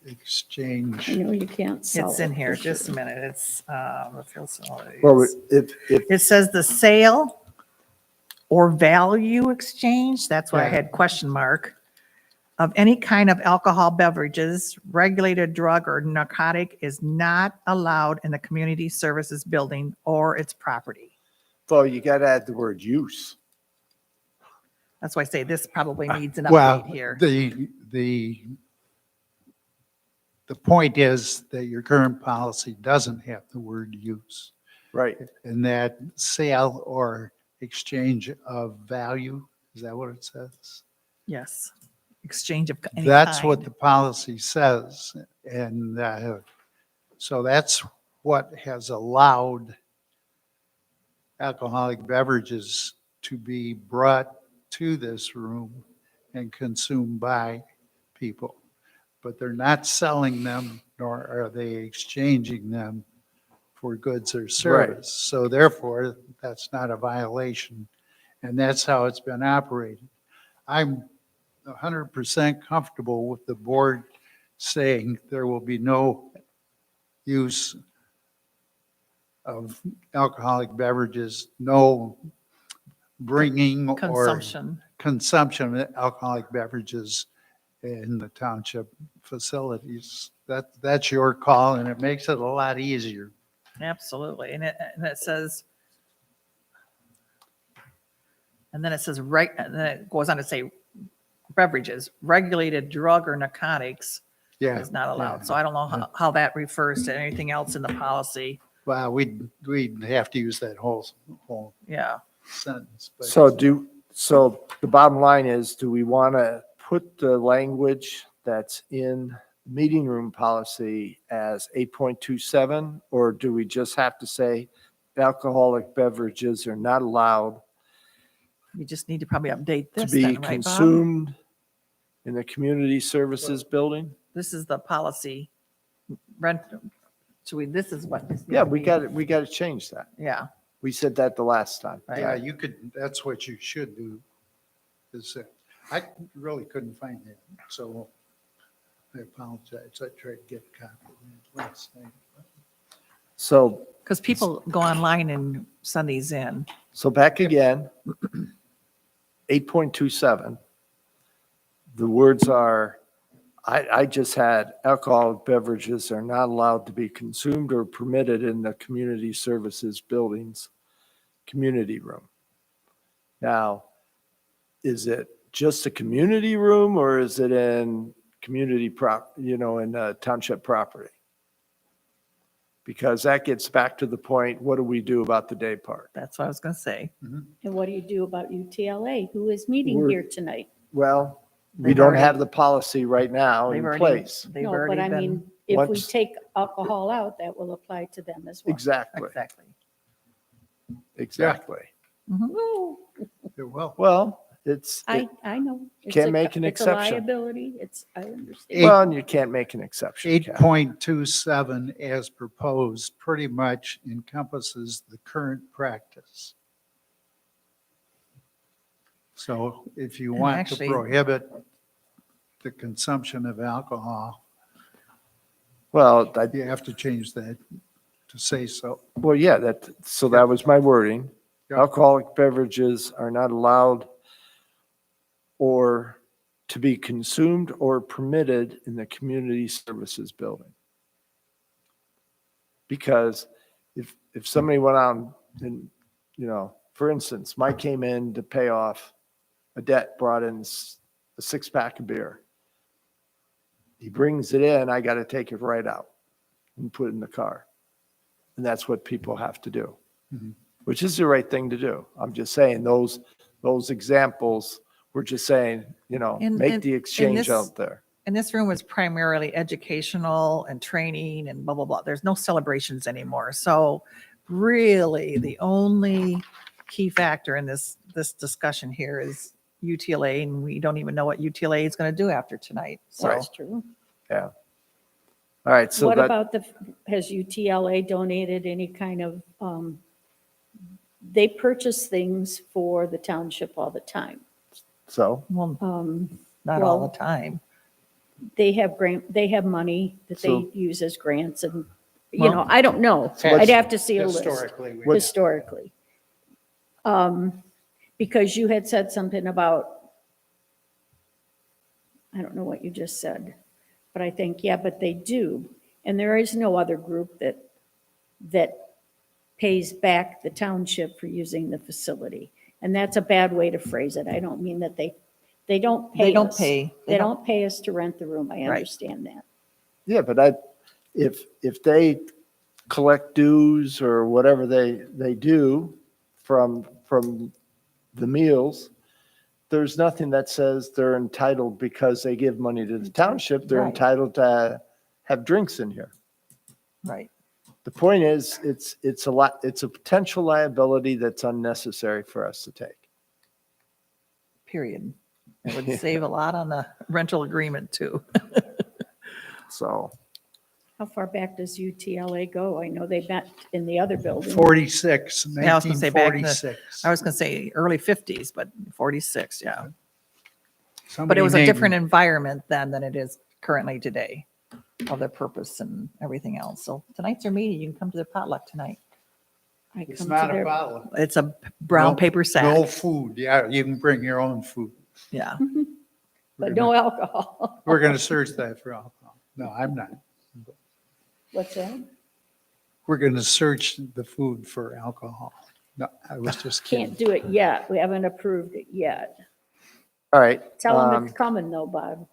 I exchange. know you can't sell it's in it, here, for just a sure. minute, it's, Well, if, it says the sale or value exchange, that's why I Yeah. had question mark, of any kind of alcohol beverages, regulated drug or narcotic is not allowed in the community services building or its property. well, you got to add the word use. That's why I say this probably needs an Well, update here. the point is that your current policy doesn't have the word use. Right. And that sale or exchange of value, is that what it says? Yes. Exchange of any That's what kind. the policy says. And so that's what has allowed alcoholic beverages to be brought to this room and consumed by people. But they're not selling them, nor are they exchanging them for goods or service. So therefore, that's not a violation. And that's how it's been operated. I'm 100% comfortable with the board saying there will be no use of alcoholic beverages, no bringing or Consumption. consumption of alcoholic beverages in the township facilities. That's your call, and it makes it a lot easier. Absolutely. And it says, and then it says, right, and then it goes on to say beverages, regulated drug or narcotics Yeah. is not allowed. yeah. So I don't know how that refers to anything else in the policy. Well, we'd have to use that whole Yeah. sentence. But So the bottom line is, do we want to put the language that's in meeting room policy as 8.27? Or do we just have to say alcoholic beverages are not allowed We just need to probably update to this be then, right, Bob? consumed in the community services building? This is the policy. Rent, this is what. this Yeah, needs to we be. got to change that. Yeah, We said that the last time. right. yeah, you could, that's what you should do. Is I really couldn't find that, so I apologize. I tried to get a copy of it last night. So, Because people go online and send these in. so back again, 8.27. The words are, I just had alcoholic beverages are not allowed to be consumed or permitted in the community services buildings, community room. Now, is it just a community room or is it in community in township property? Because that gets back to the point, what do we do about the day part? That's what I was going to say. And what do you do about UTLA, who is meeting We're- here tonight? Well, we They've don't already- have the policy right now They've in already, place. they've No, but already I been. mean, if we Once- take alcohol out, that will apply to them as well. Exactly, Exactly. exactly. Mhm. It will. Well, it's, I know. It's Can't a- make an it's a exception. liability. I understand. well, and you can't make an exception. Kat. 8.27 as proposed pretty much encompasses the current practice. So if you And want to actually- prohibit the consumption of alcohol, Well, you have to change that to say so. well, yeah, that was my wording. Yeah. Alcoholic beverages are not allowed or to be consumed or permitted in the community services building. Because if somebody went out and you know, for instance, Mike came in to pay off a debt, brought in a 6-pack of beer. He brings it in, I got to take it right out and put it in the car. And that's what people have to do, Mhm. which is the right thing to do. I'm just saying those examples, we're just saying, you know, And- make and- the and exchange this- out there. And this room is primarily educational and training and blah, blah, blah. There's no celebrations anymore. So really, the only key factor in this discussion here is UTLA, and we don't even know what UTLA is going to do after tonight. So That's true. All right, so What that, about has UTLA donated any kind of, they purchase things for the township all the time. so, well, Um, not all well, the time. They have money that they So- use as grants and, you Well- know, I don't know. So let's- I'd have to see a list Historically, we What's- historically. Because you had said something about, I don't know what you just said, but I think, yeah, but they do. And there is no other group that pays back the township for using the facility. And that's a bad way to phrase it. I don't mean that they don't pay us. They don't pay. They don't pay us to rent the room. I Right. understand that. yeah, but if they collect dues or whatever they do from the meals, there's nothing that says they're entitled because they give money to the township, they're Right. entitled to have drinks in here. Right. The point is, it's a potential liability that's unnecessary for us to take. Period. It would save a lot on the rental agreement too. So, How far back does UTLA go? I know they met in the other building. 46, Yeah, I was gonna say back in the- 1946. I was going to say early 50s, but 46, yeah. But it Somebody was a named- different environment then than it is currently today of their purpose and everything else. So tonight's their meeting. You can come to the potluck tonight. I It's come not to a their, potluck. It's a brown No- paper sack. No food, yeah, you can bring your own food. Yeah. but no alcohol. We're going to search that for alcohol. No, I'm not. What's that? We're going to search the food for alcohol. No, I was just Can't kidding. do it yet. We haven't approved it yet. all right. Tell them it's coming though, Bob.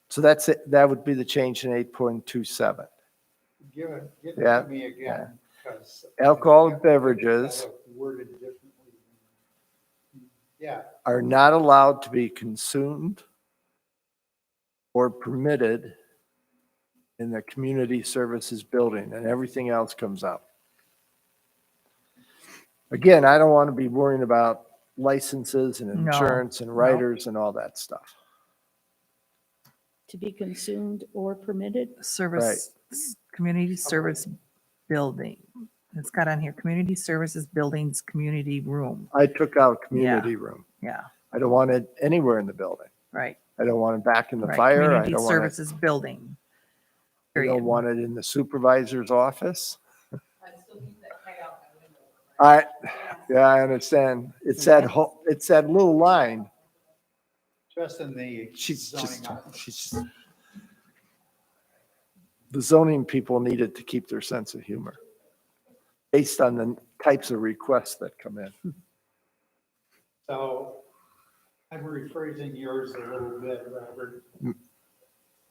So that's it. That would be the change in 8.27. Give it Yeah, to me again. 'cause Alcoholic beverages. Worded differently. Yeah, Are not allowed to be consumed or permitted in the community services building, and everything else comes out. Again, I don't want to be worrying about licenses and No, insurance and writers and all that stuff. To be consumed or permitted? Service, community service building. It's got on here, community services buildings, community room. I took out community room. Yeah, I don't want it anywhere in the building. right. I don't want it back in the Right. fire. I Community don't want it, services building. I don't Period. want it in the supervisor's office. I'd still keep that tag out my window. Yeah, I understand. It's that little line. just in the She's zoning office. The zoning people needed to keep their sense of humor based on the types of requests that come in. So I'm rephrasing yours a little bit, Robert.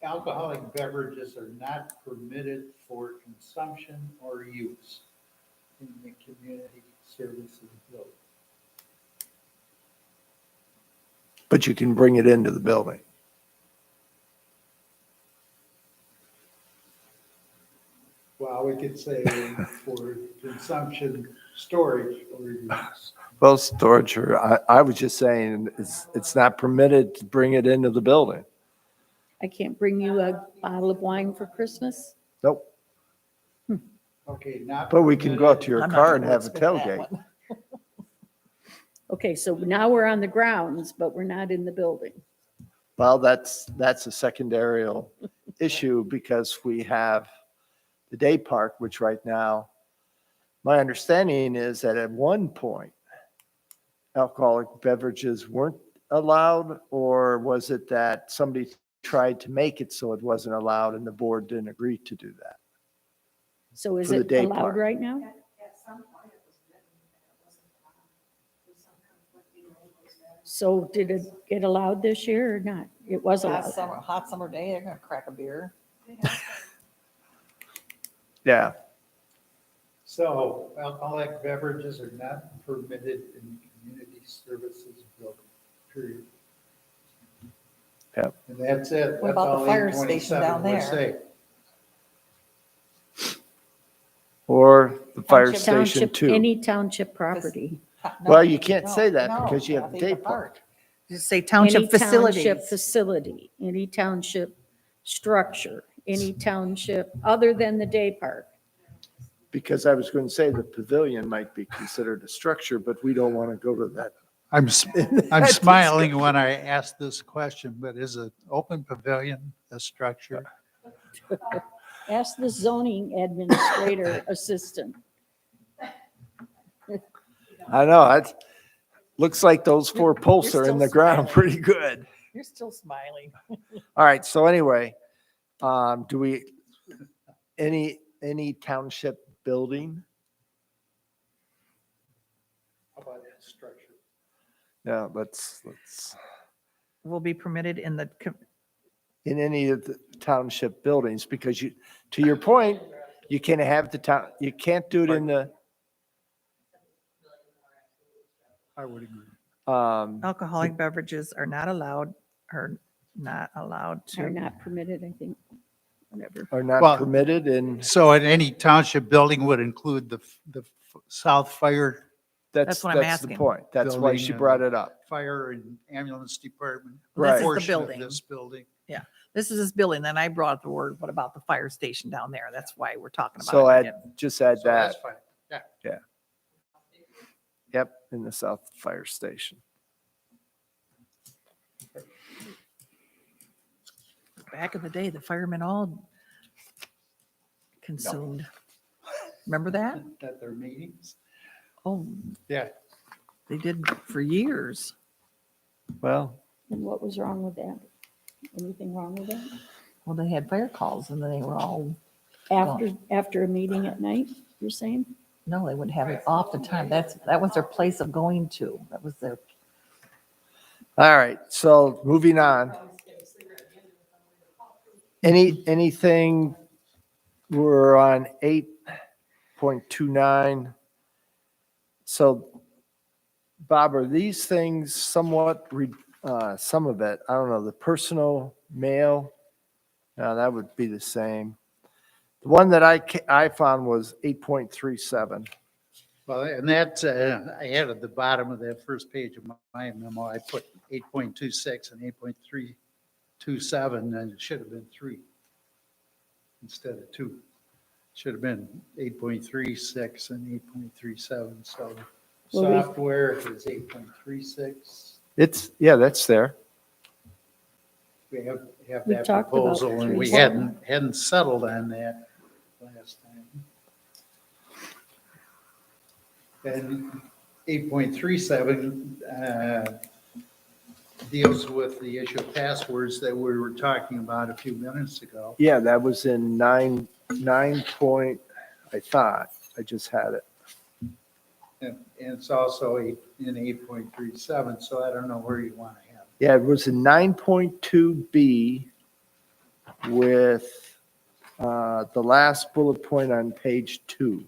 Alcoholic beverages are not permitted for consumption or use in the community services building. But you can bring it into the building. Well, we could say for consumption, storage, or use. Well, storage, or I was just saying, it's not permitted to bring it into the building. I can't bring you a bottle of wine for Christmas? Nope. Okay, not. But we can go out to your I'm not car gonna and have a wordsmith that tailgate. one. Okay, so now we're on the grounds, but we're not in the building. Well, that's a secondary issue because we have the day park, which right now, my understanding is that at one point, alcoholic beverages weren't allowed, or was it that somebody tried to make it so it wasn't allowed and the board didn't agree to do that? So is For the it day allowed park. right now? At some point it was written that it wasn't allowed. There's some conflicting language there. So did it get allowed this year or not? It was allowed. hot summer day, they're gonna crack a beer. Yeah, So alcoholic beverages are not permitted in the community services building, period. Yep. And that's it. What That's about the all fire station 827 down would there? say. or the fire Township- station Township, too. any township property. Well, you can't say that because you have Kathy, day the park. Just say Any township township facilities. facility, any township structure, any township, other than the day park. Because I was going to say the pavilion might be considered a structure, but we don't want to go to that. I'm smiling when I ask this question, but is an open pavilion a structure? Ask the zoning administrator assistant. I know, it looks like those four posts you're are in still the ground smiling. pretty good. You're still smiling. All right, so anyway, do we, any township building? How about that structure? Yeah, let's, Will be permitted in the, in any of the township buildings, because you, to your point, you can't have the town, you can't do it in the, I would agree. alcoholic beverages are not allowed Are to. not permitted, I think, whatever. are not Well- permitted in, So in any township building would include the south fire, that's what I'm the asking. point. That's why Building she and- brought it up. fire and ambulance department. Well, this is the portion of building. This building. This is this building. Then I brought the word, what about the fire station down there? That's why we're talking about So it. add, again. just add So that, that's fine. yep, in the south fire station. Back in the day, the firemen all consumed. Remember that? At their meetings. Oh, Yeah. they did for years. Well, And what was wrong with that? Anything wrong with that? Well, they had fire calls and then they were all, After a meeting at night, you're saying? no, they would have it off the time. That was their place of going to. That was their, all right, so moving on. Anything, we're on 8.29. So Bob, are these things somewhat, some of it, I don't know, the personal mail? No, that would be the same. The one that I found was 8.37. Well, and that's, I had at the bottom of that first page of my memo, I put 8.26 and 8.327, and it should have been 3 instead of 2. Should have been 8.36 and 8.37, so Well, we- software is 8.36. It's, yeah, that's there. We have We that talked about proposal, and we 3. hadn't settled on that last time. And 8.37 deals with the issue of passwords that we were talking about a few minutes ago. Yeah, that was in 9 point, I thought, I just had it. And it's also in 8.37, so I don't know where you want to have it. Yeah, it was in 9.2B with the last bullet point on page 2.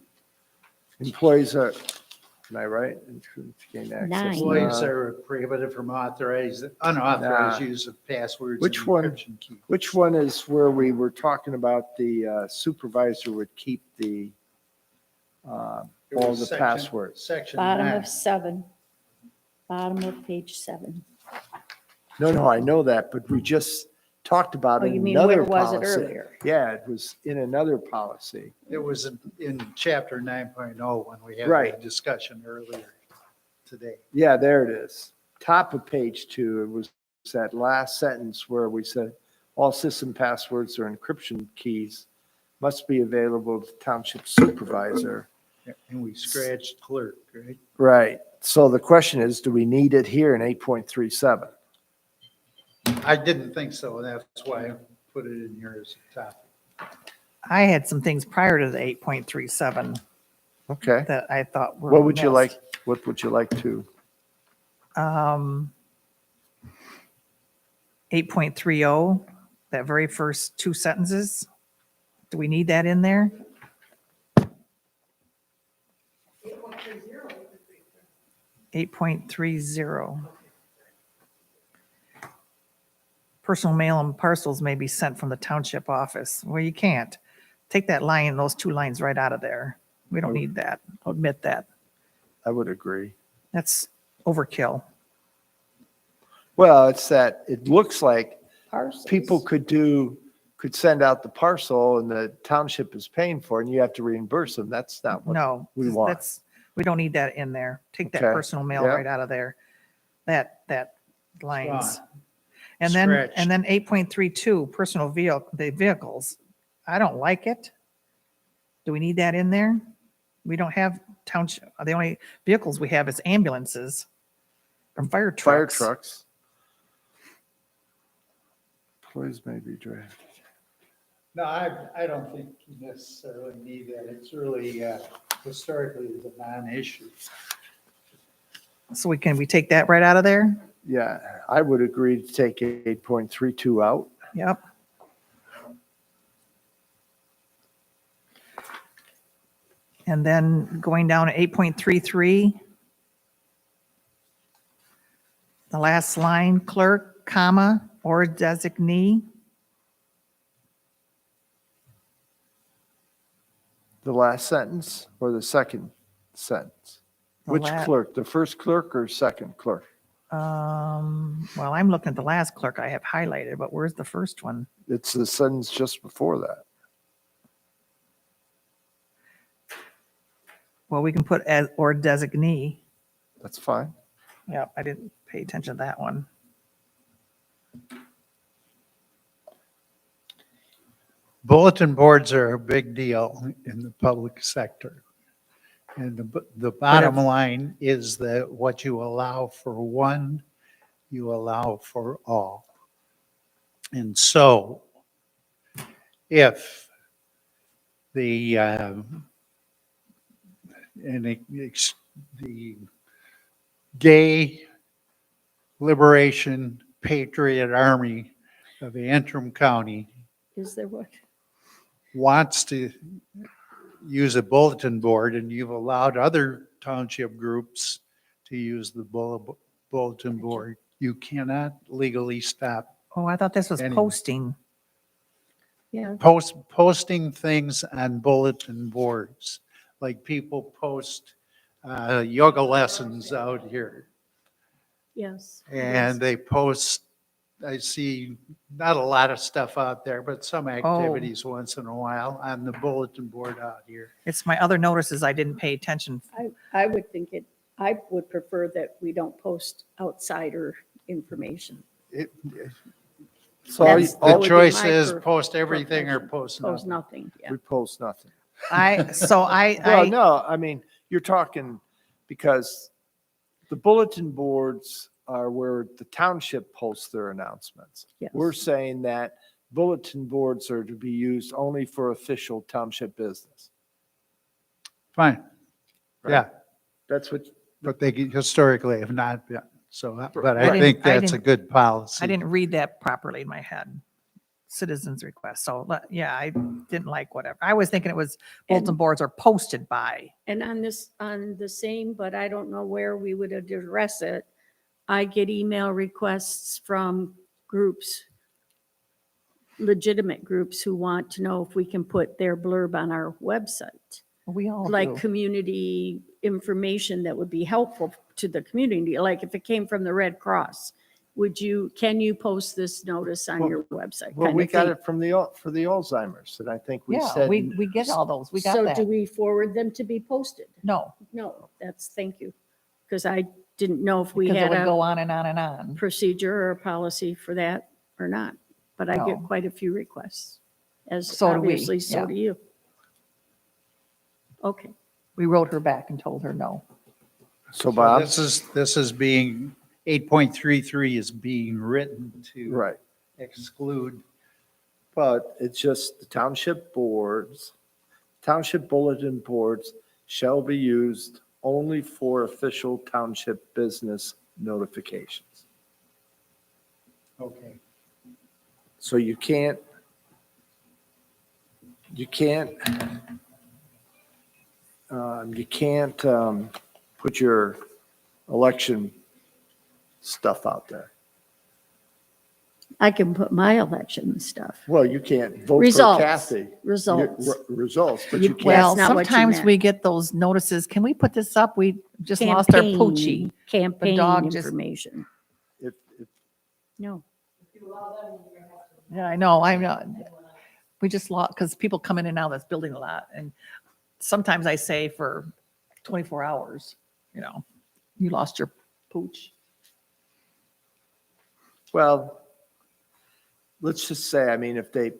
Employees are, am I right? To gain access. 9. Employees are prohibited from unauthorized Nah. use of passwords. Which and one? encryption keys. Which one is where we were talking about the supervisor would keep the, It all was the section- passwords? Section Bottom 9. of 7. Bottom of page 7. No, I know that, but we just talked about Oh, it you in mean another where was it policy. earlier? Yeah, it was in another policy. It was in chapter 9.0 when we had Right. the discussion earlier today. Yeah, there it is. Top of page 2, it was that last sentence where we said, all system passwords or encryption keys must be available to township supervisor. And we scratched clerk, right? Right. So the question is, do we need it here in 8.37? I didn't think so, and that's why I put it in here as a topic. I had some things prior to the 8.37 Okay. that I thought were What would you like, missed. what would you like to? 8.30, that very first two sentences. Do we need that in there? 8.30. Personal mail and parcels may be sent from the township office. Well, you can't. Take that line, those two lines right out of there. We don't need that. I'll admit that. I would agree. That's overkill. Well, it's that, it looks like Parcels. people could send out the parcel and the township is paying for it and you have to reimburse them. That's not what No, we want. we don't need that in there. Take that Okay, personal mail yeah. right out of there. That lines. Gone. And Scratched. then 8.32, personal vehicles. I don't like it. Do we need that in there? We don't have township, the only vehicles we have is ambulances and fire Fire trucks. trucks. Employees may be drafted. No, I don't think you necessarily need that. It's really, historically, is a non-issue. So we take that right out of there? Yeah, I would agree to take 8.32 out. Yep. And then going down to 8.33. The last line, clerk, comma, or designee. The last sentence or the second sentence? The Which la- clerk? The first clerk or second clerk? Well, I'm looking at the last clerk I have highlighted, but where's the first one? It's the sentence just before that. Well, we can put as, or designee. That's fine. Yep, I didn't pay attention to that one. Bulletin boards are a big deal in the public sector. And the bottom line is that what you allow for one, you allow for all. And so if the, the Gay Liberation Patriot Army of Antrim County Is there what? wants to use a bulletin board and you've allowed other township groups to use the bulletin board, you cannot legally stop Oh, I thought this was Anyway. posting. Yeah, posting things on bulletin boards. Like people post yoga lessons out here yes. and they post, I see not a lot of stuff out there, but some activities once in a while on the bulletin board out here. It's my other notices I didn't pay attention. I would think I would prefer that we don't post outsider information. It, So That's- all that the would be choice my is post everything or preference. post Post nothing. nothing, yeah. we post nothing. So Well, no, I mean, you're talking because the bulletin boards are where the township posts their announcements. Yes. We're saying that bulletin boards are to be used only for official township business. Fine. Right. Yeah, That's what, but they historically have not been. So, but I I didn't- think I that's a didn't- good policy. I didn't read that properly in my head. Citizens request. So yeah, I didn't like whatever. I was thinking it was bulletin boards are posted by. And on this, on the same, but I don't know where we would address it. I get email requests from groups, legitimate groups who want to know if we can put their blurb on our website. We all Like do. community information that would be helpful to the community. Like if it came from the Red Cross, can you post this notice on your website? well, kind we of got thing. it from for the Alzheimer's, and I think we Yeah, said. we get all those. We got So that. do we forward them to be posted? No, No, thank you. Because I didn't know if we because it had would a go on and on and on. procedure or a policy for that or not. But I get No. quite a few requests, as So do we, obviously, so yeah. do you. Okay, We wrote her back and told her no. So Bob, This is being, 8.33 is being written to right, exclude. but it's just the township boards, township bulletin boards shall be used only for official township business notifications. Okay. So you can't put your election stuff out there. I can put my election stuff. Well, you can't vote for Results. Kathy. Results. Results, but You- you can't. Well, That's not what you sometimes meant. we get those notices. Can we put this up? We just lost our poochie. Campaign dog just- information. If No. Yeah, I know, I'm not. We just lost, because people come in and out of this building a lot. And sometimes I say for 24 hours, you lost your pooch. Well, let's just say, I mean, if they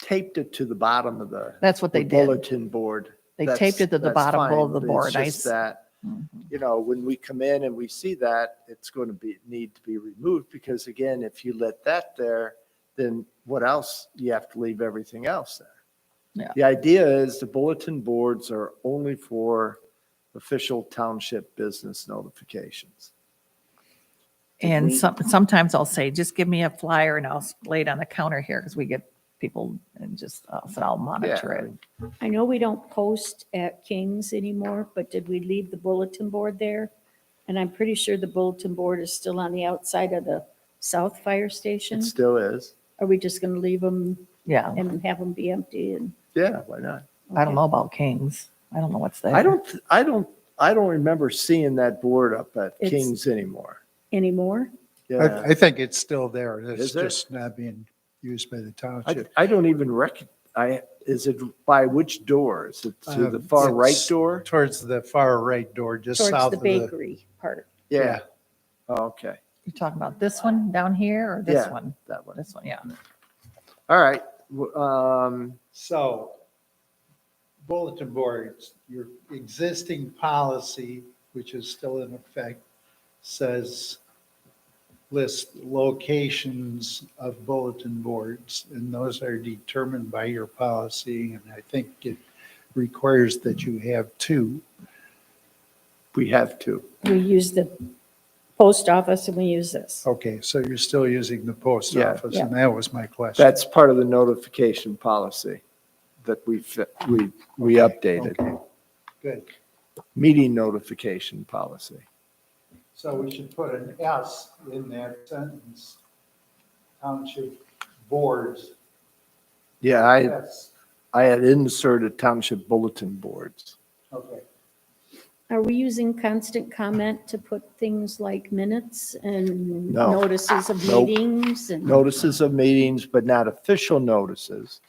taped it to the bottom of the That's what they the did. bulletin board. They that's- taped it to the that's bottom fine, of the but board. It's just that, Mhm. when we come in and we see that, it's going to need to be removed, because again, if you let that there, then what else? You have to leave everything else there. Yeah. The idea is the bulletin boards are only for official township business notifications. And we- sometimes I'll say, just give me a flyer and I'll lay it on the counter here, because we get people and just, so I'll monitor Yeah, it. I know we don't post at King's anymore, but did we leave the bulletin board there? And I'm pretty sure the bulletin board is still on the outside of the South Fire Station. It still is. Are we just going to leave them Yeah, and have them be empty? And Yeah, why not? I don't know about Kings. I don't know what's there. I don't remember seeing that board up at It's- King's anymore. Anymore? Yeah. I think it's still there. It's Is it? just not being used by the township. I don't even is it by which door? Is it to the far right It's door? Towards the far right door, just Towards south the of the. bakery part. Yeah. Oh, okay, You're talking about this one down here or this Yeah. one? that one. This one, yeah. All right. So bulletin boards, your existing policy, which is still in effect, says list locations of bulletin boards, and those are determined by your policy, and I think it requires that you have two. We have to. We use the post office and we use this. Okay, so you're still using the post Yeah. office, and that was my question. That's part of the notification policy that we updated. Okay, good. Meeting notification policy. So we should put an S in that sentence. Township boards. Yeah, Yes, I had inserted township bulletin boards. okay. Are we using constant comment to put things like minutes and No. notices of Nope. meetings? And Notices of meetings, but not official notices.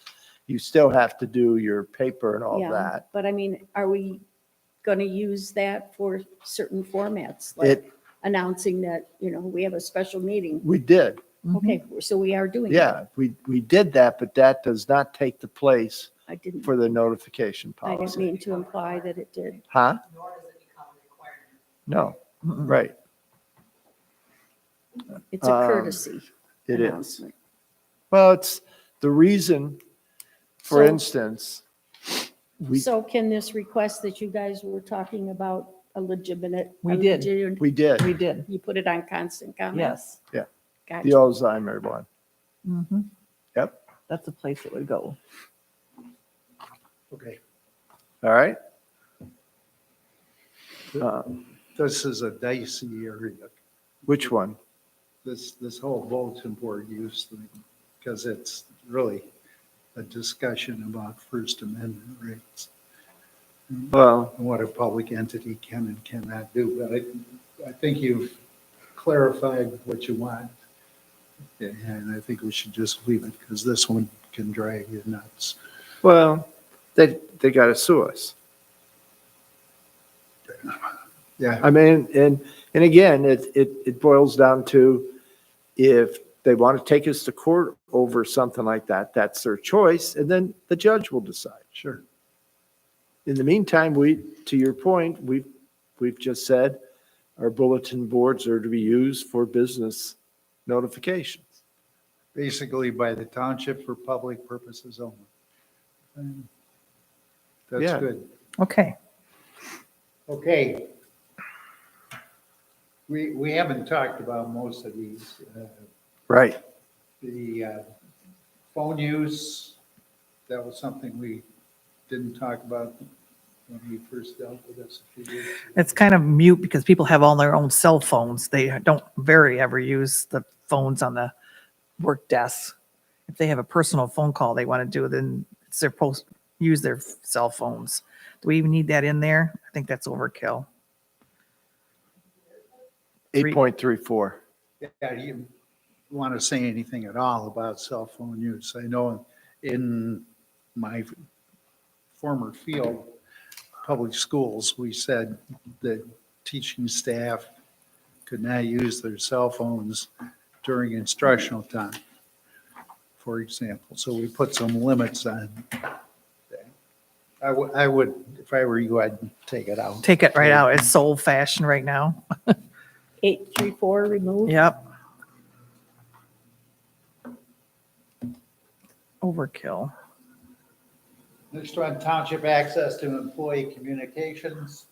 You still have to do your paper and all Yeah, that. But I mean, are we going to use that for certain formats? Like It, announcing that, we have a special meeting. we did. Okay, so we are doing that. Yeah, we did that, but that does not take the place I didn't for the notification I didn't policy. mean to imply that it did. Huh? Nor does it become a requirement. No, Mm-mm. right. It's a Um, courtesy It is. announcement. Well, it's the reason, for So- instance, we, So can this request that you guys were talking about a legitimate? We did. we did We did, You put it on constant comment? yes. the Gotcha. Alzheimer one. Mhm. Yep. That's the place it would go. Okay, All right. Uh, this is a dicey area, Which one? this whole bulletin board use thing, because it's really a discussion about First Amendment rights Well, and what a public entity can and cannot do. But I think you've clarified what you want. And I think we should just leave it, because this one can drive you nuts. well, they got to sue us. Yeah, I mean, and again, it boils down to if they want to take us to court over something like that, that's their choice, and then the judge will decide. sure. In the meantime, to your point, we've just said our bulletin boards are to be used for business notifications. Basically by the township for public purposes only. And Yeah. that's good. Okay. Okay. We haven't talked about most of these. Right. The phone use, that was something we didn't talk about when we first dealt with this a few years ago. It's kind of mute because people have all their own cell phones. They don't very ever use the phones on the work desk. If they have a personal phone call they want to do, then it's their post, use their cell phones. Do we even need that in there? I think that's overkill. 8.34. Yeah, you want to say anything at all about cell phone use? I know in my former field, public schools, we said that teaching staff could not use their cell phones during instructional time, for example. So we put some limits on that. I would, if I were you, I'd take it out. Take it right out. It's so old fashioned right now. 834 removed? Yep. Overkill. Next one, township access to employee communications.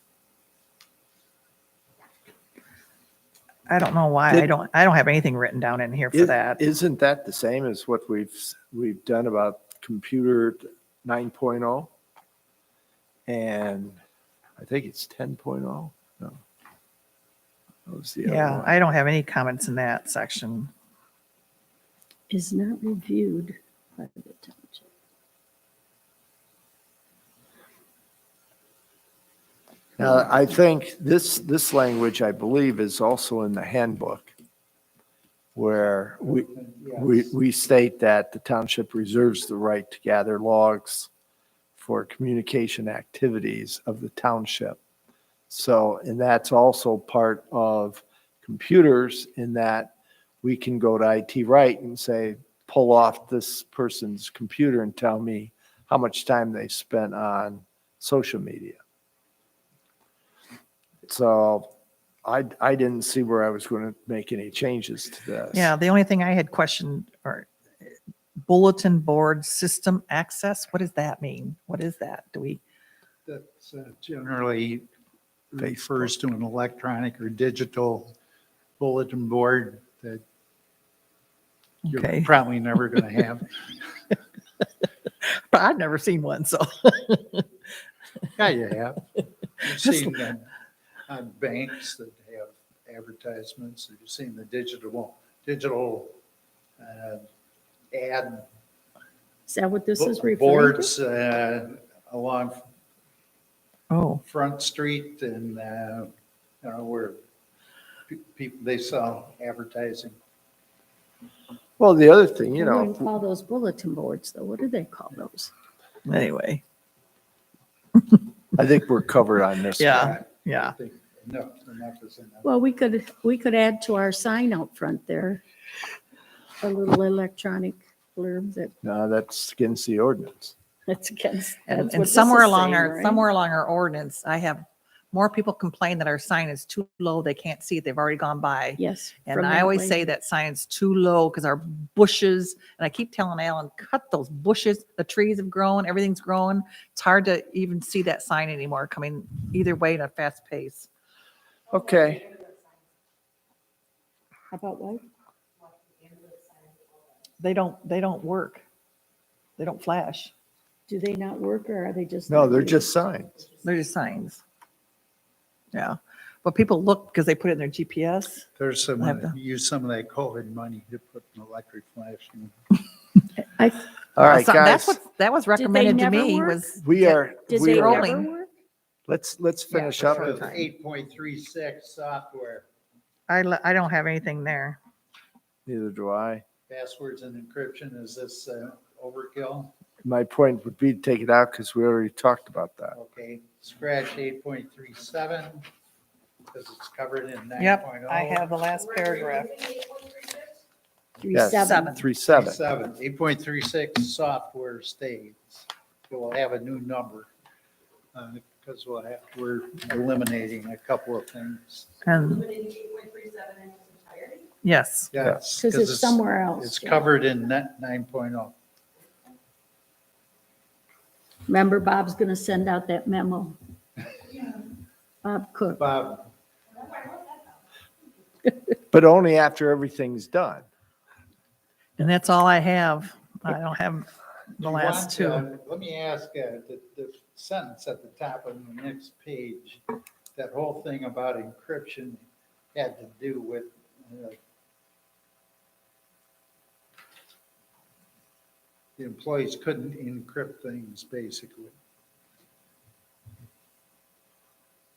I don't know why. I don't have anything written down in here for that. Isn't that the same as what we've done about computer 9.0? And I think it's 10.0. No. That was the other Yeah, one. I don't have any comments in that section. Is not reviewed by the township. Now, I think this language, I believe, is also in the handbook where we state that the township reserves the right to gather logs for communication activities of the township. So, and that's also part of computers in that we can go to IT Right and say, pull off this person's computer and tell me how much time they spent on social media. So I didn't see where I was going to make any changes to this. Yeah, the only thing I had questioned or bulletin board system access, what does that mean? What is that? Do we, That's generally refers to an electronic or digital bulletin board that you're okay, probably never going to have. but I've never seen one, so. Yeah, you have. You've seen them on banks that have advertisements. You've seen the digital ad Is that what this is referring to? boards along Oh, Front Street and, where people, they sell advertising. Well, the other thing, you I wouldn't know, call those bulletin boards, though. What do they call those? anyway, I think we're covered on this. yeah, one. yeah. I think enough is enough. Well, we could add to our sign out front there, a little electronic blurb No, that's against the ordinance. that's against. And, that's and what this somewhere is along saying, our, right? somewhere along our ordinance, I have more people complain that our sign is too low. They can't see it. They've already gone by. Yes. And from I that always lady. say that sign's too low because our bushes, and I keep telling Alan, cut those bushes. The trees have grown, everything's grown. It's hard to even see that sign anymore coming either way at a fast pace. Okay. How about what? They don't work. They don't flash. Do they not work or are they just? No, not they're used? just signs. They're just signs. Yeah. But people look because they put it in their GPS. There's some, I have to- use some of that COVID money to put an electric flash in. I, All right, That's guys, what, that was recommended to never me work? was. we are, did we they are, never rolling. work? let's finish up. sure. with- 8.36 software, I don't have anything there. Neither do I. passwords and encryption. Is this overkill? My point would be to take it out because we already talked about that. Okay, scratch 8.37 because it's covered in 9.0. Yep, I have the last paragraph. Yes. 37. 3.7. 8.36 software stays. We'll have a new number because we're eliminating a couple of things. And Limiting 8.37 in its entirety. yes, Yes. Because it's somewhere else. It's yeah. covered in that 9.0. Remember, Bob's going to send out that memo. Bob Cook. Bob, But only after everything's done. And that's all I have. I don't have do the you last want, two. let me ask, the sentence at the top of the next page, that whole thing about encryption had to do with the employees couldn't encrypt things, basically.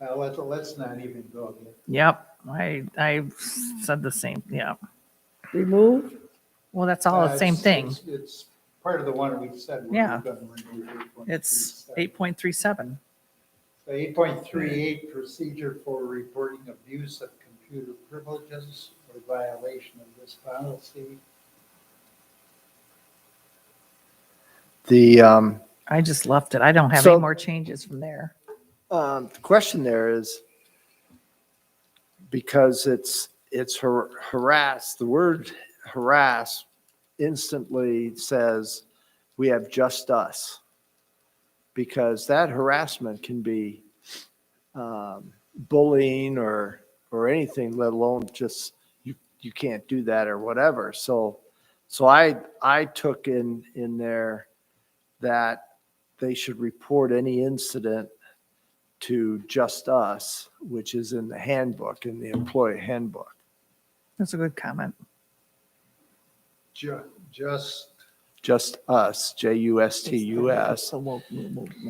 Let's not even go there. Yep, I said the same, yeah. Remove? Well, that's all the same It's- thing. It's part of the one we said. we Yeah. were gonna remove It's 8.37. 8.37. 8.38, procedure for reporting abuse of computer privileges or violation of this policy. The I just left it. I don't have So- any more changes from there. the question there is, because it's harass, the word harass instantly says we have just us. Because that harassment can be bullying or anything, let alone just you can't do that or whatever. So I took in there that they should report any incident to just us, which is in the handbook, in the employee handbook. That's a good comment. Just, Just us, JUSTUS. So we'll-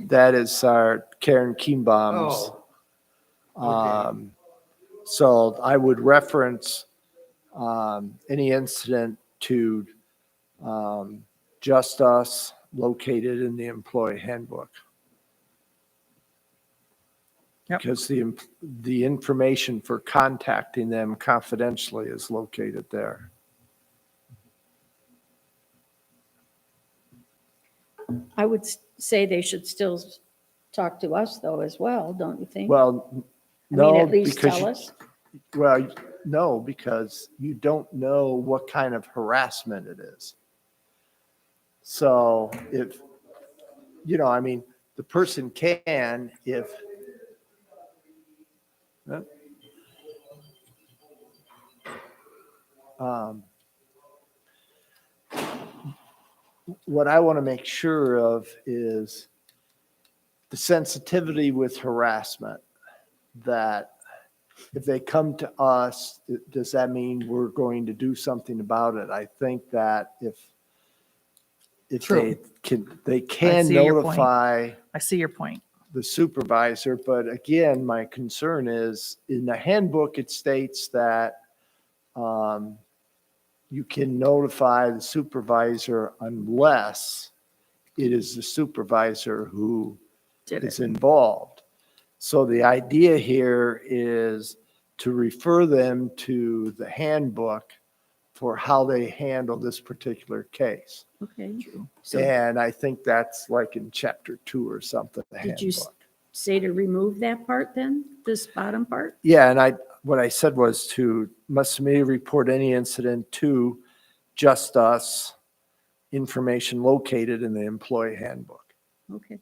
That is our Karen Kienbaum's. okay. So I would reference any incident to just us located in the employee handbook. Yep. Because the information for contacting them confidentially is located there. I would say they should still talk to us though as well, don't you think? Well, I mean, no, at least because tell us. well, no, because you don't know what kind of harassment it is. So if, I mean, the person can, if, um, what I want to make sure of is the sensitivity with harassment, that if they come to us, does that mean we're going to do something about it? I think that if True. they can see your point. notify I see your point. the supervisor, but again, my concern is in the handbook, it states that you can notify the supervisor unless it is the supervisor who Did is it. involved. So the idea here is to refer them to the handbook for how they handle this particular case. Okay. So And I think that's like in chapter 2 or something, the did you handbook. say to remove that part then, this bottom part? Yeah, and what I said was must immediately report any incident to just us, information located in the employee handbook. Okay.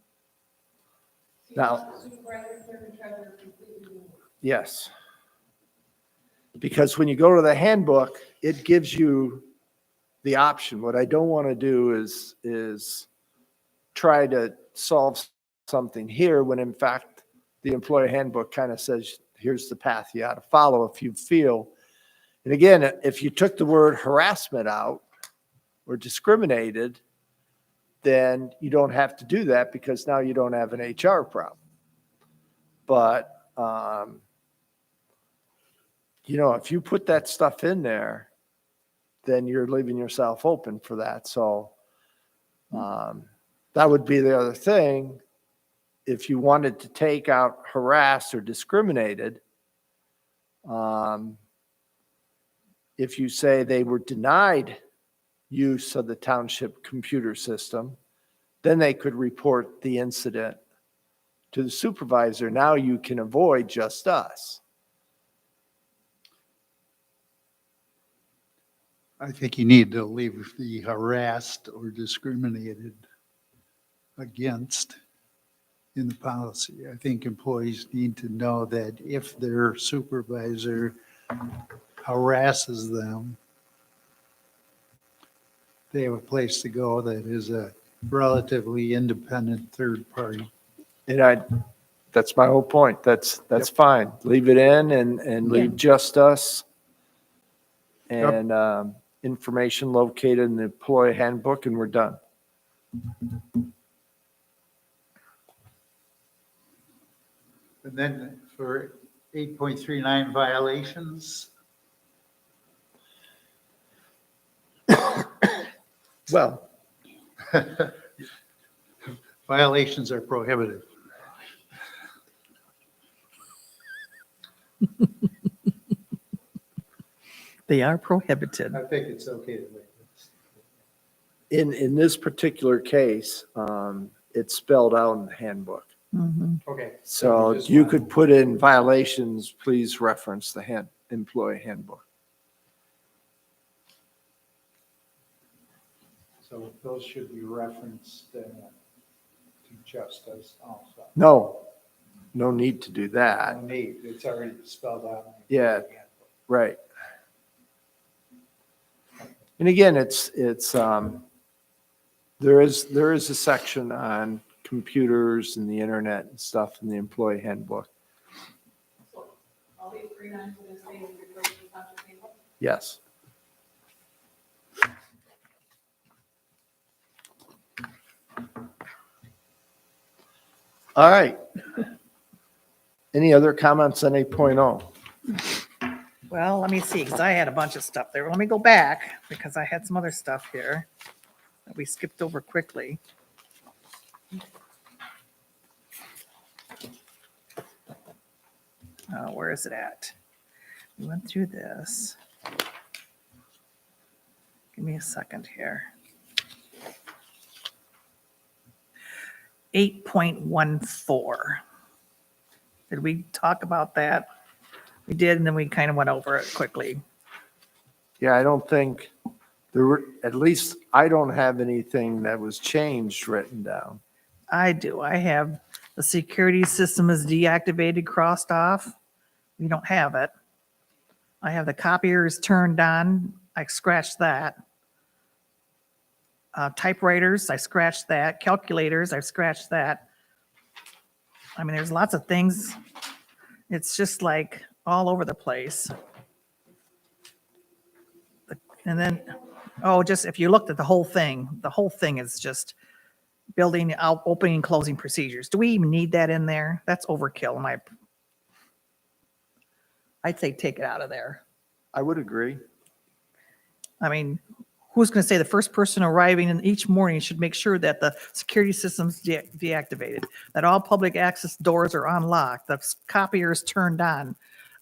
Now, yes. Because when you go to the handbook, it gives you the option. What I don't want to do is try to solve something here when in fact the employee handbook kind of says, here's the path you ought to follow if you feel. And again, if you took the word harassment out or discriminated, then you don't have to do that because now you don't have an HR problem. But, if you put that stuff in there, then you're leaving yourself open for that. So that would be the other thing. If you wanted to take out harassed or discriminated, if you say they were denied use of the township computer system, then they could report the incident to the supervisor. Now you can avoid just us. I think you need to leave the harassed or discriminated against. in the policy. I think employees need to know that if their supervisor harasses them, they have a place to go that is a relatively independent third party. And that's my whole point. That's fine. Leave it in and leave just us. Yep. And information located in the employee handbook, and we're done. And then for 8.39 violations, Well, violations are prohibited. They are prohibited. I think it's okay to make this. in this particular case, it's spelled out in the handbook. Mhm. Okay. So you could put in violations, please reference the employee handbook. So those should be referenced to justice also. No need to do that. No need, it's already spelled out. Yeah. Right. And again, it's there is a section on computers and the internet and stuff in the employee handbook. So all these 39 are going to stay in your first township handbook? Yes. All right. Any other comments on 8.0? Well, let me see, because I had a bunch of stuff there. Let me go back because I had some other stuff here that we skipped over quickly. Where is it at? We went through this. Give me a second here. 8.14. Did we talk about that? We did, and then we kind of went over it quickly. Yeah, I don't think there were, at least I don't have anything that was changed written down. I do. I have the security system is deactivated, crossed off. We don't have it. I have the copier is turned on. I scratched that. Typewriters, I scratched that. Calculators, I scratched that. I mean, there's lots of things. It's just like all over the place. And then, just if you looked at the whole thing is just building out, opening and closing procedures. Do we even need that in there? That's overkill. I'd say take it out of there. I would agree. I mean, who's going to say the first person arriving in each morning should make sure that the security system's deactivated, that all public access doors are unlocked, the copier is turned on?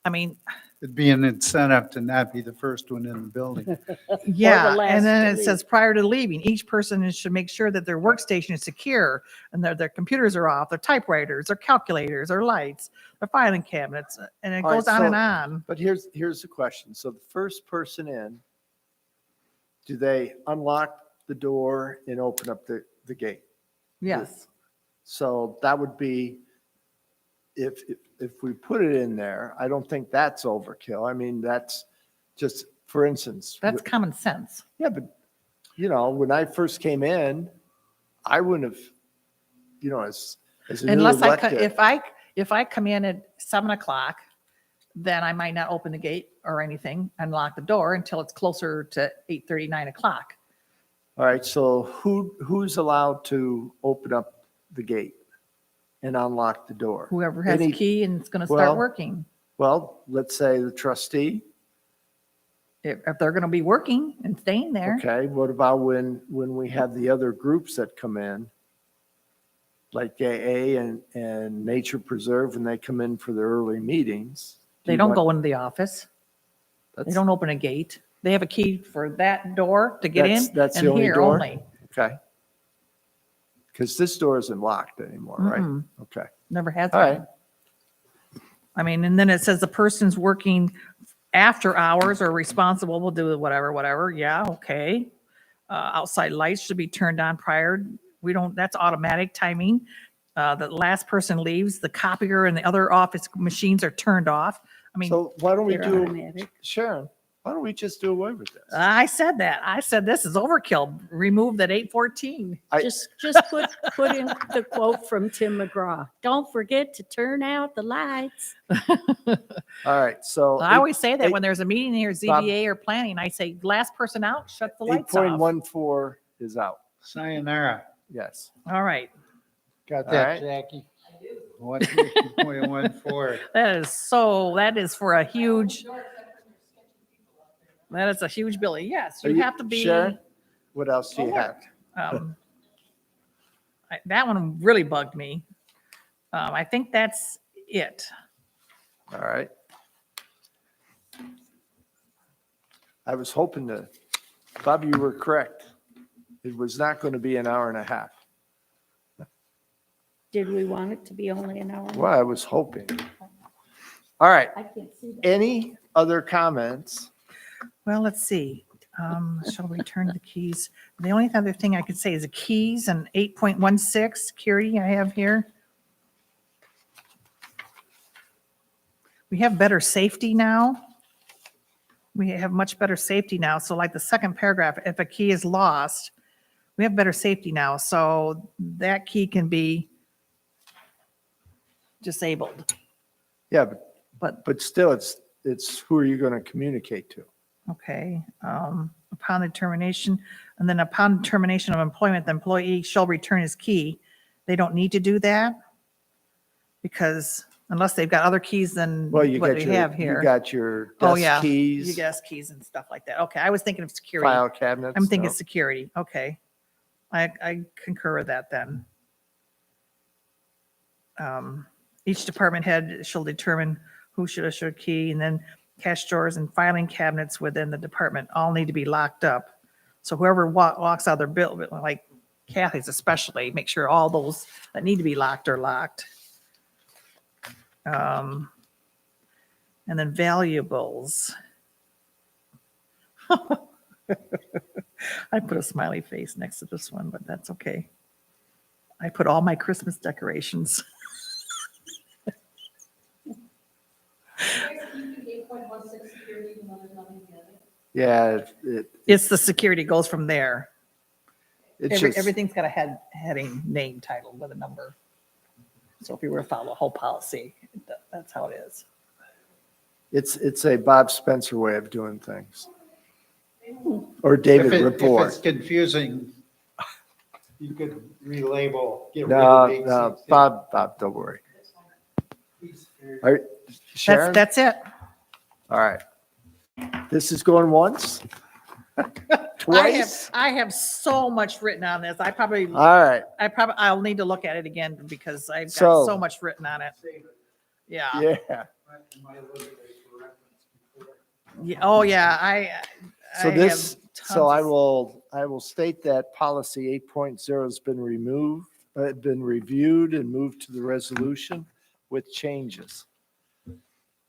I mean, It'd be an incentive to not be the first one in the building. yeah. last And then to it leave. says prior to leaving, each person should make sure that their workstation is secure and their computers are off, their typewriters, their calculators, their lights, their filing cabinets, and it All right, goes on and so- on. But here's the question. So the first person in, do they unlock the door and open up the gate? Yes. So that would be, if we put it in there, I don't think that's overkill. I mean, that's just, for instance. That's common sense. Yeah, but, when I first came in, I wouldn't have, as a new Unless elected. if I come in at 7:00, then I might not open the gate or anything and lock the door until it's closer to 8:30, 9:00. All right, so who's allowed to open up the gate and unlock the door? Whoever has a Any- key and it's going to well- start working. Well, let's say the trustee. If they're going to be working and staying there. Okay, what about when we have the other groups that come in? Like AA and Nature Preserve, when they come in for their early meetings? They don't go into the office. They That's- don't open a gate. They have a key for that door to get in That's the and only here door? only. Okay. Because this door isn't locked anymore, right? Mm-mm. Okay, Never has all right. been. I mean, and then it says the person's working after hours or responsible will do whatever. Yeah, okay. Outside lights should be turned on prior. That's automatic timing. The last person leaves, the copier and the other office machines are turned off. I mean, So why don't we They're do, automatic. Sharon, why don't we just do away with this? I said that. I said this is overkill. Remove that 814. Just put in the quote from Tim McGraw. Don't forget to turn out the lights. All right, so. I always say that eight- when there's a meeting here, Bob. ZBA or planning, I say, last person out, shut the lights off. 8.14 is out, Sayonara. yes. All right. Got All that, right. Jackie? 1.14. That is for a huge, that is a huge building. Yes, Are you have to be. Sharon, what else do you Oh, have? That one really bugged me. I think that's it. All right. I was hoping to, Bob, you were correct. It was not going to be an hour and a half. Did we want it to be only an hour? Well, I was hoping. All right, I can't see that. any other comments? Well, let's see. Shall we return the keys? The only other thing I could say is the keys and 8.16 security I have here. We have better safety now. We have much better safety now. So like the second paragraph, if a key is lost, we have better safety now. So that key can be disabled. Yeah, but still, it's who are you going to communicate to? Okay, upon determination, and then upon termination of employment, the employee shall return his key. They don't need to do that because unless they've got other keys than Well, what you got we your, have you here. got your Oh, yeah. desk keys, You desk keys and stuff like that. Okay, I was thinking of security. file cabinets. I'm thinking no? security. Okay. I concur with that then. Each department head shall determine who should issue a key, and then cash drawers and filing cabinets within the department all need to be locked up. So whoever walks out of their building, like Kathy's especially, make sure all those that need to be locked are locked. And then valuables. I put a smiley face next to this one, but that's okay. I put all my Christmas decorations. You do 8.16 security, even though there's nothing in it. Yeah, It's the security goes from there. it's just, Everything's got a heading, name, title with a number. So if you were to follow the whole policy, that's how it is. it's a Bob Spencer way of doing things. Or David If Rapport. it's confusing, you could relabel, get rid No, of no, 816. Bob, don't worry. All right, Sharon? That's it. All right. This is going once? Twice? I have so much written on this. All right, I'll need to look at it again because I've got So- so much written on it. Yeah. yeah. Yeah. Oh, yeah. So I this, have so I tons. will state that policy 8.0 has been been reviewed and moved to the resolution with changes.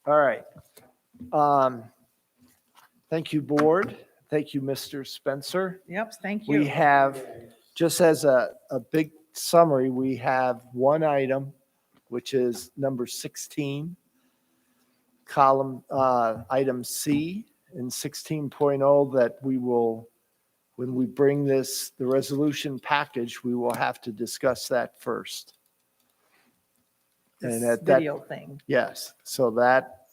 All right. Thank you, board. Thank you, Mr. Spencer. Yep, thank We you. have, just as a big summary, we have one item, which is number 16, column, item C in 16.0 that we will, when we bring this, the resolution package, we will have to discuss that first. And This at that, video thing. yes, so that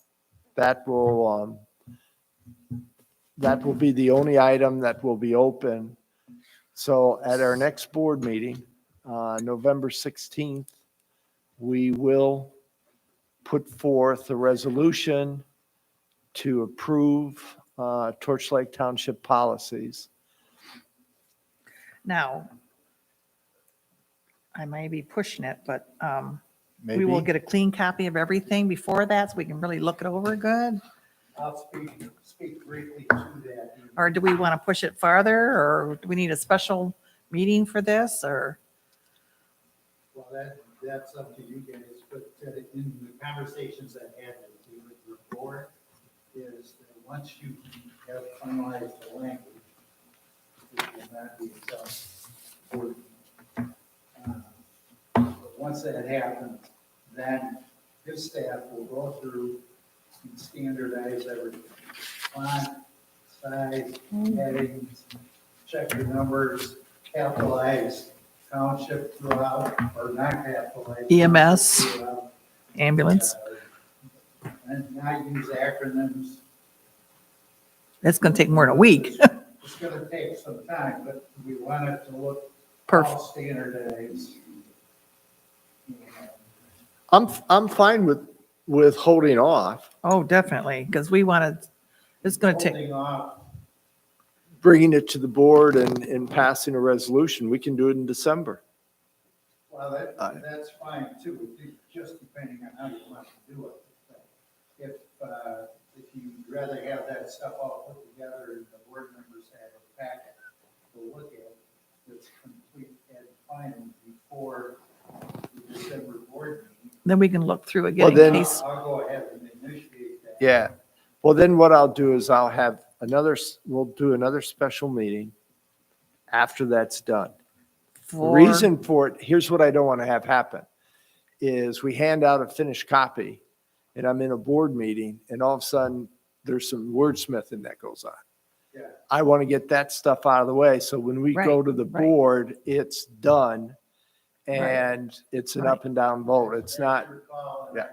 will be the only item that will be open. So at our next board meeting, November 16th, we will put forth a resolution to approve Torch Lake Township policies. Now, I may be pushing it, but Maybe. we will get a clean copy of everything before that so we can really look it over good. I'll speak briefly to that. Or do we want to push it farther, or do we need a special meeting for this, or? Well, that's up to you guys, but in the conversations I had with you with your board, is that once you have finalized the language, it will not be itself. once that happens, then his staff will go through and standardize everything. Font, size, headings, check the numbers, capitalize township throughout, or not capitalize. EMS. township throughout. Ambulance. And not use acronyms. It's going to take more than a week. It's gonna take some time, but we want it to look all Perfect. standardized. I'm fine with holding off, Oh, definitely, because we want to, it's going to take, Holding off, bringing it to the board and passing a resolution. We can do it in December. well, that's fine too, just depending on how you want to do it. If you'd rather have that stuff all put together and the board members have a packet to look at, that's complete and final before the December board meeting, then we can look through again Well, in then- case. I'll go ahead and initiate that. Yeah. Well, then what I'll do is I'll have we'll do another special meeting after that's done. The for- reason for it, here's what I don't want to have happen, is we hand out a finished copy and I'm in a board meeting and all of a sudden there's some wordsmithing that goes on. Yeah. I want to get that stuff out of the way. So when we go Right, to the right. board, it's done Right. and it's an Right. up and down vote. It's not, That's your call, and yeah.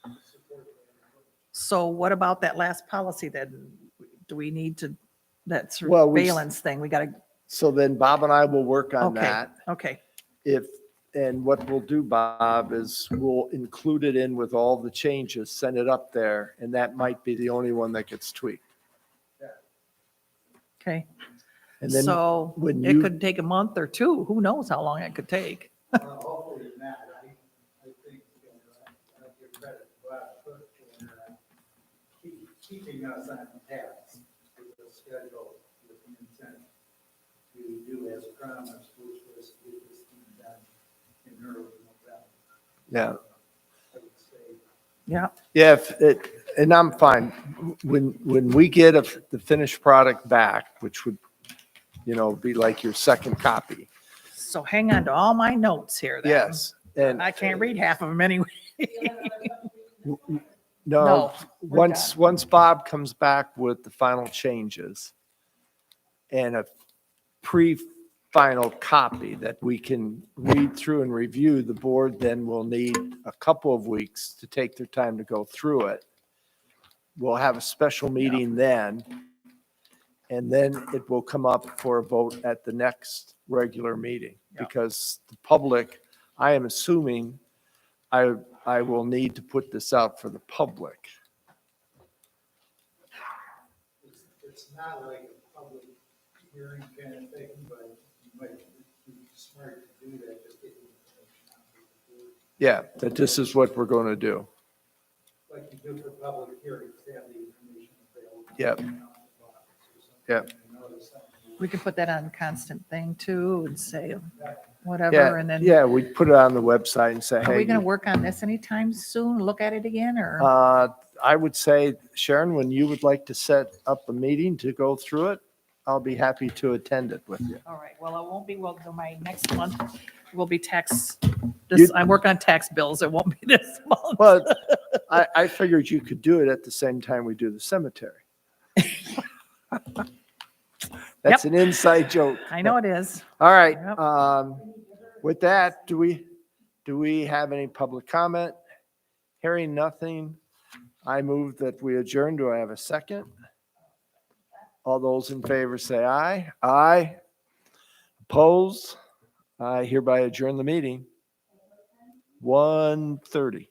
I support that. So what about that last policy then? Do we need to, that Well, we- surveillance thing? We got to, so then Bob and I will work on okay, that. okay. And what we'll do, Bob, is we'll include it in with all the changes, send it up there, and that might be the only one that gets tweaked. Okay, And then so when it you- could take a month or two. Who knows how long it could take? Hopefully not. I think, I give credit to Bob Cook for keeping us on task with the schedule, with the intent to do as promised, which was to get this thing done in early November. Yeah, I would say. Yeah, yeah, and I'm fine. When we get the finished product back, which would, be like your second copy. so hang on to all my notes here then. Yes, and I can't read half of them anyway. no, No, we're once Bob comes back with the final changes and a pre-final copy that we can read through and review, the board then will need a couple of weeks to take their time to go through it. We'll have a special meeting then, and then it will come up for a vote at the next regular meeting. Yeah. Because the public, I am assuming, I will need to put this out for the public. It's not like a public hearing kind of thing, but you might be smart to do that, just get the information out to the board. Yeah, that this is what we're going to do. Like you do for public hearings, to have the information available. Yep. Yep. We can put that on constant thing too and say Yeah, whatever and then. yeah, we put it on the website and say, Are we hey, going to work on this anytime soon? Look at it again or? I would say, Sharon, when you would like to set up a meeting to go through it, I'll be happy to attend it with you. All right, well, it won't be, well, my next month will be tax, You- I work on tax bills. It won't be this month. Well, I figured you could do it at the same time we do the cemetery. That's an inside joke. I know it is. All right, Yep. with that, do we have any public comment? Hearing nothing, I move that we adjourn. Do I have a second? All those in favor say aye. Aye. Opposed? I hereby adjourn the meeting. 1:30.